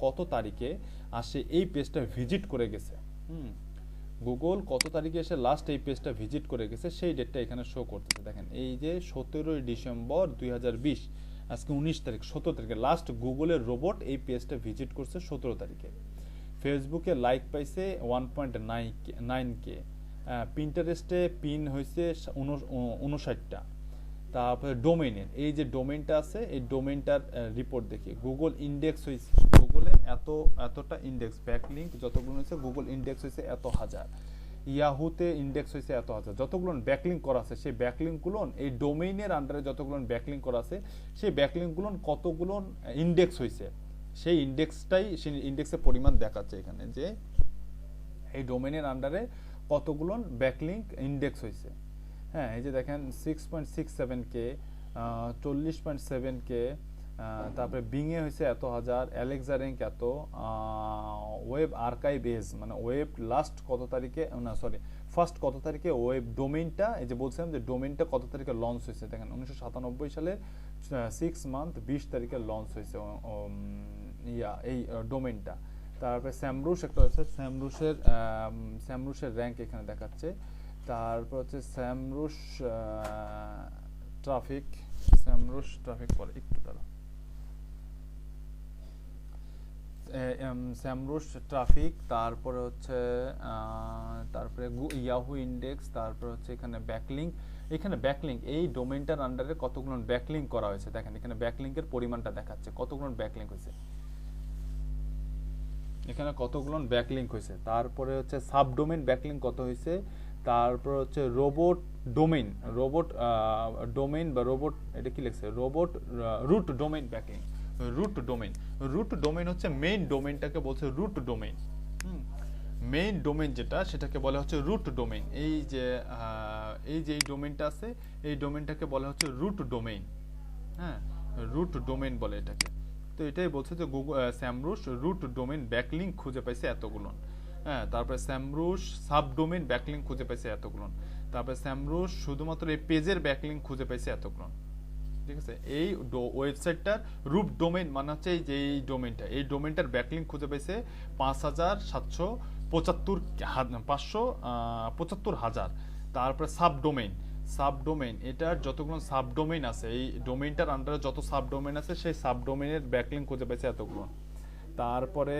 I: কত তারিখে আসে এই পেজটা ভিজিট করে গেছে, গুগল কত তারিখে এসে লাস্ট এই পেজটা ভিজিট করে গেছে সেই ডেটটা এখানে শো করতেছে। দেখেন এই যে 17 ডিসেম্বর 2020, আজকে 19 তারিখ, 17 তারিখে লাস্ট গুগলের রোবট এই পেজটা ভিজিট করছে 17 তারিখে। ফেসবুকে লাইক পাইছে 1.9K, পিন্টারেস্টে পিন হয়েছে 59টা। তারপরে ডোমেইনের এই যে ডোমেইনটা আছে এই ডোমেইনটার রিপোর্ট দেখি, গুগল ইন্ডেক্স হয়েছে, গুগলে এতটা ইন্ডেক্স, ব্যাকলিংক যতগুলো হয়েছে গুগল ইন্ডেক্স হয়েছে এত হাজার, ইয়াহুতে ইন্ডেক্স হয়েছে এত হাজার, যতগুলো ব্যাকলিংক করা আছে সেই ব্যাকলিংকগুলো এই ডোমেইনের আন্ডারে যতগুলো ব্যাকলিংক করা আছে সেই ব্যাকলিংকগুলো কতগুলো ইন্ডেক্স হয়েছে সেই ইন্ডেক্সের পরিমাণ দেখাচ্ছে এখানে, যে এই ডোমেইনের আন্ডারে কতগুলো ব্যাকলিংক ইন্ডেক্স হয়েছে। হ্যাঁ এই যে দেখেন 6.67K, 40.7K, তারপরে বিংয়ে হয়েছে এত হাজার, অ্যালেক্সা র্যাঙ্ক এত, ওয়েব আর্কাইভ এজ মানে ওয়েব লাস্ট কত তারিখে, না সরি ফার্স্ট কত তারিখে ওয়েব ডোমেইনটা, এই যে বলছিলাম যে ডোমেইনটা কত তারিখে লঞ্চ হয়েছে, দেখেন 1997 সালের 6 মান্থ 20 তারিখে লঞ্চ হয়েছে এই ডোমেইনটা। তারপরে স্যামরুশ একটা ওয়েবসাইট, স্যামরুশের র্যাঙ্ক এখানে দেখাচ্ছে। তারপর হচ্ছে স্যামরুশ ট্রাফিক পরে একটু দাঁড়া, স্যামরুশ ট্রাফিক, তারপরে হচ্ছে তারপরে ইয়াহু ইন্ডেক্স, তারপরে হচ্ছে এখানে ব্যাকলিংক এই ডোমেইনটার আন্ডারে কতগুলো ব্যাকলিংক করা হয়েছে, দেখেন এখানে ব্যাকলিংকের পরিমাণটা দেখাচ্ছে কতগুলো ব্যাকলিংক হয়েছে, এখানে কতগুলো ব্যাকলিংক হয়েছে। তারপরে হচ্ছে সাবডোমেইন ব্যাকলিংক কত হয়েছে, তারপর হচ্ছে রোবট ডোমেইন বা রোবট, এটা কি লিখছে, robot root domain backlink, root domain হচ্ছে মেইন ডোমেইনটাকে বলছে রুট ডোমেইন, মেইন ডোমেইন যেটা সেটাকে বলা হচ্ছে রুট ডোমেইন। এই যে এই ডোমেইনটা আছে এই ডোমেইনটাকে বলা হচ্ছে রুট ডোমেইন, হ্যাঁ রুট ডোমেইন বলে এটাকে। তো এটাই বলছে যে স্যামরুশ রুট ডোমেইন ব্যাকলিংক খুঁজে পাইছে এতগুলো, হ্যাঁ তারপরে স্যামরুশ সাবডোমেইন ব্যাকলিংক খুঁজে পাইছে এতগুলো, তারপরে স্যামরুশ শুধুমাত্র এই পেজের ব্যাকলিংক খুঁজে পাইছে এতগুলো। ঠিক আছে। এই ওয়েবসাইটটার রুট ডোমেইন মানে হচ্ছে এই যে এই ডোমেইনটা, এই ডোমেইনটার ব্যাকলিংক খুঁজে পাইছে 5,775,575,000। তারপরে সাবডোমেইন এটার যতগুলো সাবডোমেইন আছে, এই ডোমেইনটার আন্ডারে যত সাবডোমেইন আছে সেই সাবডোমেইনের ব্যাকলিংক খুঁজে পাইছে এতগুলো। তারপরে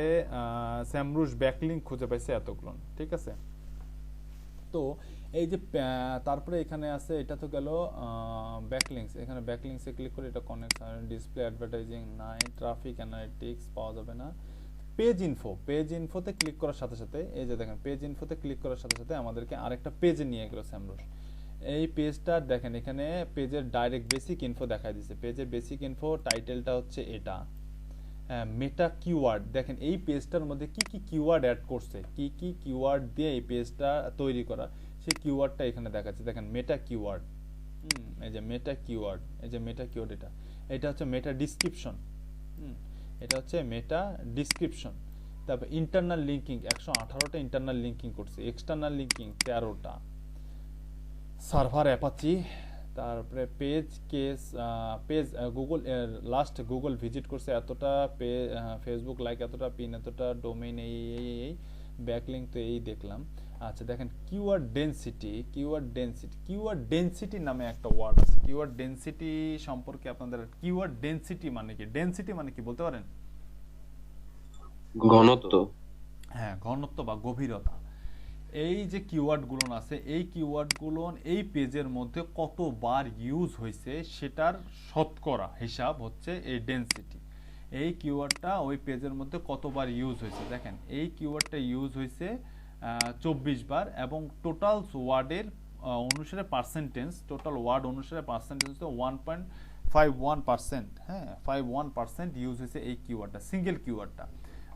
I: স্যামরুশ ব্যাকলিংক খুঁজে পাইছে এতগুলো, ঠিক আছে। তো এই যে তারপরে এখানে আছে, এটা তো গেল ব্যাকলিংকস। এখানে ব্যাকলিংকসে ক্লিক করে এটা কানেকশন, ডিসপ্লে অ্যাডভার্টাইজিং নাই, ট্রাফিক অ্যানালিটিক্স পাওয়া যাবে না। পেজ ইনফোতে ক্লিক করার সাথে সাথে এই যে দেখেন, পেজ ইনফোতে ক্লিক করার সাথে সাথে আমাদেরকে আরেকটা পেজে নিয়ে গেল স্যামরুশ। এই পেজটা দেখেন, এখানে পেজের ডাইরেক্ট বেসিক ইনফো দেখাই দিচ্ছে। পেজের বেসিক ইনফো টাইটেলটা হচ্ছে এটা, মেটা কিওয়ার্ড। দেখেন এই পেজটার মধ্যে কি কি কিওয়ার্ড অ্যাড করছে, কি কি কিওয়ার্ড দিয়ে এই পেজটা তৈরি করা, সেই কিওয়ার্ডটা এখানে দেখাচ্ছে। দেখেন মেটা কিওয়ার্ড, এই যে মেটা কিওয়ার্ড, এই যে মেটা কিওয়ার্ড, এটা হচ্ছে মেটা ডিসক্রিপশন, এটা হচ্ছে মেটা ডিসক্রিপশন। তারপর ইন্টারনাল লিঙ্কিং 118টা ইন্টারনাল লিঙ্কিং করছে, এক্সটার্নাল লিঙ্কিং 13টা, সার্ভার অ্যাপাচি। তারপরে page Google last Google visit করছে এতটা, ফেসবুক লাইক এতটা, পিন এতটা, ডোমেইন এই ব্যাকলিংক তো এই দেখলাম। আচ্ছা দেখেন কিওয়ার্ড ডেনসিটি নামে একটা ওয়ার্ড আছে। কিওয়ার্ড ডেনসিটি সম্পর্কে আপনাদের, কিওয়ার্ড ডেনসিটি মানে কি, ডেনসিটি মানে কি বলতে পারেন?
E: ঘনত্ব।
I: হ্যাঁ, ঘনত্ব বা গভীরতা। এই যে কিওয়ার্ডগুলো আছে, এই কিওয়ার্ডগুলো এই পেজের মধ্যে কতবার ইউজ হয়েছে সেটার শতকরা হিসাব হচ্ছে এই ডেনসিটি। এই কিওয়ার্ডটা ওই পেজের মধ্যে কতবার ইউজ হয়েছে, দেখেন এই কিওয়ার্ডটা ইউজ হয়েছে 24 বার, এবং টোটাল ওয়ার্ডের অনুসারে পার্সেন্টেজ, টোটাল ওয়ার্ড অনুসারে পার্সেন্টেজ হচ্ছে 1.51%। হ্যাঁ, 51% ইউজ হয়েছে এই কিওয়ার্ডটা, সিঙ্গেল কিওয়ার্ডটা।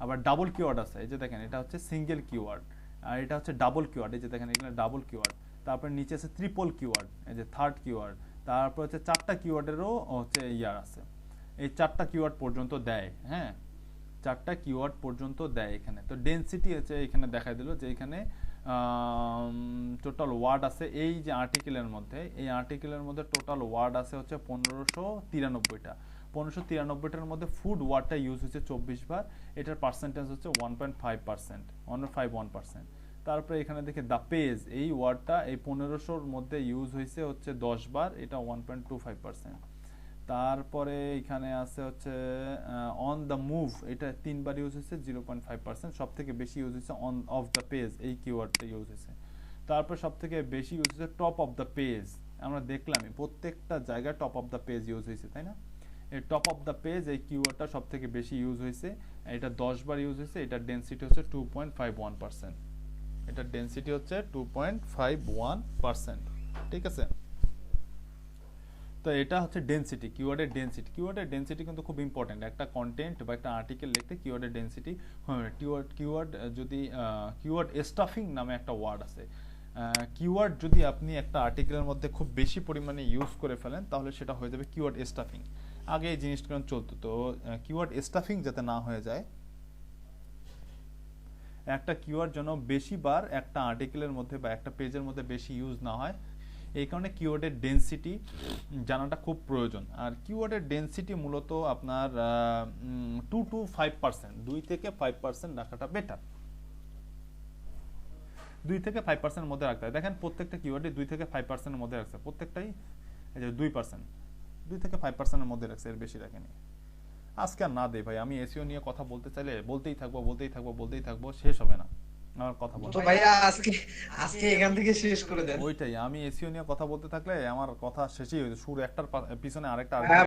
I: আবার ডাবল কিওয়ার্ড আছে, এই যে দেখেন এটা হচ্ছে সিঙ্গেল কিওয়ার্ড, আর এটা হচ্ছে ডাবল কিওয়ার্ড, এই যে দেখেন এখানে ডাবল কিওয়ার্ড। তারপর নিচে আছে ট্রিপল কিওয়ার্ড, এই যে থার্ড কিওয়ার্ড। তারপর হচ্ছে 4টা কিওয়ার্ডেরও হচ্ছে ইয়ার আছে, এই 4টা কিওয়ার্ড পর্যন্ত দেয়। হ্যাঁ, 4টা কিওয়ার্ড পর্যন্ত দেয় এখানে। তো ডেনসিটি হচ্ছে এখানে দেখাই দিল যে এখানে টোটাল ওয়ার্ড আছে এই যে আর্টিকেলের মধ্যে, এই আর্টিকেলের মধ্যে টোটাল ওয়ার্ড আছে হচ্ছে 1593টা। 1593টার মধ্যে ফুড ওয়ার্ডটা ইউজ হচ্ছে 24 বার, এটার পার্সেন্টেজ হচ্ছে 1.51%। তারপরে এখানে দেখে দ্য পেজ, এই ওয়ার্ডটা এই 1500-র মধ্যে ইউজ হয়েছে হচ্ছে 10 বার, এটা 1.25%। তারপরে এখানে আছে হচ্ছে অন দ্য মুভ, এটা 3 বার ইউজ হয়েছে 0.5%। সব থেকে বেশি ইউজ হয়েছে অন অফ দ্য পেজ, এই কিওয়ার্ডটা ইউজ হয়েছে। তারপর সব থেকে বেশি ইউজ হয়েছে টপ অফ দ্য পেজ। আমরা দেখলামই প্রত্যেকটা জায়গায় top of the page use হয়েছে, তাই না? এই টপ অফ দ্য পেজ এই কিওয়ার্ডটা সব থেকে বেশি ইউজ হয়েছে, এটা 10 বার ইউজ হয়েছে, এটার ডেনসিটি হচ্ছে 2.51%। এটার ডেনসিটি হচ্ছে 2.51%, ঠিক আছে। তো এটা হচ্ছে ডেনসিটি, কিওয়ার্ডের ডেনসিটি। কিওয়ার্ডের ডেনসিটি কিন্তু খুব ইম্পর্টেন্ট, একটা কন্টেন্ট বা একটা আর্টিকেল লিখতে কিওয়ার্ডের ডেনসিটি। কিওয়ার্ড যদি কিওয়ার্ড স্টাফিং নামে একটা ওয়ার্ড আছে। কিওয়ার্ড যদি আপনি একটা আর্টিকেলের মধ্যে খুব বেশি পরিমাণে ইউজ করে ফেলেন তাহলে সেটা হয়ে যাবে কিওয়ার্ড স্টাফিং। আগে এই জিনিসটা চলতো, তো কিওয়ার্ড স্টাফিং যাতে না হয়ে যায়, একটা কিওয়ার্ড যেন বেশিবার একটা আর্টিকেলের মধ্যে বা একটা পেজের মধ্যে বেশি ইউজ না হয়, এই কারণে কিওয়ার্ডের ডেনসিটি জানাটা খুব প্রয়োজন। আর কিওয়ার্ডের ডেনসিটি মূলত আপনার 2 to 5%, 2 থেকে 5% রাখাটা বেটার। 2 থেকে 5% মধ্যে রাখতে হয়। দেখেন প্রত্যেকটা কিওয়ার্ডে 2 থেকে 5% মধ্যে রাখছে, প্রত্যেকটাই এই যে 2%, 2 থেকে 5% মধ্যে রাখছে, এর বেশি রাখেনি। আজকে আর না দেই ভাই, আমি এসইও নিয়ে কথা বলতে চাইলে বলতেই থাকবো, শেষ হবে না আমার কথা বলতে।
F: তো ভাইয়া আজকে এখান থেকে শেষ করে দেন।
I: ওইটাই, আমি এসইও নিয়ে কথা বলতে থাকলে আমার কথা শেষই হয়ে যায়, সুর একটার পিছনে আরেকটা।